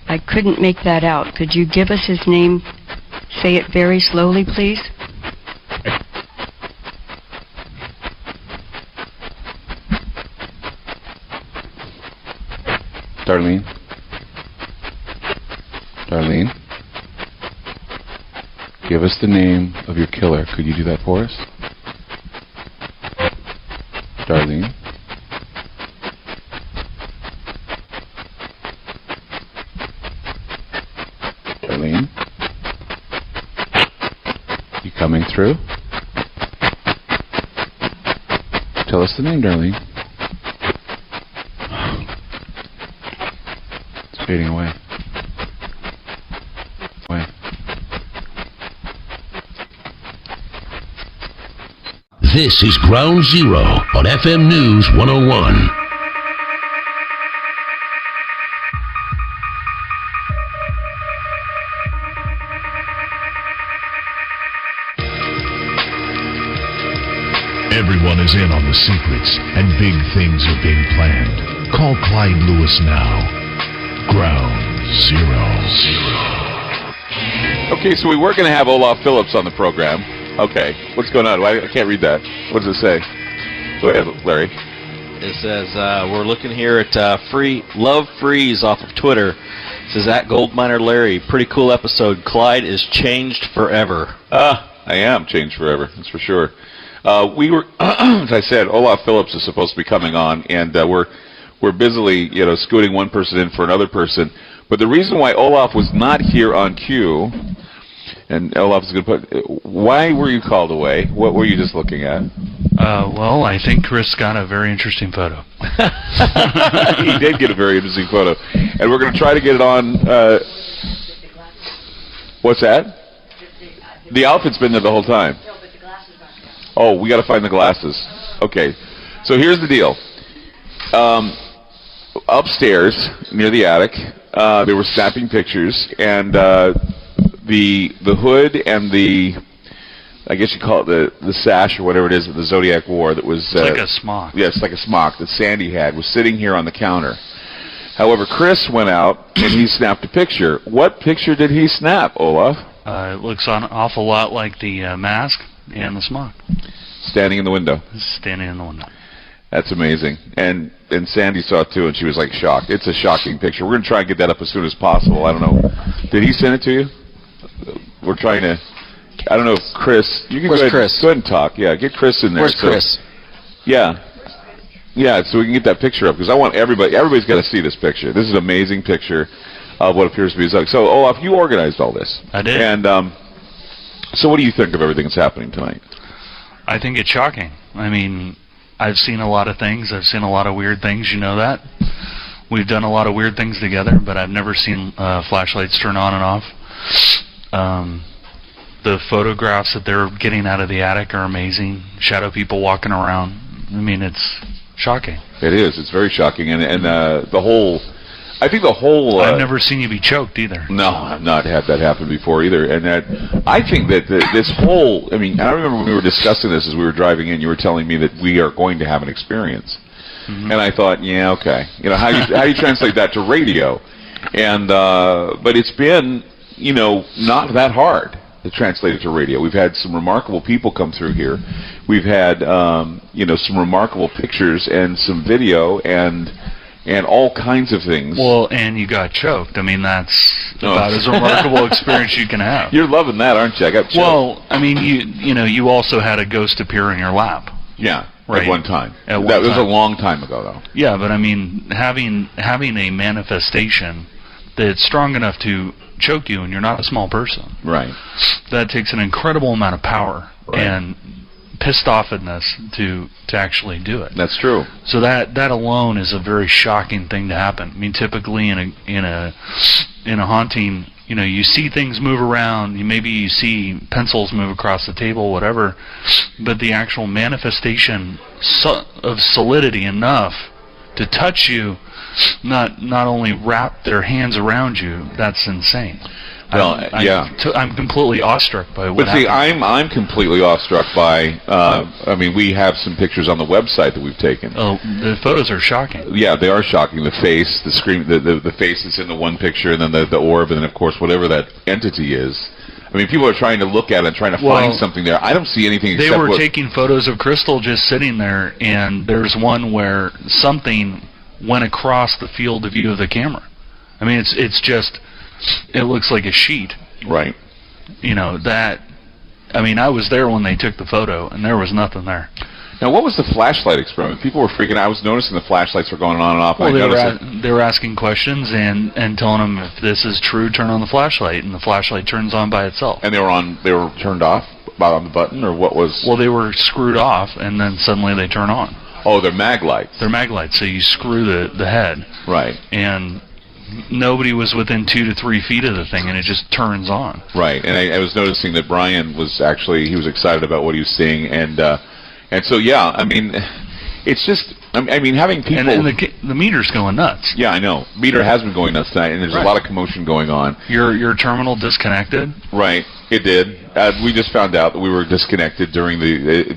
I couldn't make that out. Could you give us his name? Say it very slowly, please. Darlene? Darlene? Give us the name of your killer. Could you do that for us? Darlene? Darlene? You coming through? Tell us the name, Darlene. It's fading away. This is Ground Zero on FM News 101. Everyone is in on the secrets, and big things are being planned. Call Clyde Lewis now. Ground Zero. Okay, so we were going to have Olaf Phillips on the program. Okay, what's going on? I can't read that. What does it say? Go ahead, Larry. It says, we're looking here at Free Love Freeze off of Twitter. It says, at Goldminer Larry, pretty cool episode. Clyde is changed forever. I am changed forever, that's for sure. We were, as I said, Olaf Phillips is supposed to be coming on, and we're busily, scooting one person in for another person. But the reason why Olaf was not here on cue, and Olaf is going to put, why were you called away? What were you just looking at? Well, I think Chris got a very interesting photo. He did get a very interesting photo. And we're going to try to get it on, what's that? The outfit's been there the whole time. Oh, we got to find the glasses. Okay, so here's the deal. Upstairs, near the attic, they were snapping pictures, and the hood and the, I guess you call it the sash or whatever it is that the Zodiac wore that was... It's like a smock. Yeah, it's like a smock that Sandy had, was sitting here on the counter. However, Chris went out and he snapped a picture. What picture did he snap, Olaf? It looks an awful lot like the mask and the smock. Standing in the window. Standing in the window. That's amazing. And Sandy saw it too, and she was like shocked. It's a shocking picture. We're going to try and get that up as soon as possible. I don't know. Did he send it to you? We're trying to... I don't know if Chris... You can Where's go ahead, Chris? Go ahead and talk. Yeah, get Chris in there. Where's Chris? Yeah. Yeah, so we can get that picture up, because I want everybody's got to see this picture. This is an amazing picture of what appears to be Zodiac. So, Olaf, you organized all this. I did. And so what do you think of everything that's happening tonight? I think it's shocking. I mean, I've seen a lot of things. I've seen a lot of weird things. You know that. We've done a lot of weird things together, but I've never seen flashlights turn on and off. The photographs that they're getting out of the attic are amazing. Shadow people walking around. I mean, it's shocking. It is. It's very shocking. And the whole... I think the whole... I've never seen you be choked either. No, I've not had that happen before either. And I think that this whole... I mean, I remember when we were discussing this as we were driving in, you were telling me that we are going to have an experience. Mm-hmm. And I thought, yeah, okay. How do you translate that to radio? And but it's been, not that hard to translate it to radio. We've had some remarkable people come through here. We've had, some remarkable pictures and some video and all kinds of things. Well, and you got choked. I mean, that's about as remarkable experience you can have. You're loving that, aren't you? I got choked. Well, I mean, you also had a ghost appear in your lap. Yeah, right. At one time. That was a long time ago, though. Yeah, but I mean, having a manifestation that's strong enough to choke you, and you're not a small person. Right. That takes an incredible amount of power and pissed offness to actually do it. That's true. So that alone is a very shocking thing to happen. I mean, typically in a haunting, you see things move around. Maybe you see pencils move across the table, whatever. But the actual manifestation of solidity enough to touch you, not only wrap their hands around you, that's insane. Well, I'm completely awestruck by what But see, happened. I'm completely awestruck by. I mean, we have some pictures on the website that we've taken. Oh, the photos are shocking. Yeah, they are shocking. The face, the screen, the face that's in the one picture, and then the orb, and then of course whatever that entity is. I mean, people are trying to look at it and trying to find something there. I don't see anything except they were taking photos of Crystal just sitting there, and there's one where something went across the field of view of the camera. I mean, it's just, it looks like a sheet. Right. You know, that, I mean, I was there when they took the photo, and there was nothing there. Now, what was the flashlight experiment? People were freaking out. I was noticing the flashlights were going on and off. Well, they were asking questions and telling them, if this is true, turn on the flashlight, and the flashlight turns on by itself. And they were turned off on the button, or what was? Well, they were screwed off, and then suddenly they turn on. Oh, they're mag lights. They're mag lights, so you screw the head. Right. And nobody was within 2 to 3 feet of the thing, and it just turns on. Right. And I was noticing that Brian was actually, he was excited about what he was seeing, and so, yeah, I mean, it's just, I mean, having people... And the meter's going nuts. Yeah, I know. Meter has been going nuts tonight, and there's a lot of commotion going on. Your terminal disconnected? Right, it did. We just found out that we were disconnected during the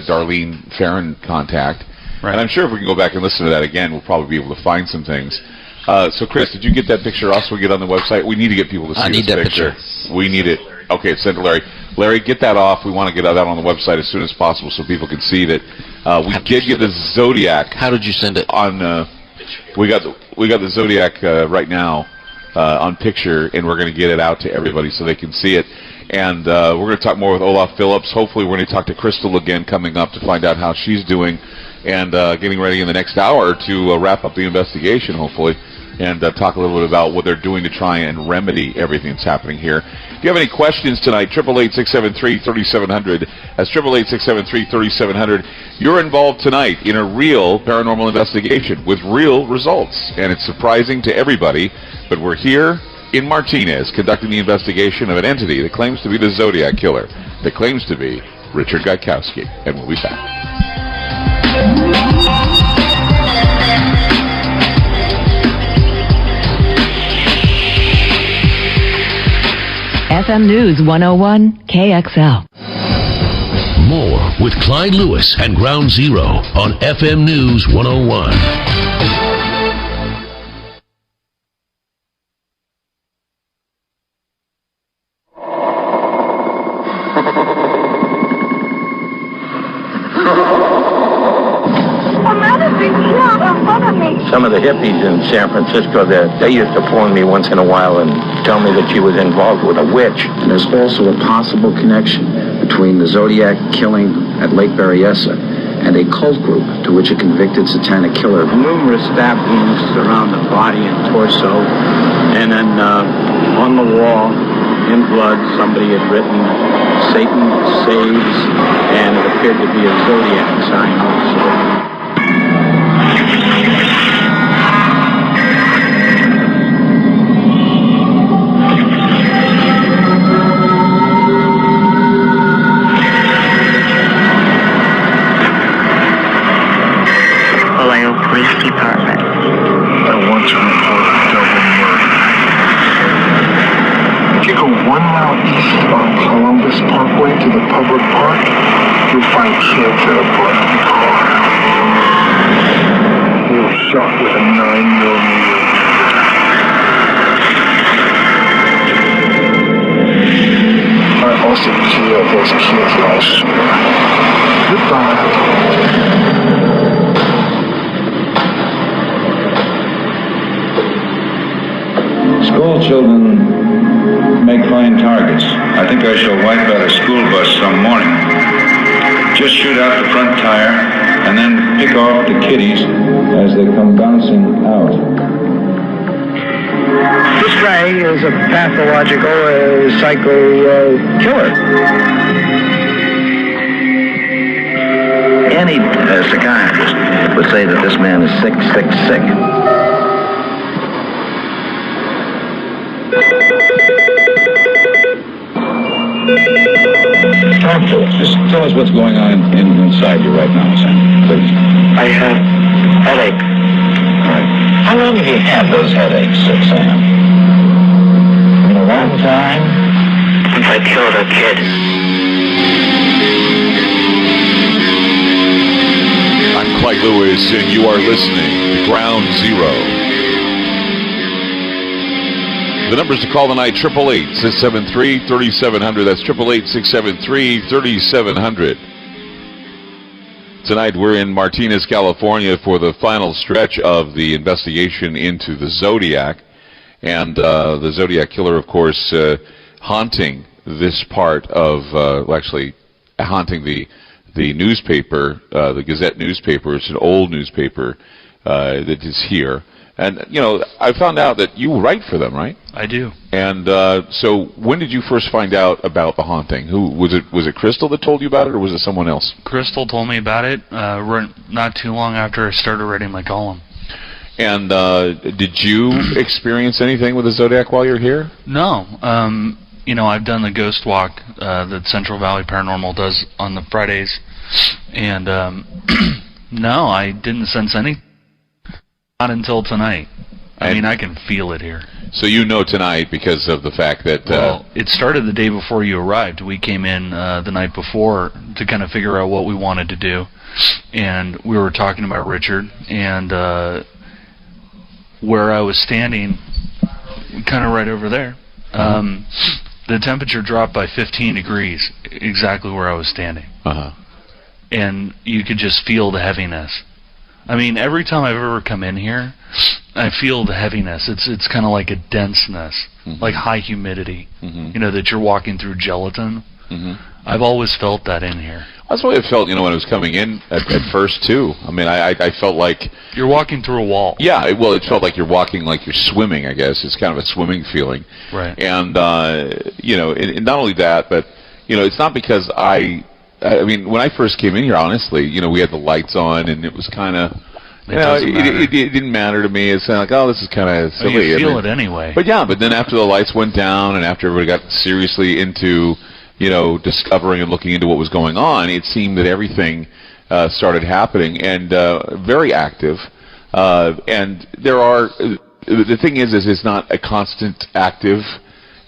Darlene Farron contact. Right. And I'm sure if we can go back and listen to that again, we'll probably be able to find some things. So, Chris, did you get that picture also get on the website? We need to get people to see this picture. We need it. Okay, it's sent to Larry. Larry, get that off. We want to get that on the website as soon as possible so people can see that we did get the Zodiac. How did you send it? On we got the Zodiac right now on picture, and we're going to get it out to everybody so they can see it. And we're going to talk more with Olaf Phillips. Hopefully, we're going to talk to Crystal again coming up to find out how she's doing, and getting ready in the next hour to wrap up the investigation, hopefully, and talk a little bit about what they're doing to try and remedy everything that's happening here. If you have any questions tonight, 888-673-3700. That's 888-673-3700. You're involved tonight in a real paranormal investigation with real results, and it's surprising to everybody, but we're here in Martinez conducting the investigation of an entity that claims to be the Zodiac Killer, that claims to be Richard Gaikowski, and we'll be back. FM News 101 KXL. More with Clyde Lewis and Ground Zero on FM News 101. Some of the hippies in San Francisco, they used to phone me once in a while and tell me that she was involved with a witch. And there's also a possible connection between the Zodiac killing at Lake Berryessa and a cult group to which a convicted satanic killer. Numerous stab wounds around the body and torso, and then on the wall, in blood, somebody had written, "Satan saves," and it appeared to be a Zodiac sign also. Police Department. I want to report a double murder. If you go 1 mile east on Columbus Parkway to the public park, you'll find kids in a black car. They were shot with a 9mm. I also killed those kids last year. Goodbye. School children make fine targets. I think I shall wipe out a school bus some morning. Just shoot out the front tire and then pick off the kiddies as they come bouncing out. This guy is a pathological psycho killer. Any psychiatrist would say that this man is sick, sick, sick. Just tell us what's going on inside you right now, Sam, please. I have headache. All right. How long have you had those headaches, Sam? a long time since I killed a kid. I'm Clyde Lewis, and you are listening to Ground Zero. The numbers to call tonight, 888-673-3700. That's 888-673-3700. Tonight we're in Martinez, California for the final stretch of the investigation into the Zodiac. And the Zodiac killer, of course, haunting this part of, actually haunting the newspaper, the Gazette newspaper. It's an old newspaper that is here. And, you know, I found out that you write for them, right? I do. And so when did you first find out about the haunting? Who was it? Was it Crystal that told you about it, or was it someone else? Crystal told me about it not too long after I started writing my column. And did you experience anything with the Zodiac while you're here? No. You know, I've done the ghost walk that Central Valley Paranormal does on the Fridays. And no, I didn't sense anything. Not until tonight. I mean, I can feel it here. So you know tonight because of the fact that... well, it started the day before you arrived. We came in the night before to kind of figure out what we wanted to do. And we were talking about Richard. And where I was standing, kind of right over there, the temperature dropped by 15 degrees, exactly where I was standing. And you could just feel the heaviness. I mean, every time I've ever come in here, I feel the heaviness. It's kind of like a denseness, like high humidity. You know, that you're walking through gelatin. I've always felt that in here. That's what it felt, you know, when I was coming in at first, too. I mean, I felt like... You're walking through a wall. Yeah, well, it felt like you're walking like you're swimming, I guess. It's kind of a swimming feeling. Right. And, you know, and not only that, but, you know, it's not because I mean, when I first came in here, honestly, you know, we had the lights on, and it was kind of... You know, it didn't matter to me. It's kind of like, oh, this is kind of silly. Well, you feel it anyway. But yeah, but then after the lights went down and after everybody got seriously into, you know, discovering and looking into what was going on, it seemed that everything started happening and very active. And there are, the thing is it's not a constant active,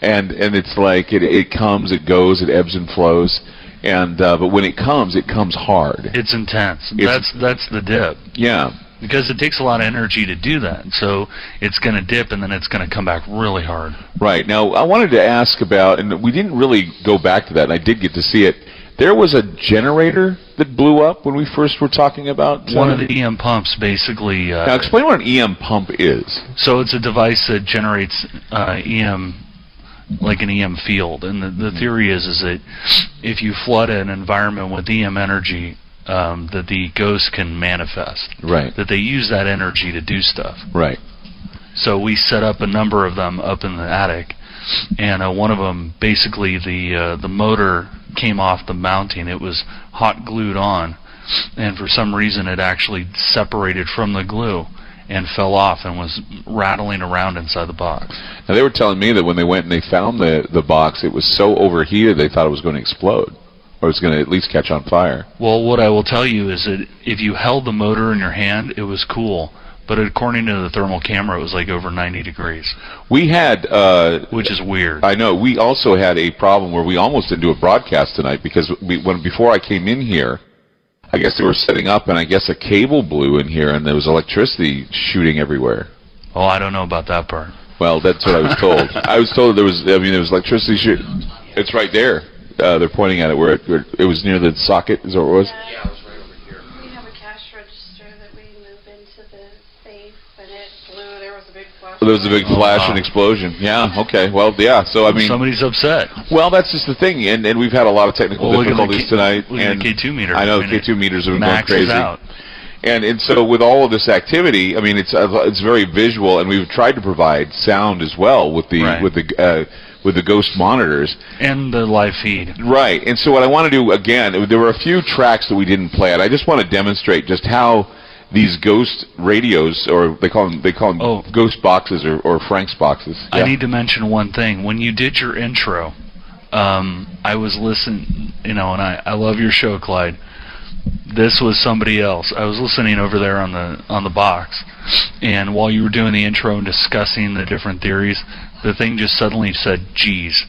and it's like it comes, it goes, it ebbs and flows. And but when it comes hard. It's intense. That's the dip. Yeah. Because it takes a lot of energy to do that. So it's going to dip and then it's going to come back really hard. Right. Now, I wanted to ask about, and we didn't really go back to that, and I did get to see it. There was a generator that blew up when we first were talking about... One of the EM pumps, basically... now, explain what an EM pump is. So it's a device that generates EM... like an EM field, and the theory is that if you flood an environment with EM energy, that the ghost can manifest. Right. That they use that energy to do stuff. Right. So we set up a number of them up in the attic, and one of them, basically the motor came off the mounting. It was hot glued on, and for some reason it actually separated from the glue and fell off and was rattling around inside the box. Now, they were telling me that when they went and they found the box, it was so overheated they thought it was going to explode, or it was going to at least catch on fire. Well, what I will tell you is that if you held the motor in your hand, it was cool. But according to the thermal camera, it was like over 90 degrees. We had... which is weird. I know. We also had a problem where we almost didn't do a broadcast tonight because before I came in here, I guess they were setting up, and I guess a cable blew in here, and there was electricity shooting everywhere. Oh, I don't know about that part. Well, that's what I was told. I was told there was electricity shooting. It's right there. They're pointing at it where it was near the socket. Is that what it was? Yeah, it was right over here. We have a cash register that we move into the safe, and it blew. There was a big flash. There was a big flash and explosion. Yeah. Okay. Well, yeah. So I mean, somebody's upset. Well, that's just the thing, and we've had a lot of technical difficulties tonight. Look at the K2 meter. I know the K2 meters have been going Max crazy. is out. And so with all of this activity, I mean, it's very visual, and we've tried to provide sound as well with the ghost monitors and the live feed. Right. And so what I want to do again, there were a few tracks that we didn't play, and I just want to demonstrate just how these ghost radios, or they call them ghost boxes or Frank's boxes. I need to mention one thing. When you did your intro, I was listening, and I love your show, Clyde. This was somebody else. I was listening over there on the box, and while you were doing the intro and discussing the different theories, the thing just suddenly said, geez.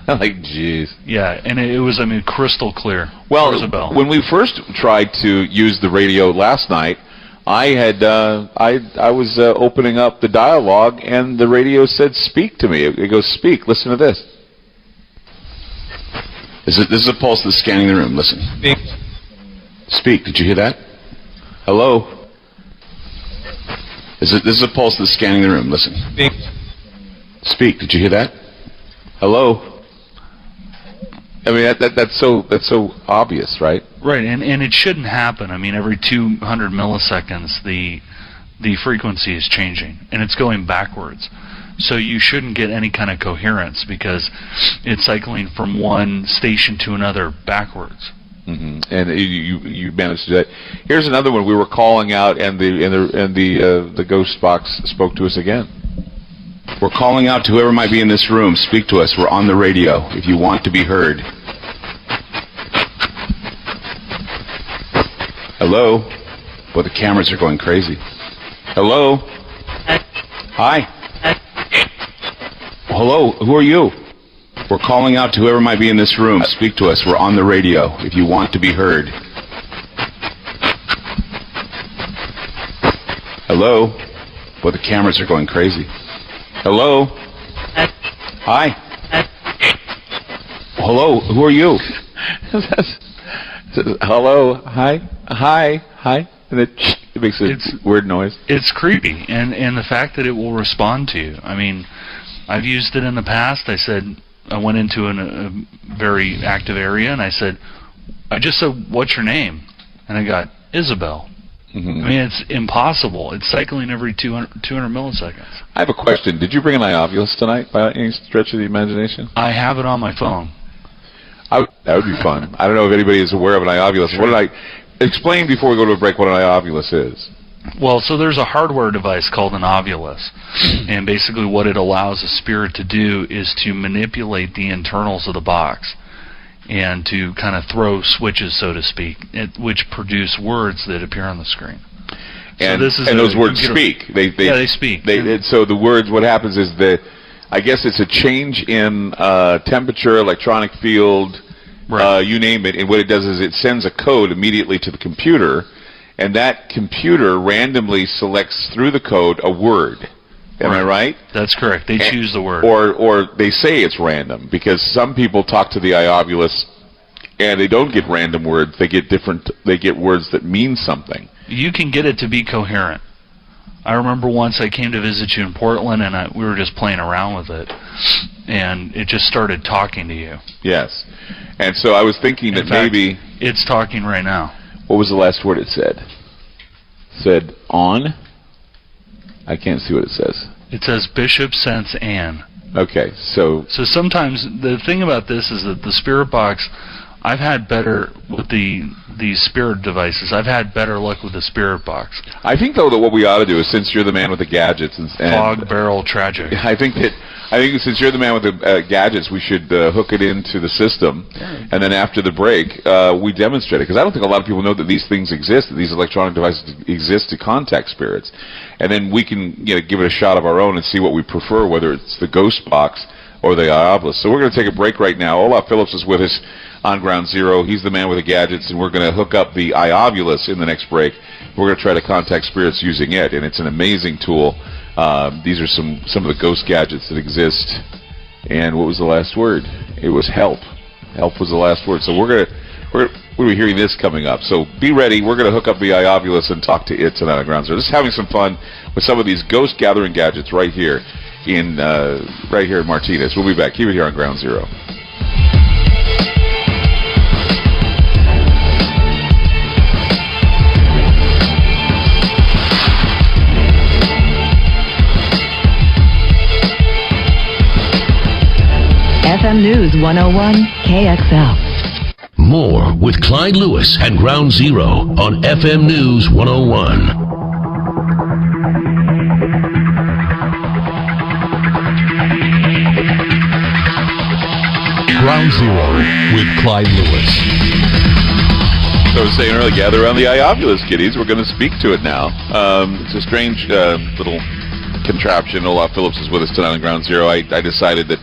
Like, geez. Yeah, and it was, I mean, crystal clear. Well, Isabel. when we first tried to use the radio last night, I had I was opening up the dialogue, and the radio said, "Speak to me." It goes, "Speak." Listen to this. This is a pulse that's scanning the room. Listen. Speak. Did you hear that? Hello. This is a pulse that's scanning the room. Listen. Speak. Did you hear that? Hello. I mean, that's so obvious, right? Right, and it shouldn't happen. I mean, every 200 milliseconds, the frequency is changing, and it's going backwards. So you shouldn't get any kind of coherence because it's cycling from one station to another backwards. Mm-hmm. And you managed to do that. Here's another one. We were calling out, and the ghost box spoke to us again. We're calling out to whoever might be in this room. Speak to us. We're on the radio if you want to be heard. Hello? Well, the cameras are going crazy. Hello? Hi? Hello? Who are you? We're calling out to whoever might be in this room. Speak to us. We're on the radio if you want to be heard. Hello? Well, the cameras are going crazy. Hello? Hi? Hello? Who are you? Hello? Hi? Hi? And it makes a weird noise. It's creepy, and the fact that it will respond to you. I mean, I've used it in the past. I went into a very active area, and I just said, "What's your name?" And I got, "Isabel." Mm-hmm. I mean, it's impossible. It's cycling every 200 milliseconds. I have a question. Did you bring an iovulus tonight by any stretch of the imagination? I have it on my phone. That would be fun. I don't know if anybody is aware of an iovulus. Sure. What did I explain before we go to a break what an iovulus is? Well, so there's a hardware device called an ovulus, and basically what it allows a spirit to do is to manipulate the internals of the box and to kind of throw switches, so to speak, which produce words that appear on the screen. And, those words speak. They speak. So the words, what happens is I guess it's a change in temperature, electronic field, right. You name it, and what it does is it sends a code immediately to the computer, and that computer randomly selects through the code a word. Am I right? That's correct. They choose the word. Or they say it's random, because some people talk to the iovulus and they don't get random words. They get words that mean something. You can get it to be coherent. I remember once I came to visit you in Portland, and we were just playing around with it, and it just started talking to you. Yes. And so I was thinking that maybe it's talking right now. What was the last word it said? It said on? I can't see what it says. It says Bishop Sense Ann. Okay, so sometimes the thing about this is that the spirit box, I've had better with these spirit devices. I've had better luck with the spirit box. I think though that what we ought to do is, since you're the man with the gadgets and fog barrel tragic. I think since you're the man with the gadgets, we should hook it into the system, and then after the break, we demonstrate it, because I don't think a lot of people know that these things exist, that these electronic devices exist to contact spirits, and then we can give it a shot of our own and see what we prefer, whether it's the ghost box or the iovulus. So we're going to take a break right now. Olaf Phillips is with us on Ground Zero. He's the man with the gadgets, and we're going to hook up the iovulus in the next break. We're going to try to contact spirits using it, and it's an amazing tool. These are some of the ghost gadgets that exist. And what was the last word? It was help. Help was the last word. So we're going to be hearing this coming up. So be ready. We're going to hook up the iovulus and talk to it tonight on Ground Zero. Just having some fun with some of these ghost gathering gadgets right here in Martinez. We'll be back. Keep it here on Ground Zero. FM News 101 KXL. More with Clyde Lewis and Ground Zero on FM News 101. Ground Zero with Clyde Lewis. So I was saying earlier, gather around the iovulus, kiddies. We're going to speak to it now. It's a strange little contraption. Olaf Phillips is with us tonight on Ground Zero. I decided that,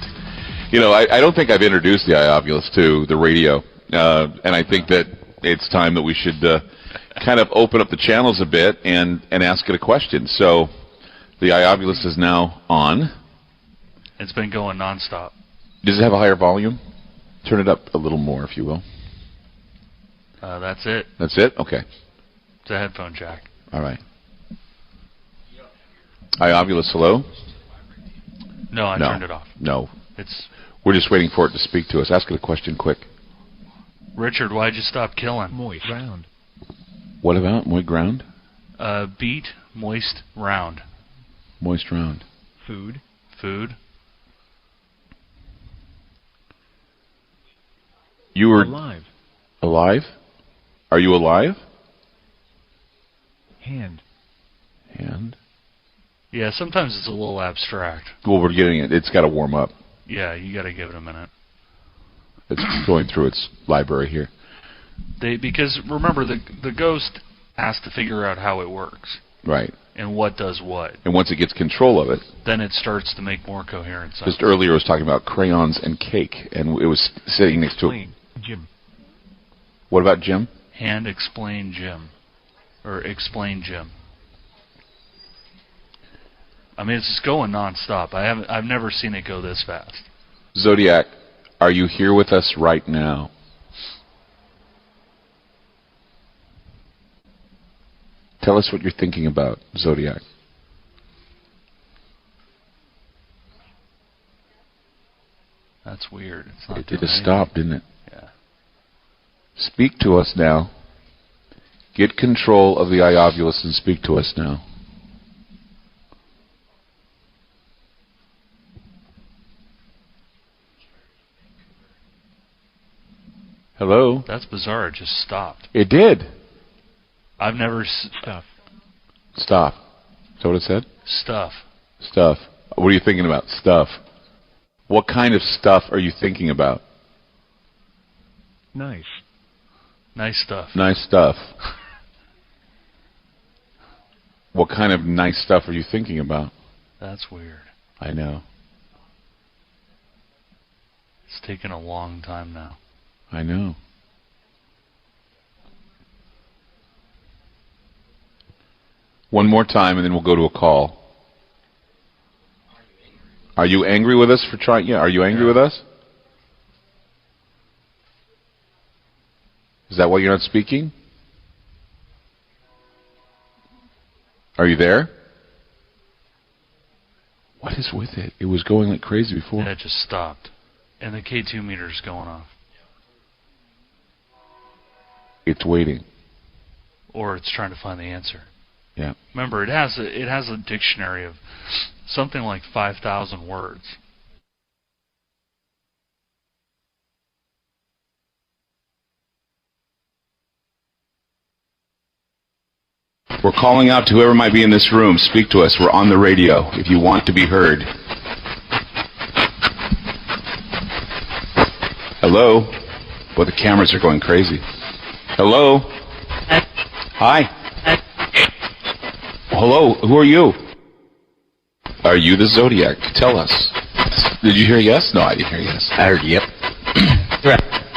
I don't think I've introduced the iOvulus to the radio, and I think that it's time that we should kind of open up the channels a bit and ask it a question. So the iOvulus is now on. It's been going nonstop. Does it have a higher volume? Turn it up a little more, if you will. That's it. That's it? Okay. It's a headphone jack. All right. iOvulus, hello? No, I turned it off. No. It's. We're just waiting for it to speak to us. Ask it a question quick. Richard, why'd you stop killing? Moist. Round. What about moist ground? Beat, moist, round. Moist round. Food. Food. You were alive. Alive? Are you alive? Hand. Hand. Yeah, sometimes it's a little abstract. Well, we're getting it. It's got to warm up. Yeah, you got to give it a minute. It's going through its library here. Because remember, the ghost has to figure out how it works. Right. And what does what. And once it gets control of it, then it starts to make more coherent sense. Just earlier, I was talking about crayons and cake, and it was sitting next to it. Jim. What about Jim? Hand explain Jim. Or explain Jim. I mean, it's just going nonstop. I've never seen it go this fast. Zodiac, are you here with us right now? Tell us what you're thinking about, Zodiac. That's weird. It's not It just stopped, didn't it? Yeah. Speak to us now. Get control of the iOvulus and speak to us now. Hello? That's bizarre. It just stopped. It did. I've never... Stuff. Stop. Is that what it said? Stuff. Stuff. What are you thinking about? Stuff. What kind of stuff are you thinking about? Nice. Nice stuff. Nice stuff. What kind of nice stuff are you thinking about? That's weird. I know. It's taken a long time now. I know. One more time, and then we'll go to a call. Are you angry with us for trying? Yeah, are you angry with us? Is that why you're not speaking? Are you there? What is with it? It was going like crazy before. Yeah, it just stopped. And the K2 meter's going off. It's waiting. Or it's trying to find the answer. Yeah. Remember, it has a dictionary of something like 5,000 words. We're calling out to whoever might be in this room. Speak to us. We're on the radio if you want to be heard. Hello? Boy, the cameras are going crazy. Hello? Hi. Hello, who are you? Are you the Zodiac? Tell us. Did you hear yes? No, I didn't hear yes. I heard yep.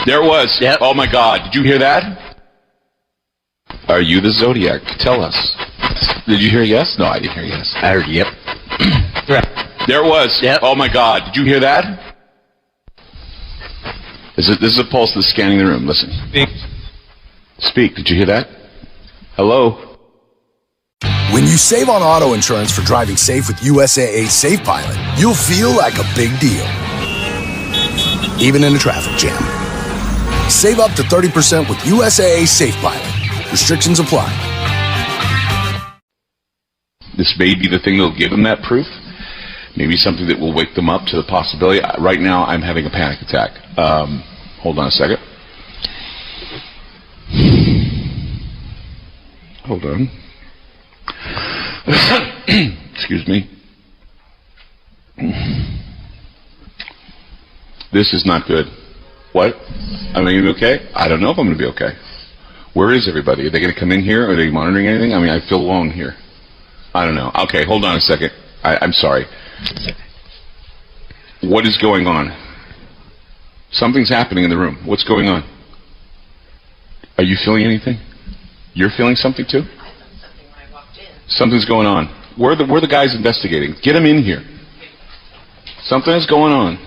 There it was. Yep. Oh my God, did you hear that? Are you the Zodiac? Tell us. Did you hear yes? No, I didn't hear yes. I heard yep. There it was. Yep. Oh my God, did you hear that? This is a pulse that's scanning the room. Listen. Speak. Did you hear that? Hello? When you save on auto insurance for driving safe with USAA Safe Pilot, you'll feel like a big deal, even in a traffic jam. Save up to 30% with USAA Safe Pilot. Restrictions apply. This may be the thing that'll give them that proof. Maybe something that will wake them up to the possibility. Right now, I'm having a panic attack. Hold on a second. Hold on. Excuse me. This is not good. What? Am I going to be okay? I don't know if I'm going to be okay. Where is everybody? Are they going to come in here? Are they monitoring anything? I mean, I feel alone here. I don't know. Okay, hold on a second. I'm sorry. What is going on? Something's happening in the room. What's going on? Are you feeling anything? You're feeling something too? Something's going on. Where are the guys investigating? Get them in here. Something is going on.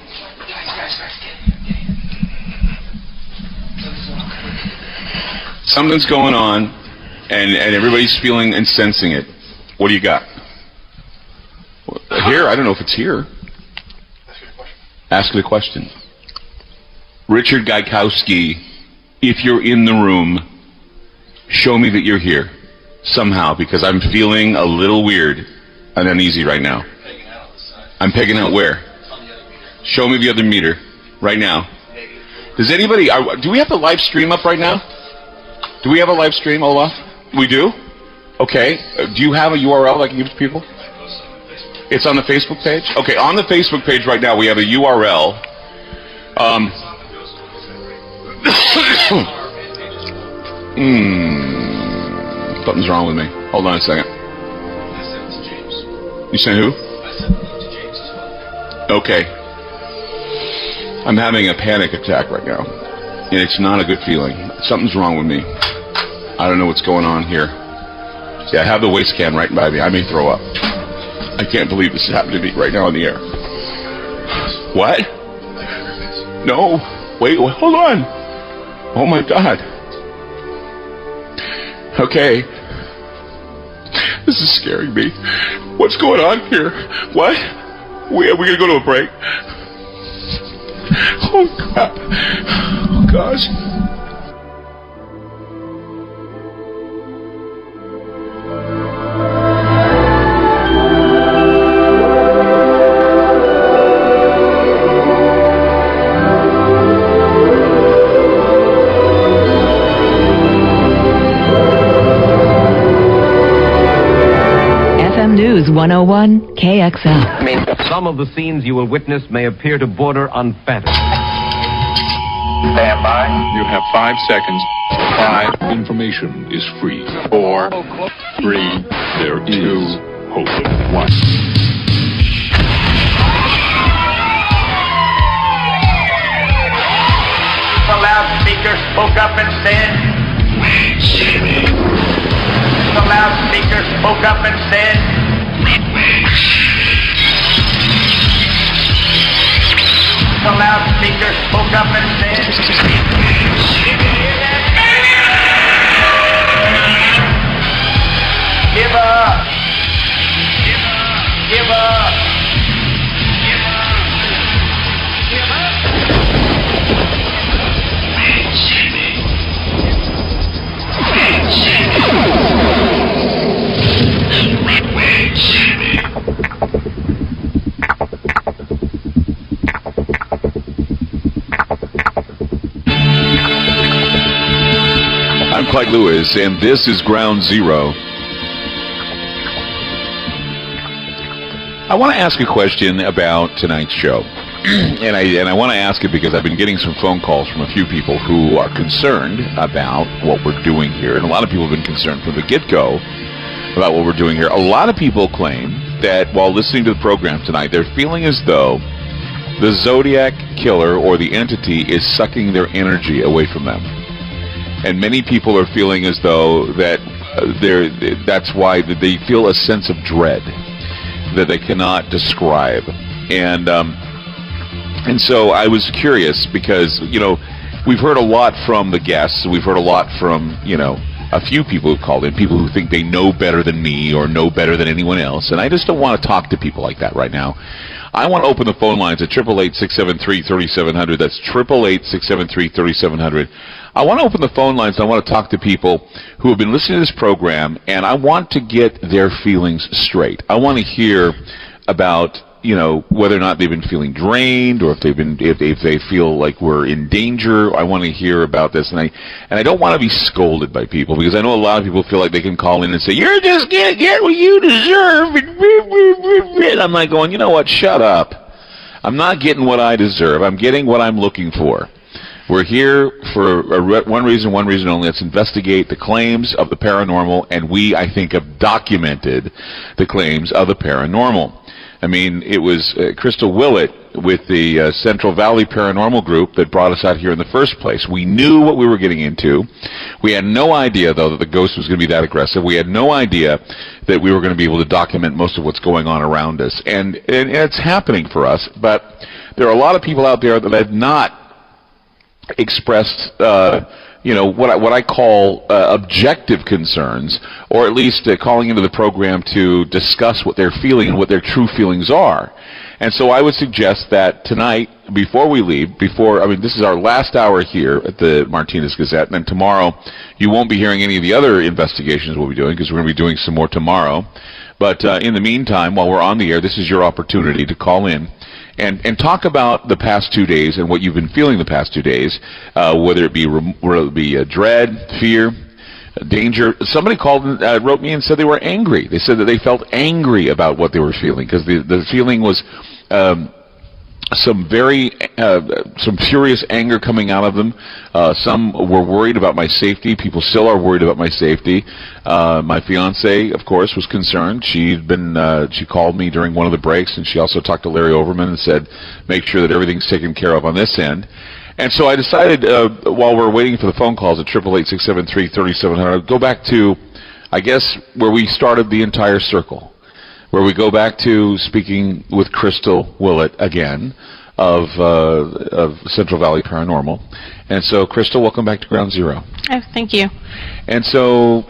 Something's going on, and everybody's feeling and sensing it. What do you got? Here? I don't know if it's here. Ask the question. Richard Gaikowski, if you're in the room, show me that you're here somehow, because I'm feeling a little weird and uneasy right now. I'm pegging out where? Show me the other meter right now. Does anybody, do we have the live stream up right now? Do we have a live stream, Olaf? We do? Okay. Do you have a URL I can give to people? It's on the Facebook page? Okay, on the Facebook page right now we have a URL. Something's wrong with me. Hold on a second. You saying who? Okay. I'm having a panic attack right now. And it's not a good feeling. Something's wrong with me. I don't know what's going on here. Yeah, I have the waist can right by me. I may throw up. I can't believe this is happening to me right now on the air. What? No. Wait, hold on. Oh my God. Okay. This is scaring me. What's going on here? What? Are we gonna go to a break? Oh crap. Oh gosh. News 101 KXL. Some of the scenes you will witness may appear to border on fantasy. Stand by. You have 5 seconds. 5. Information is free. 4, 3, there is 2, hope. 1. The loudspeaker spoke up and said, the loudspeaker spoke up and said, the loudspeaker spoke up and said, give up, give up, give I'm Clyde Lewis, and this is Ground Zero. I want to ask a question about tonight's show. And I want to ask it because I've been getting some phone calls from a few people who are concerned about what we're doing here. And a lot of people have been concerned from the get-go about what we're doing here. A lot of people claim that while listening to the program tonight, they're feeling as though the Zodiac killer or the entity is sucking their energy away from them. And many people are feeling as though that that's why they feel a sense of dread that they cannot describe. And so I was curious because, you know, we've heard a lot from the guests. We've heard a lot from, you know, a few people who called in, people who think they know better than me or know better than anyone else. And I just don't want to talk to people like that right now. I want to open the phone lines at 888-673-3700. That's 888-673-3700. I want to open the phone lines. I want to talk to people who have been listening to this program, and I want to get their feelings straight. I want to hear about, you know, whether or not they've been feeling drained, or if they feel like we're in danger. I want to hear about this, and I don't want to be scolded by people, because I know a lot of people feel like they can call in and say, "You're just gonna get what you deserve," and I'm like going, you know what? Shut up. I'm not getting what I deserve. I'm getting what I'm looking for. We're here for one reason only. Let's investigate the claims of the paranormal, and we, I think, have documented the claims of the paranormal. I mean, it was Crystal Willett with the Central Valley Paranormal Group that brought us out here in the first place. We knew what we were getting into. We had no idea, though, that the ghost was going to be that aggressive. We had no idea that we were going to be able to document most of what's going on around us. And it's happening for us, but there are a lot of people out there that have not expressed what I call objective concerns, or at least calling into the program to discuss what they're feeling and what their true feelings are. And so I would suggest that tonight, before we leave, this is our last hour here at the Martinez Gazette, and then tomorrow you won't be hearing any of the other investigations we'll be doing, because we're going to be doing some more tomorrow. But in the meantime, while we're on the air, this is your opportunity to call in and talk about the past 2 days and what you've been feeling the past 2 days, whether it be dread, fear, danger. Somebody called and wrote me and said they were angry. They said that they felt angry about what they were feeling, because the feeling was some furious anger coming out of them. Some were worried about my safety. People still are worried about my safety. My fiance, of course, was concerned. She called me during one of the breaks, and she also talked to Larry Overman and said, make sure that everything's taken care of on this end. And so I decided, while we're waiting for the phone calls at 888-673-3700, go back to, I guess, where we started the entire circle, where we go back to speaking with Crystal Willett again of Central Valley Paranormal. And so, Crystal, welcome back to Ground Zero. Oh, thank you. And so,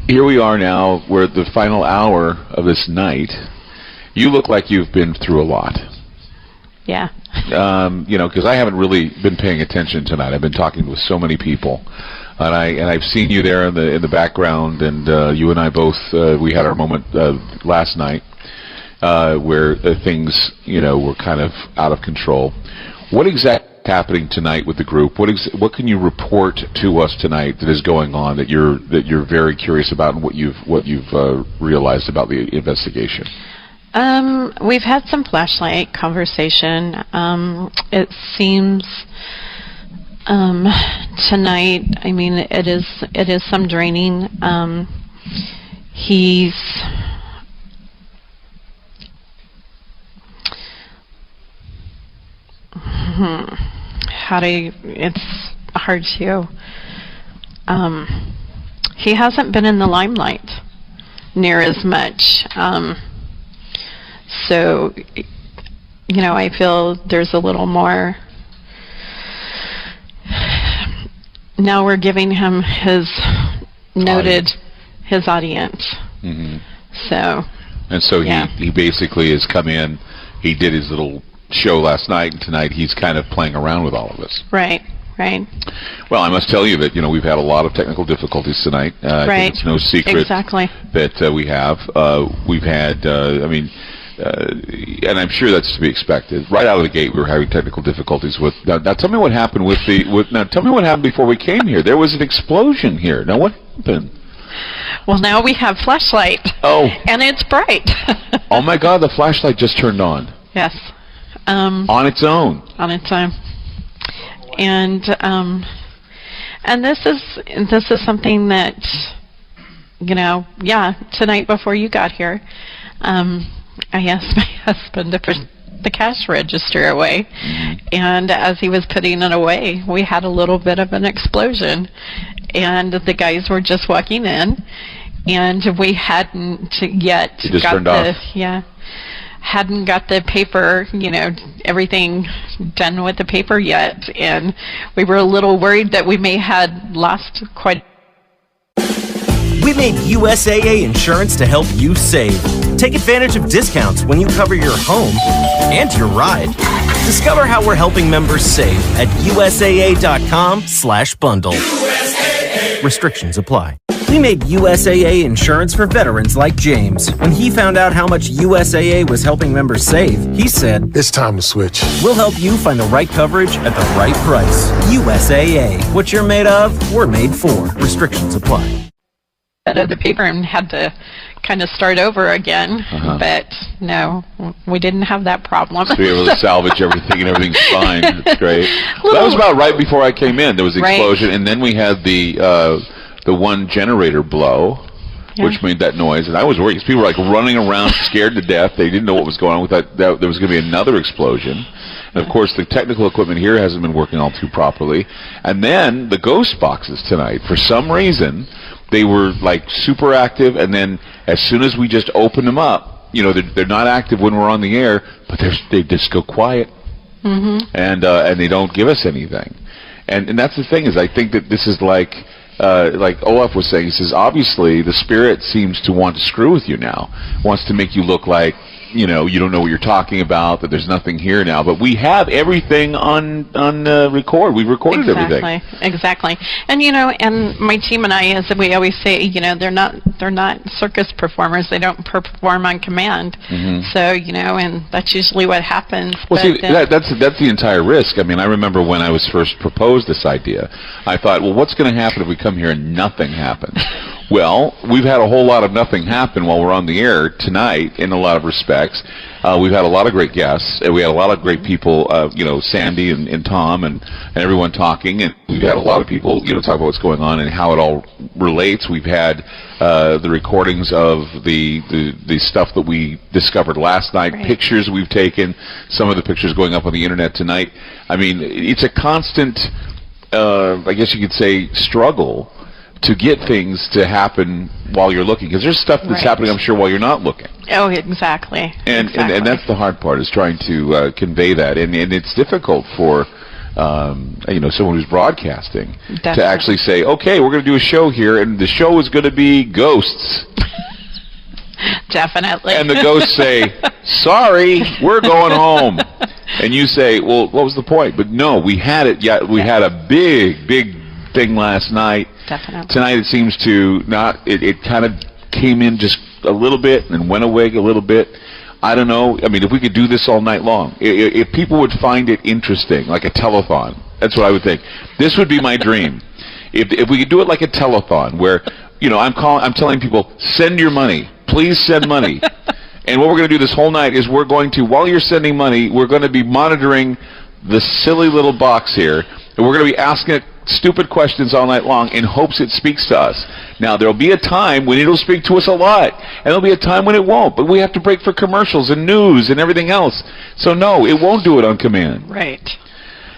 here we are now. We're at the final hour of this night. You look like you've been through a lot. Yeah. Because I haven't really been paying attention tonight. I've been talking with so many people. And I've seen you there in the background, and you and I both we had our moment last night where things were kind of out of control. What exactly is happening tonight with the group? What can you report to us tonight that is going on that you're very curious about, and what you've realized about the investigation? We've had some flashlight conversation. It seems tonight, I mean, it is some draining. It's hard to, he hasn't been in the limelight near as much. So, I feel there's a little more. Now we're giving him his audience. Mm-hmm. So he basically has come in. He did his little show last night, and tonight he's kind of playing around with all of us. Right. Well, I must tell you that we've had a lot of technical difficulties tonight. I think it's no secret that we have. We've had, and I'm sure that's to be expected. Right out of the gate, we were having technical difficulties with. Now tell me what happened tell me what happened before we came here. There was an explosion here. Now what happened? Well, now we have flashlight. Oh. And it's bright. Oh my God! The flashlight just turned on. Yes. On its own. On its own. And this is something that tonight before you got here, I asked my husband to put the cash register away, and as he was putting it away, we had a little bit of an explosion, and the guys were just walking in, and we hadn't yet hadn't got the paper, everything done with the paper yet, and we were a little worried that we may had lost quite. We made USAA insurance to help you save. Take advantage of discounts when you cover your home and your ride. Discover how we're helping members save at USAA.com/bundle. USAA. Restrictions apply. We made USAA insurance for veterans like James. When he found out how much USAA was helping members save, he said, "It's time to switch. We'll help you find the right coverage at the right price. USAA. What you're made of, we're made for. Restrictions apply." Of the paper and had to kind of start over again, but no, we didn't have that problem. So we were able to salvage everything, and everything's fine. It's great. That was about right before I came in. There was an explosion, and then we had the one generator blow, which made that noise. And I was worried because people were like running around scared to death. They didn't know what was going on. We thought that there was going to be another explosion. And of course, the technical equipment here hasn't been working all too properly. And then the ghost boxes tonight, for some reason, they were like super active. And then as soon as we just opened them up, you know, they're not active when we're on the air, but they just go quiet. And they don't give us anything. And that's the thing, is I think that this is like Olaf was saying, he says, obviously the spirit seems to want to screw with you now, wants to make you look like, you know, you don't know what you're talking about, that there's nothing here now. But we have everything on record. We've recorded everything. Exactly. And, you know, and my team and I, as we always say, you know, they're not circus performers. They don't perform on command. So, you know, and that's usually what happens. Well, see, that's the entire risk. I mean, I remember when I was first proposed this idea, I thought, well, what's going to happen if we come here and nothing happens? Well, we've had a whole lot of nothing happen while we're on the air tonight in a lot of respects. We've had a lot of great guests. We had a lot of great people, you know, Sandy and Tom and everyone talking. And we've had a lot of people, you know, talk about what's going on and how it all relates. We've had the recordings of the stuff that we discovered last night, pictures we've taken, some of the pictures going up on the internet tonight. I mean, it's a constant, I guess you could say, struggle to get things to happen while you're looking, because there's stuff that's happening, I'm sure, while you're not looking. Oh, exactly. And that's the hard part, is trying to convey that, and it's difficult for you know, someone who's broadcasting to actually say, okay, we're going to do a show here, and the show is going to be ghosts. Definitely. And the ghosts say, sorry, we're going home. And you say, well, what was the point? But no, we had it. Yeah, we had a big thing last night. Definitely. Tonight it seems to not. It kind of came in just a little bit and went away a little bit. I don't know. I mean, if we could do this all night long, if people would find it interesting, like a telethon, that's what I would think. This would be my dream. If we could do it like a telethon, where, you know, I'm telling people, send your money. Please send money. And what we're going to do this whole night is we're going to, while you're sending money, we're going to be monitoring the silly little box here, and we're going to be asking it stupid questions all night long in hopes it speaks to us. Now, there'll be a time when it'll speak to us a lot, and there'll be a time when it won't, but we have to break for commercials and news and everything else. So no, it won't do it on command. Right.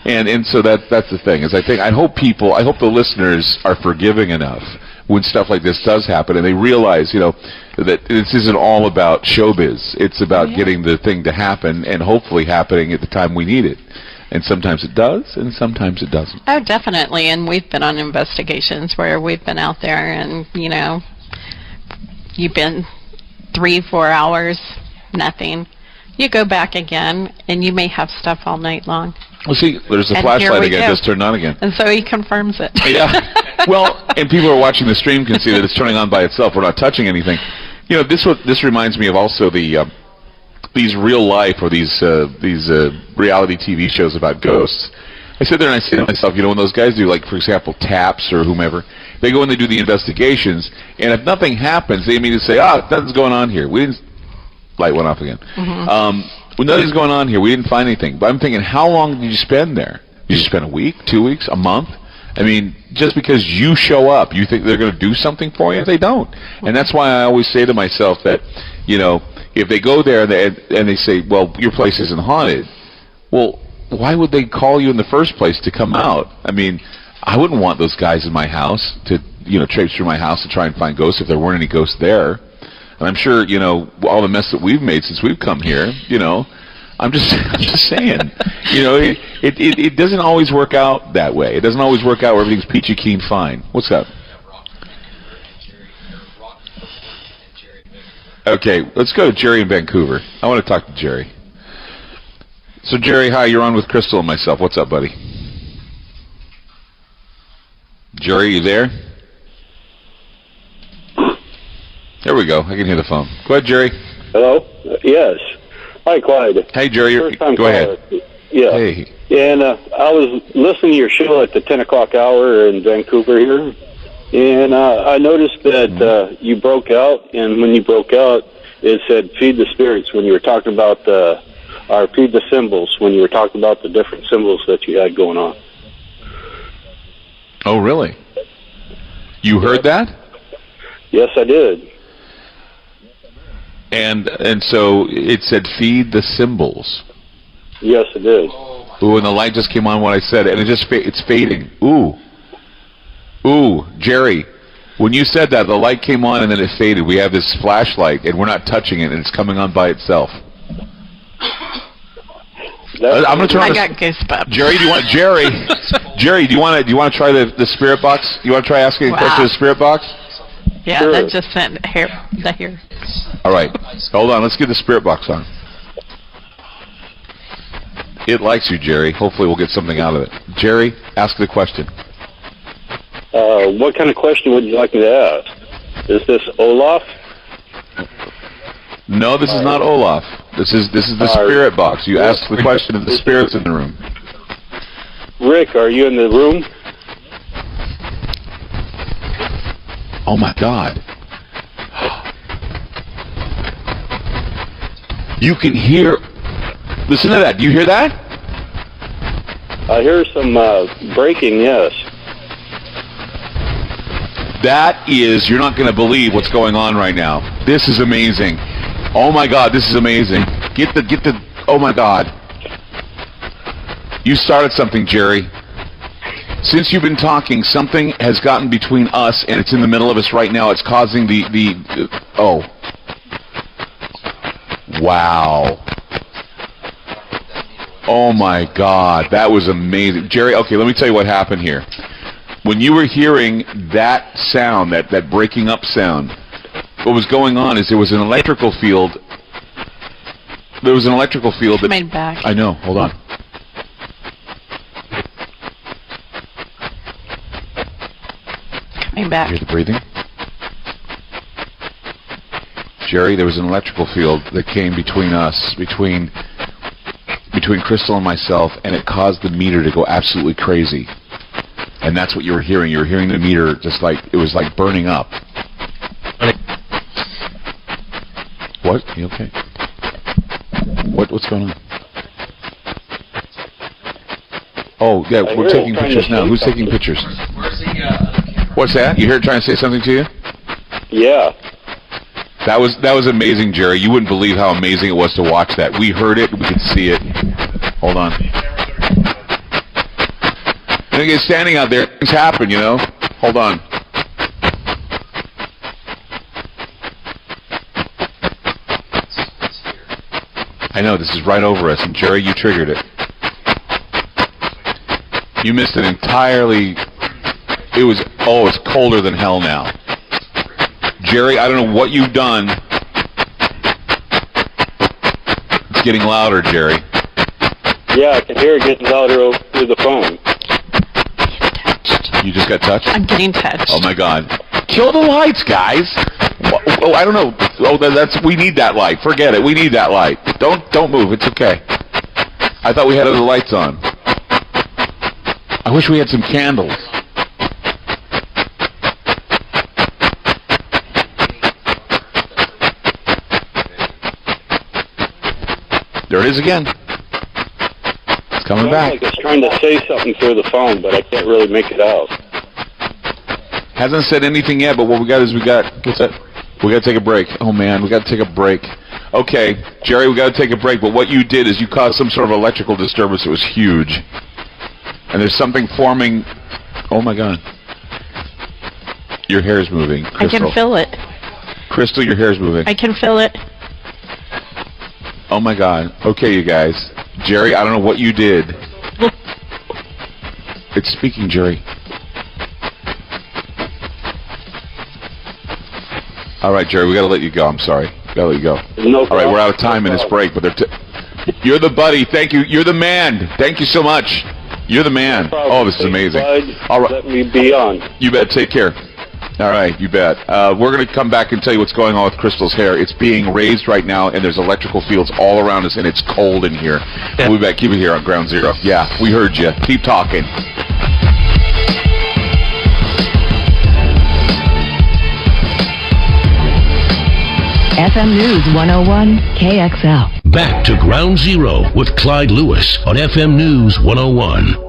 And so that's the thing, is I hope the listeners are forgiving enough when stuff like this does happen, and they realize, you know, that this isn't all about showbiz. It's about getting the thing to happen, and hopefully happening at the time we need it. And sometimes it does, and sometimes it doesn't. Oh, definitely. And we've been on investigations where we've been out there and, you know, you've been 3-4 hours, nothing. You go back again, and you may have stuff all night long. Well, see, there's the flashlight again, just turned on again. And so he confirms it. Yeah. Well, and people who are watching the stream can see that it's turning on by itself. We're not touching anything. You know, this reminds me of also these real life, or these reality TV shows about ghosts. I sit there and I say to myself, you know, when those guys do, like, for example, TAPS or whomever, they go and they do the investigations, and if nothing happens, they immediately say, nothing's going on here. We didn't. Light went off again. When nothing's going on here, we didn't find anything. But I'm thinking, how long did you spend there? Did you spend a week, 2 weeks, a month? I mean, just because you show up, you think they're going to do something for you? They don't. And that's why I always say to myself that, you know, if they go there and they say, well, your place isn't haunted, well, why would they call you in the first place to come out? I mean, I wouldn't want those guys in my house to, you know, traipse through my house to try and find ghosts if there weren't any ghosts there. And I'm sure, you know, all the mess that we've made since we've come here, you know, I'm just saying, you know, it doesn't always work out that way. It doesn't always work out where everything's peachy keen fine. What's up? Okay, let's go to Jerry in Vancouver. I want to talk to Jerry. So, Jerry, hi, you're on with Crystal and myself. What's up, buddy? Jerry, you there? There we go. I can hear the phone. Go ahead, Jerry. Hello? Yes. Hi, Clyde. Hey, Jerry. Go ahead. Yeah. Hey. And I was listening to your show at the 10 o'clock hour in Vancouver here, and I noticed that you broke out, and when you broke out, it said feed the spirits when you were talking about or feed the symbols when you were talking about the different symbols that you had going on. Oh, really? You heard that? Yes, I did. And so it said feed the symbols. Yes, it did. Ooh, and the light just came on when I said it, and it's fading. Ooh, Jerry, when you said that, the light came on and then it faded. We have this flashlight, and we're not touching it, and it's coming on by itself. I'm gonna turn on. I got goosebumps. Jerry, do you want Jerry, do you want to try the spirit box? You want to try asking a question to the spirit box? Yeah, Sure. that just sent here. All right, hold on. Let's get the spirit box on. It likes you, Jerry. Hopefully, we'll get something out of it. Jerry, ask the question. What kind of question would you like me to ask? Is this Olaf? No, this is not Olaf. This is the spirit box. You ask the question of the spirits in the room. Rick, are you in the room? Oh my God. You can hear. Listen to that. Do you hear that? I hear some breaking, yes. That is, you're not going to believe what's going on right now. This is amazing. Oh my God, this is amazing. Get the, oh my God. You started something, Jerry. Since you've been talking, something has gotten between us, and it's in the middle of us right now. It's causing oh. Wow. Oh my God, that was amazing. Jerry, okay, let me tell you what happened here. When you were hearing that sound, that breaking up sound, what was going on is there was an electrical field. There was an electrical field that... Coming back. I know, hold on. Coming back. You hear the breathing? Jerry, there was an electrical field that came between us, between Crystal and myself, and it caused the meter to go absolutely crazy. And that's what you were hearing. You were hearing the meter just like, it was like burning up. What? You okay? What's going on? Oh, yeah, we're taking pictures now. Who's taking pictures? Where's the other camera? What's that? You hear it trying to say something to you? Yeah. That was amazing, Jerry. You wouldn't believe how amazing it was to watch that. We heard it. We could see it. Hold on. And again, standing out there, things happen, you know? Hold on. I know, this is right over us, and Jerry, you triggered it. You missed it entirely. It's colder than hell now. Jerry, I don't know what you've done. It's getting louder, Jerry. Yeah, I can hear it getting louder over through the phone. You just got touched? I'm getting touched. Oh my God. Kill the lights, guys. Oh, I don't know. Oh, we need that light. Forget it. We need that light. Don't move. It's okay. I thought we had other lights on. I wish we had some candles. There it is again. It's coming back. Like it's trying to say something through the phone, but I can't really make it out. Hasn't said anything yet, but what we got is we got to take a break. Oh man, we got to take a break. Okay, Jerry, we got to take a break, but what you did is you caused some sort of electrical disturbance that was huge. And there's something forming. Oh my God. Your hair's moving, Crystal. I can feel it. Crystal, your hair's moving. I can feel it. Oh my God. Okay, you guys. Jerry, I don't know what you did. It's speaking, Jerry. All right, Jerry, we got to let you go. I'm sorry. Got to let you go. No All right, we're out of time in this break, but you're the buddy. Thank you. You're the man. Thank you so much. You're the man. Oh, this is amazing. All right. Let me be on. You bet. Take care. All right, you bet. We're going to come back and tell you what's going on with Crystal's hair. It's being raised right now, and there's electrical fields all around us, and it's cold in here. Yeah. We'll be back. Keep it here on Ground Zero. Yeah, we heard you. Keep talking. FM News 101 KXL. Back to Ground Zero with Clyde Lewis on FM News 101.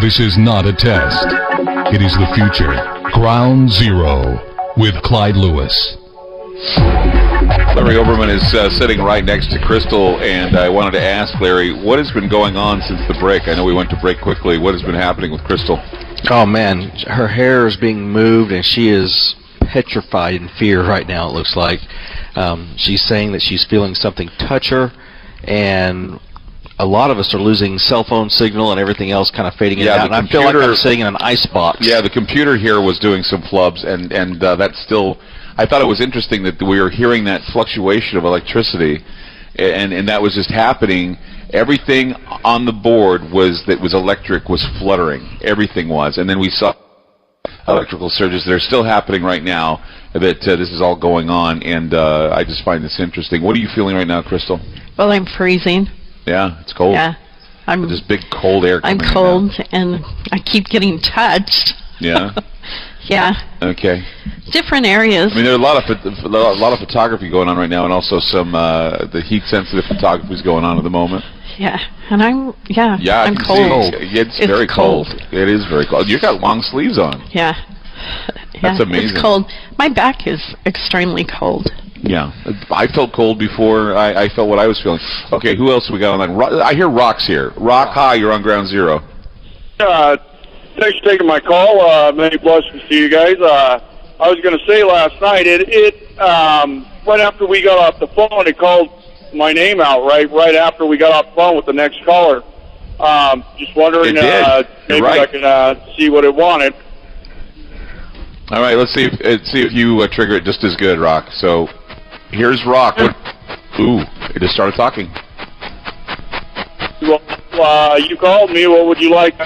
This is not a test. It is the future. Ground Zero with Clyde Lewis. Larry Oberman is sitting right next to Crystal, and I wanted to ask Larry, what has been going on since the break? I know we went to break quickly. What has been happening with Crystal? Oh, man. Her hair is being moved, and she is petrified in fear right now, it looks like. She's saying that she's feeling something touch her, and a lot of us are losing cell phone signal and everything else kind of fading in and out. And I feel like I'm sitting in an ice box. Yeah, the computer here was doing some flubs, and that's still... I thought it was interesting that we were hearing that fluctuation of electricity, and that was just happening. Everything on the board that was electric was fluttering. Everything was. And then we saw electrical surges that are still happening right now, that this is all going on, and I just find this interesting. What are you feeling right now, Crystal? Well, I'm freezing. Yeah, it's cold. Yeah. This big cold air coming in. I'm cold, and I keep getting touched. Yeah? Yeah. Okay. Different areas. I mean, there are a lot of photography going on right now, and also some the heat-sensitive photography is going on at the moment. Yeah, and I'm cold. It's very cold. It is very cold. You got long sleeves on. Yeah. That's amazing. It's cold. My back is extremely cold. Yeah, I felt cold before I felt what I was feeling. Okay, who else we got on that? I hear Rock's here. Rock, hi, you're on Ground Zero. Thanks for taking my call. Many blessings to you guys. I was going to say last night, right after we got off the phone, it called my name out right after we got off the phone with the next caller. Just wondering, maybe I can see what it wanted. All right, let's see if you trigger it just as good, Rock. So here's Rock. Ooh, it just started talking. Well, you called me. What would you like?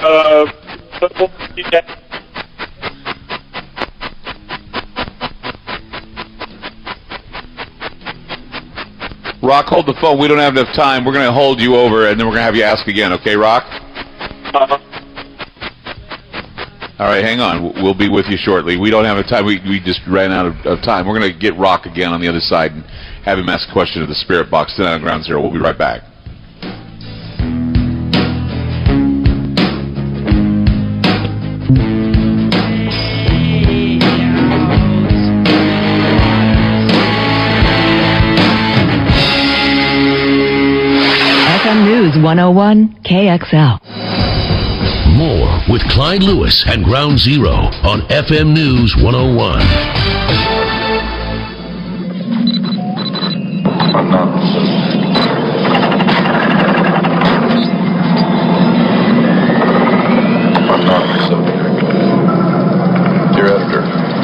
Rock, hold the phone. We don't have enough time. We're going to hold you over, and then we're going to have you ask again. Okay, Rock? All right, hang on. We'll be with you shortly. We don't have enough time. We just ran out of time. We're going to get Rock again on the other side and have him ask a question of the Spirit Box tonight on Ground Zero. We'll be right back. FM News 101 KXL. More with Clyde Lewis and Ground Zero on FM News 101. Dear Editor,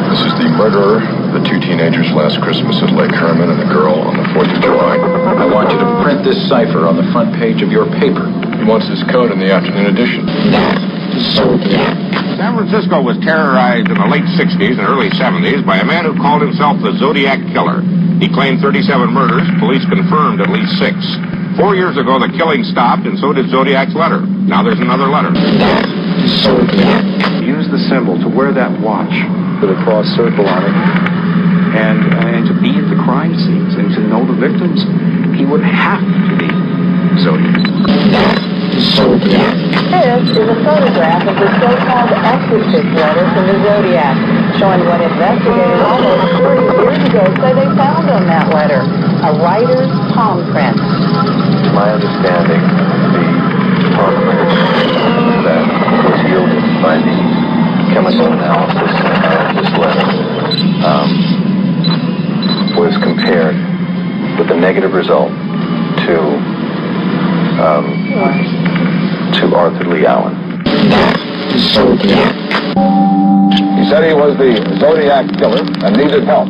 this is the murderer of the two teenagers last Christmas at Lake Herman and the girl on the 4th of July. I want you to print this cipher on the front page of your paper. He wants his code in the afternoon edition. San Francisco was terrorized in the late 60s and early 70s by a man who called himself the Zodiac Killer. He claimed 37 murders. Police confirmed at least 6. 4 years ago, the killing stopped, and so did Zodiac's letter. Now there's another letter. Use the symbol to wear that watch with a cross circle on it, and to be at the crime scenes and to know the victims. He would have to be Zodiac. This is a photograph of the so-called exorcist letter from the Zodiac, showing what investigators almost 40 years ago say they found on that letter, a writer's palm print. My understanding, the palm print that was yielded by the chemical analysis of this letter was compared with the negative result to Arthur Lee Allen. He said he was the Zodiac Killer and needed help.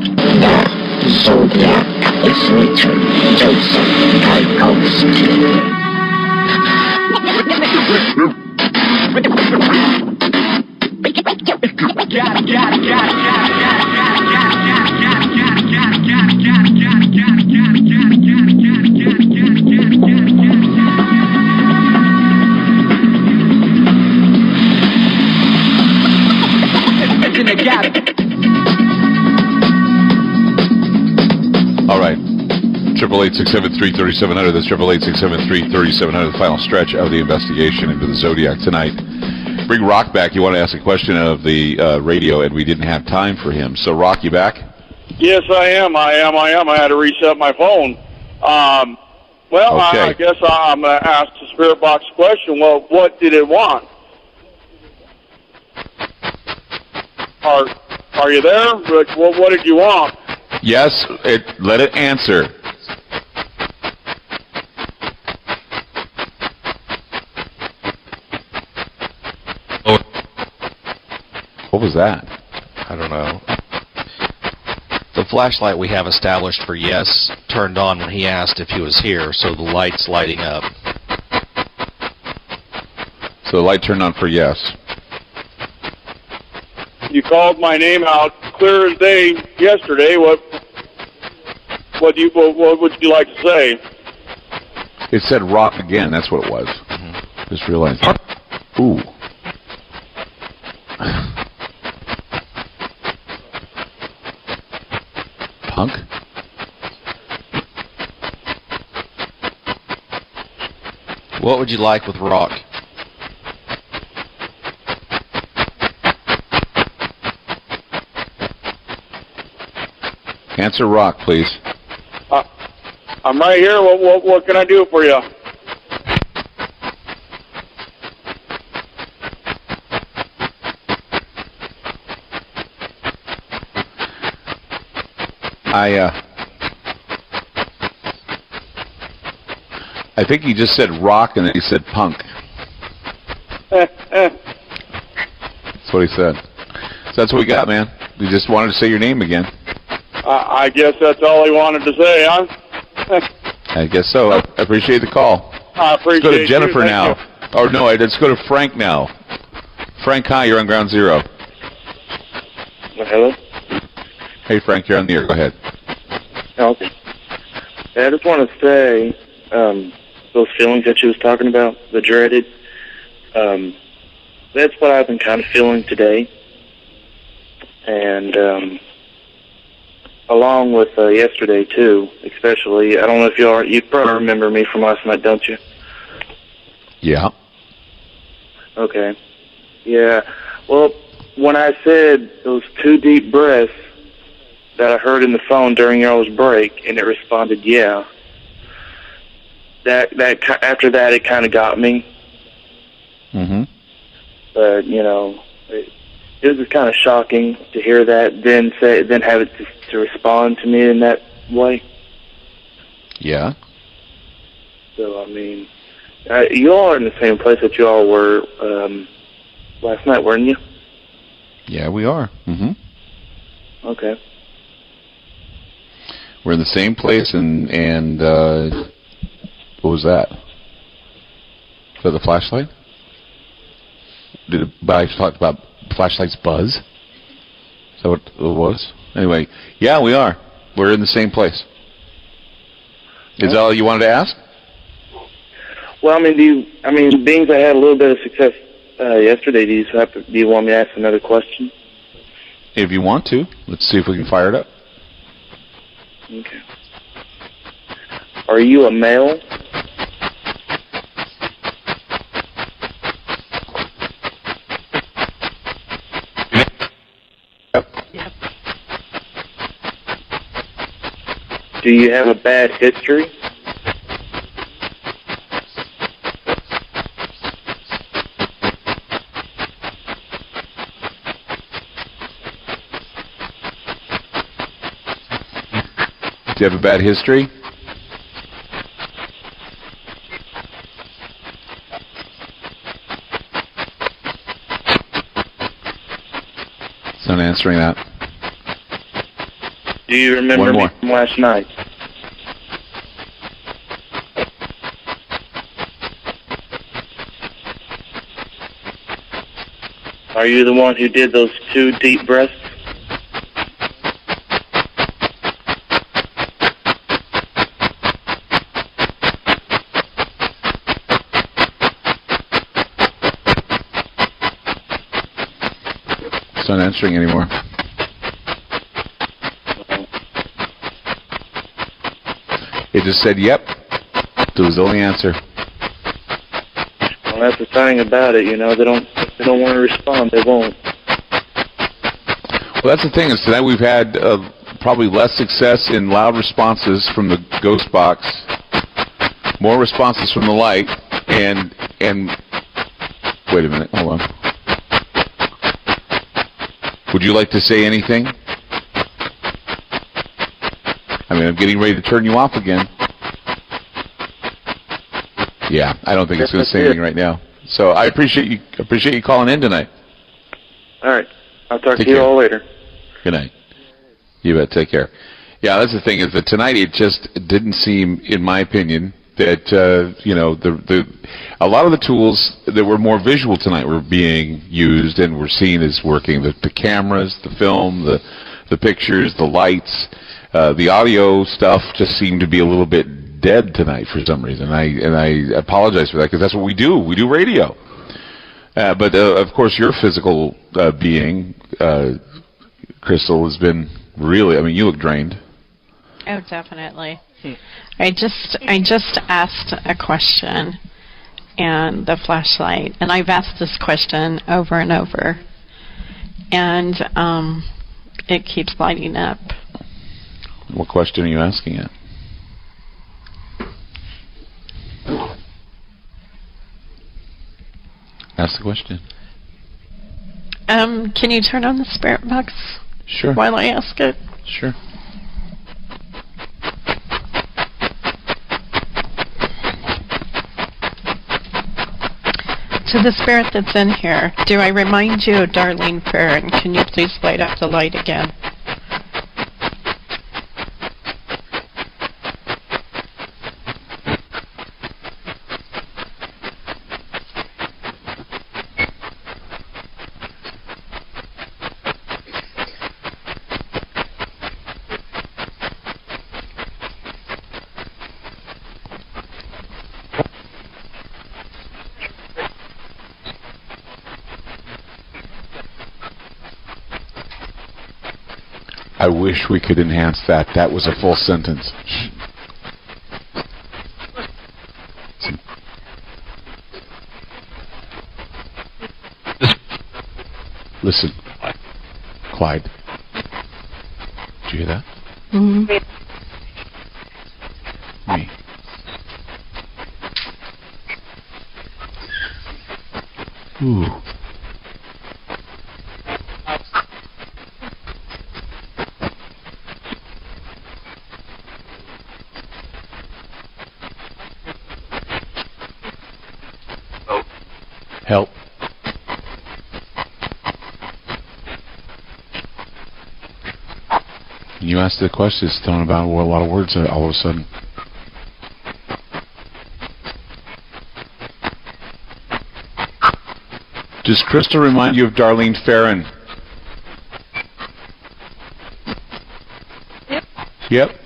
Zodiac is Richard Joseph All right. 888-673-3700. That's 888-673-3700. The final stretch of the investigation into the Zodiac tonight. bring Rock back. You want to ask a question of the radio, and we didn't have time for him. So, Rock, you back? Yes, I am. I had to reset my phone. Well, Okay. I guess I'm going to ask the Spirit Box question. Well, what did it want? Are you there? What did you want? Yes, let it answer. What was that? I don't know. The flashlight we have established for yes turned on when he asked if he was here, so the light's lighting up. So the light turned on for yes. You called my name out clear as day yesterday. What would you like to say? It said Rock again. That's what it was. Just realized. Ooh. Punk? What would you like with Rock? Answer Rock, please. I'm right here. What can I do for you? I think he just said Rock and then he said Punk. That's what he said. So that's what we got, man. We just wanted to say your name again. I guess that's all he wanted to say, huh? I guess so. I appreciate the call. I appreciate it. Let's go to Jennifer Thank now. you. Oh, no, let's go to Frank now. Frank, hi, you're on Ground Zero. Hello? Hey, Frank, you're on the air. Go ahead. Okay. I just want to say, those feelings that you was talking about, the dreaded, that's what I've been kind of feeling today. And along with yesterday, too, especially. I don't know if you probably remember me from last night, don't you? Yeah. Okay. Yeah. Well, when I said those 2 deep breaths that I heard in the phone during y'all's break, and it responded, yeah, that after that, it kind of got me. Mm-hmm. But, you know, it was just kind of shocking to hear that, then have it to respond to me in that way. Yeah. So, I mean, you all are in the same place that you all were last night, weren't you? Yeah, we are. Mm-hmm. Okay. We're in the same place, and what was that? For the flashlight? Did I talk about flashlights buzz? Is that what it was? Anyway, yeah, we are. We're in the same place. Is that all you wanted to ask? Well, being I had a little bit of success yesterday, do you want me to ask another question? If you want to, let's see if we can fire it up. Okay. Are you a male? Yep. Do you have a bad history? Do you have a bad history? It's not answering that. Do you remember One more. me from last night? Are you the one who did those 2 deep breaths? It's not answering anymore. It just said, yep. That was the only answer. Well, That's the thing about it, you know. They don't want to respond. They won't. Well, that's the thing is tonight we've had probably less success in loud responses from the ghost box, more responses from the light, and wait a minute, hold on. Would you like to say anything? I mean, I'm getting ready to turn you off again. Yeah, I don't think it's going to say anything right now. So I appreciate you calling in tonight. All right. I'll talk to you all later. Good night. You bet. Take care. Yeah, that's the thing is that tonight it just didn't seem, in my opinion, that a lot of the tools that were more visual tonight were being used and were seen as working. The cameras, the film, the pictures, the lights, the audio stuff just seemed to be a little bit dead tonight for some reason. And I apologize for that because that's what we do. We do radio. But of course, your physical being, Crystal, has been really. I mean, you look drained. Oh, definitely. I just asked a question, and the flashlight, and I've asked this question over and over, and it keeps lighting up. What question are you asking it? Ask the question. Can you turn on the spirit box? Sure. While I ask it? Sure. To the spirit that's in here, do I remind you of Darlene Farron? Can you please light up the light again? I wish we could enhance that. That was a full sentence. Listen, Clyde. Did you hear that? Mm-hmm. Me. Ooh. Help. You asked the question, it's throwing about a lot of words all of a sudden. Does Crystal remind you of Darlene Farron? Yep. Yep.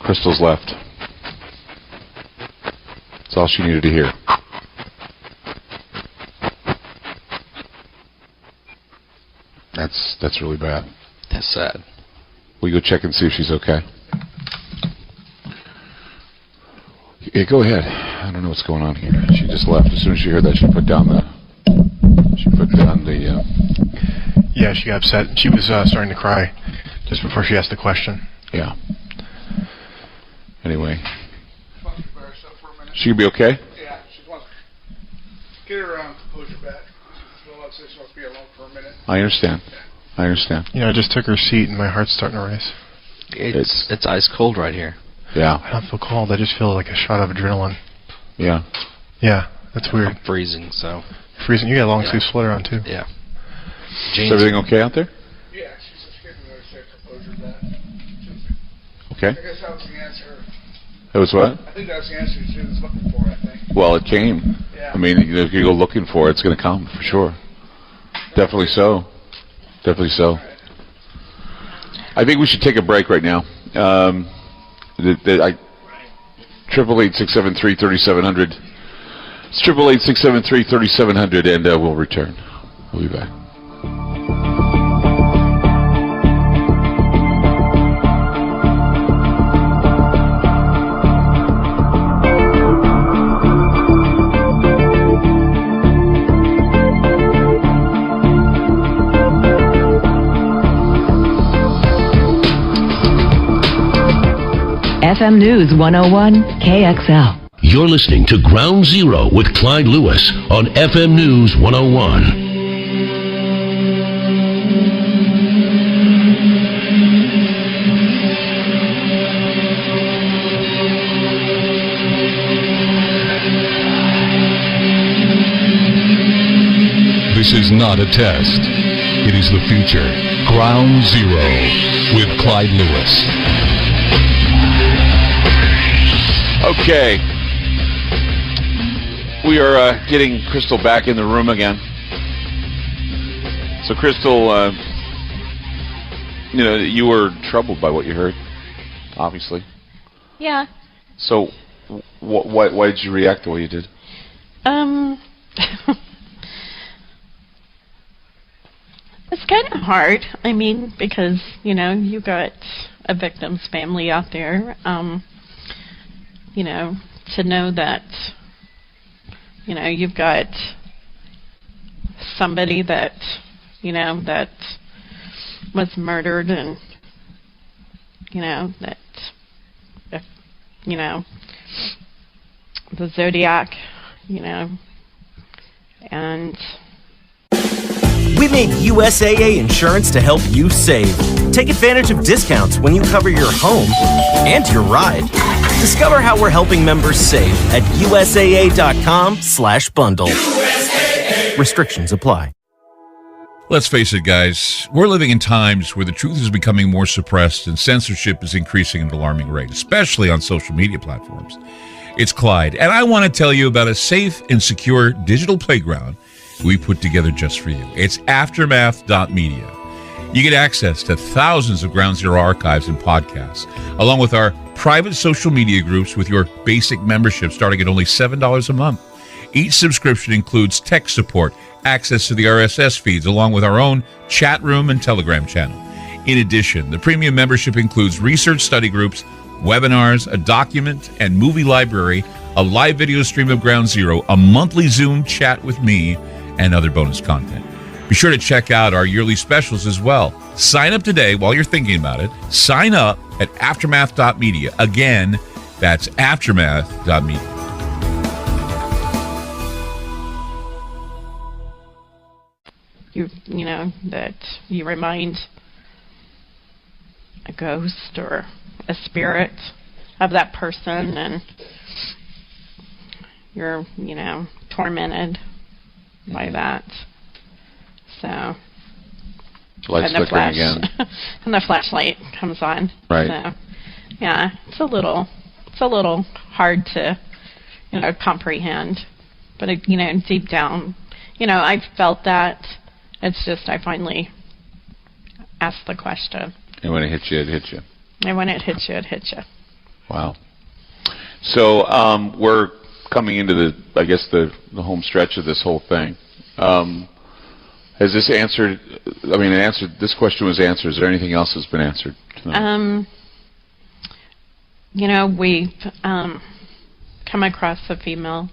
Crystal's left. That's all she needed to hear. That's really bad. That's sad. Will you go check and see if she's okay? Yeah, go ahead. I don't know what's going on here. She just left. As soon as she heard that, she put down the. Yeah, she got upset. She was starting to cry just before she asked the question. Yeah. Anyway. She'll be okay? Yeah, she wants to get her composure back. She wants to be alone for a minute. I understand. I understand. You know, I just took her seat and my heart's starting to race. It's ice cold right here. Yeah. I don't feel cold. I just feel like a shot of adrenaline. Yeah. Yeah, that's weird. I'm freezing, so. Freezing. You got a long sleeve sweater on too. Yeah. Is everything okay out there? Yeah, she's just getting her composure back. Okay. I guess that was the answer. That was what? I think that's the answer she was looking for, I think. Well, it came. Yeah. I mean, if you go looking for it, it's going to come, for sure. Definitely so. Definitely so. I think we should take a break right now. 888-673-3700. It's 888-673-3700, and we'll return. We'll be back. FM News 101 KXL. You're listening to Ground Zero with Clyde Lewis on FM News 101. This is not a test. It is the future. Ground Zero with Clyde Lewis. Okay. We are getting Crystal back in the room again. So, Crystal, you were troubled by what you heard, obviously. Yeah. So, why did you react the way you did? It's kind of hard. I mean, because, you got a victim's family out there. To know that, you've got somebody that, that was murdered and, that, the Zodiac, and... We made USAA insurance to help you save. Take advantage of discounts when you cover your home and your ride. Discover how we're helping members save at USAA.com/bundle. USAA. Restrictions apply. Let's face it, guys. We're living in times where the truth is becoming more suppressed and censorship is increasing at an alarming rate, especially on social media platforms. It's Clyde, and I want to tell you about a safe and secure digital playground we put together just for you. It's Aftermath.media. You get access to thousands of Ground Zero archives and podcasts, along with our private social media groups with your basic membership starting at only $7 a month. Each subscription includes tech support, access to the RSS feeds, along with our own chat room and Telegram channel. In addition, the premium membership includes research study groups, webinars, a document and movie library, a live video stream of Ground Zero, a monthly Zoom chat with me, and other bonus content. Be sure to check out our yearly specials as well. Sign up today while you're thinking about it. Sign up at Aftermath.media. Again, that's Aftermath.media. That you remind a ghost or a spirit of that person, and you're, tormented by that. So, lights flickering again, and the flashlight comes on. Right. So, yeah, it's a little hard to, comprehend. But deep down, I've felt that. It's just I finally asked the question. And when it hits you, it hits you. And when it hits you, it hits you. Wow. So we're coming into the home stretch of this whole thing. Has this answered? This question was answered. Is there anything else that's been answered tonight? We've come across a female.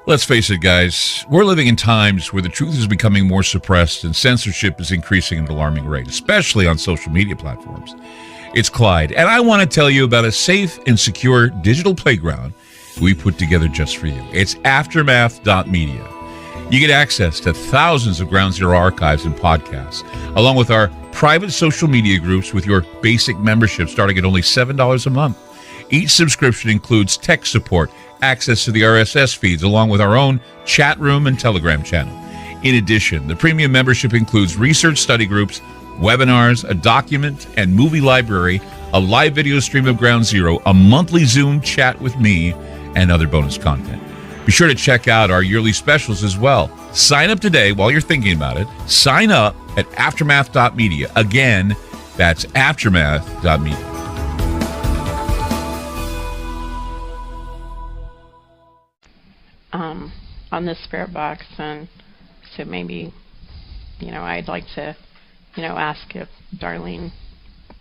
Let's face it, guys. We're living in times where the truth is becoming more suppressed and censorship is increasing at an alarming rate, especially on social media platforms. It's Clyde, and I want to tell you about a safe and secure digital playground we put together just for you. It's Aftermath.media. You get access to thousands of Ground Zero archives and podcasts, along with our private social media groups with your basic membership starting at only $7 a month. Each subscription includes tech support, access to the RSS feeds, along with our own chat room and Telegram channel. In addition, the premium membership includes research study groups, webinars, a document and movie library, a live video stream of Ground Zero, a monthly Zoom chat with me, and other bonus content. Be sure to check out our yearly specials as well. Sign up today while you're thinking about it. Sign up at Aftermath.media. Again, that's Aftermath.media. on the spirit box, and so maybe, I'd like to, ask if Darlene.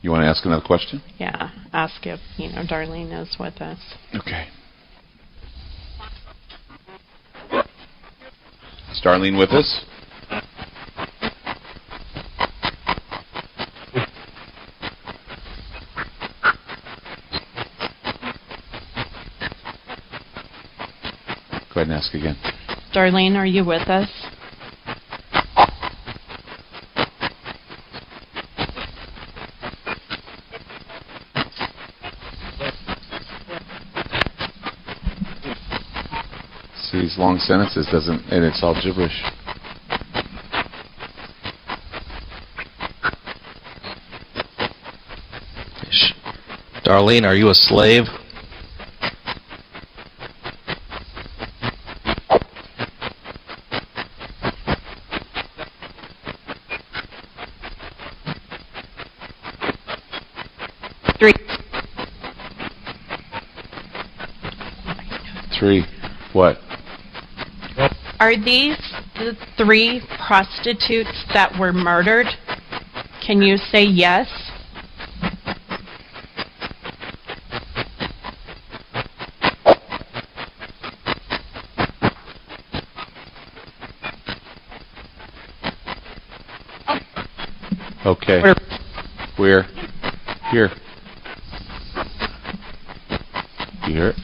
You want to ask another question? Yeah, ask if, Darlene is with us. Okay. Is Darlene with us? Go ahead and ask again. Darlene, are you with us? See, these long sentences and it's all gibberish. Darlene, are you a slave? Three. What? Are these the 3 prostitutes that were murdered? Can you say yes? Okay. We're here. You hear it?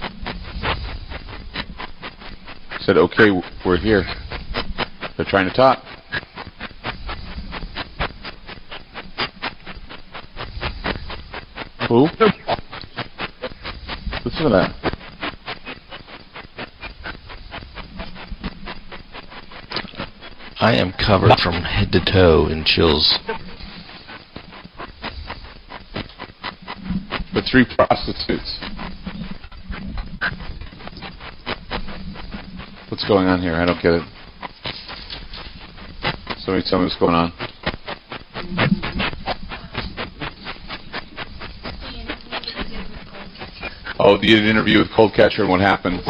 Said, okay, we're here. They're trying to talk. Who? Listen to that. I am covered from head to toe in chills. The 3 prostitutes. What's going on here? I don't get it. Somebody tell me what's going on. Oh, you did an interview with Cold Catcher, and what happened?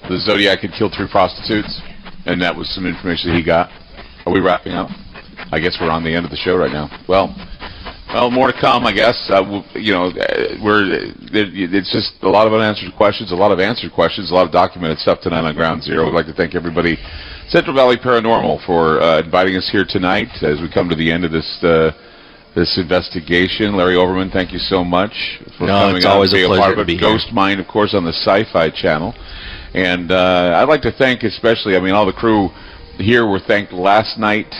The Zodiac had killed 3 prostitutes, and that was some information that he got. Are we wrapping up? I guess we're on the end of the show right now. Well, more to come, I guess. It's just a lot of unanswered questions, a lot of answered questions, a lot of documented stuff tonight on Ground Zero. We'd like to thank everybody, Central Valley Paranormal, for inviting us here tonight as we come to the end of this investigation. Larry Overman, thank you so much for coming it's out always and a be a part pleasure of to it. be here. Ghost Mind, of course, on the Sci-Fi Channel. And I'd like to thank especially, all the crew here were thanked last night.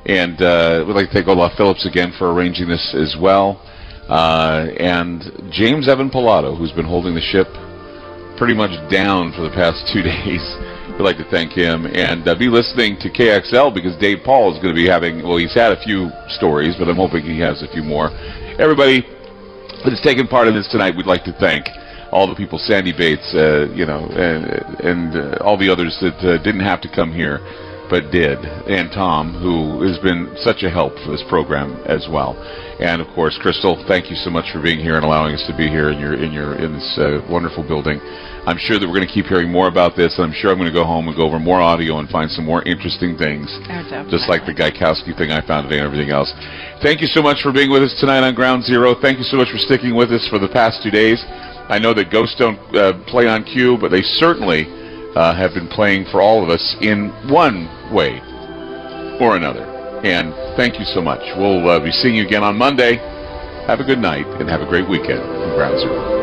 And we'd like to thank Olaf Phillips again for arranging this as well. And James Evan Pilato, who's been holding the ship pretty much down for the past 2 days. We'd like to thank him. And be listening to KXL because Dave Paul is going to be having, he's had a few stories, but I'm hoping he has a few more. Everybody that's taken part in this tonight, we'd like to thank all the people, Sandy Bates, and all the others that didn't have to come here, but did, and Tom, who has been such a help for this program as well. And of course, Crystal, thank you so much for being here and allowing us to be here in this wonderful building. I'm sure that we're going to keep hearing more about this, and I'm sure I'm going to go home and go over more audio and find some more interesting things, just like the Gaikowski thing I found today and everything else. Thank you so much for being with us tonight on Ground Zero. Thank you so much for sticking with us for the past 2 days. I know that ghosts don't play on cue, but they certainly have been playing for all of us in one way or another. And thank you so much. We'll be seeing you again on Monday. Have a good night and have a great weekend from Ground Zero.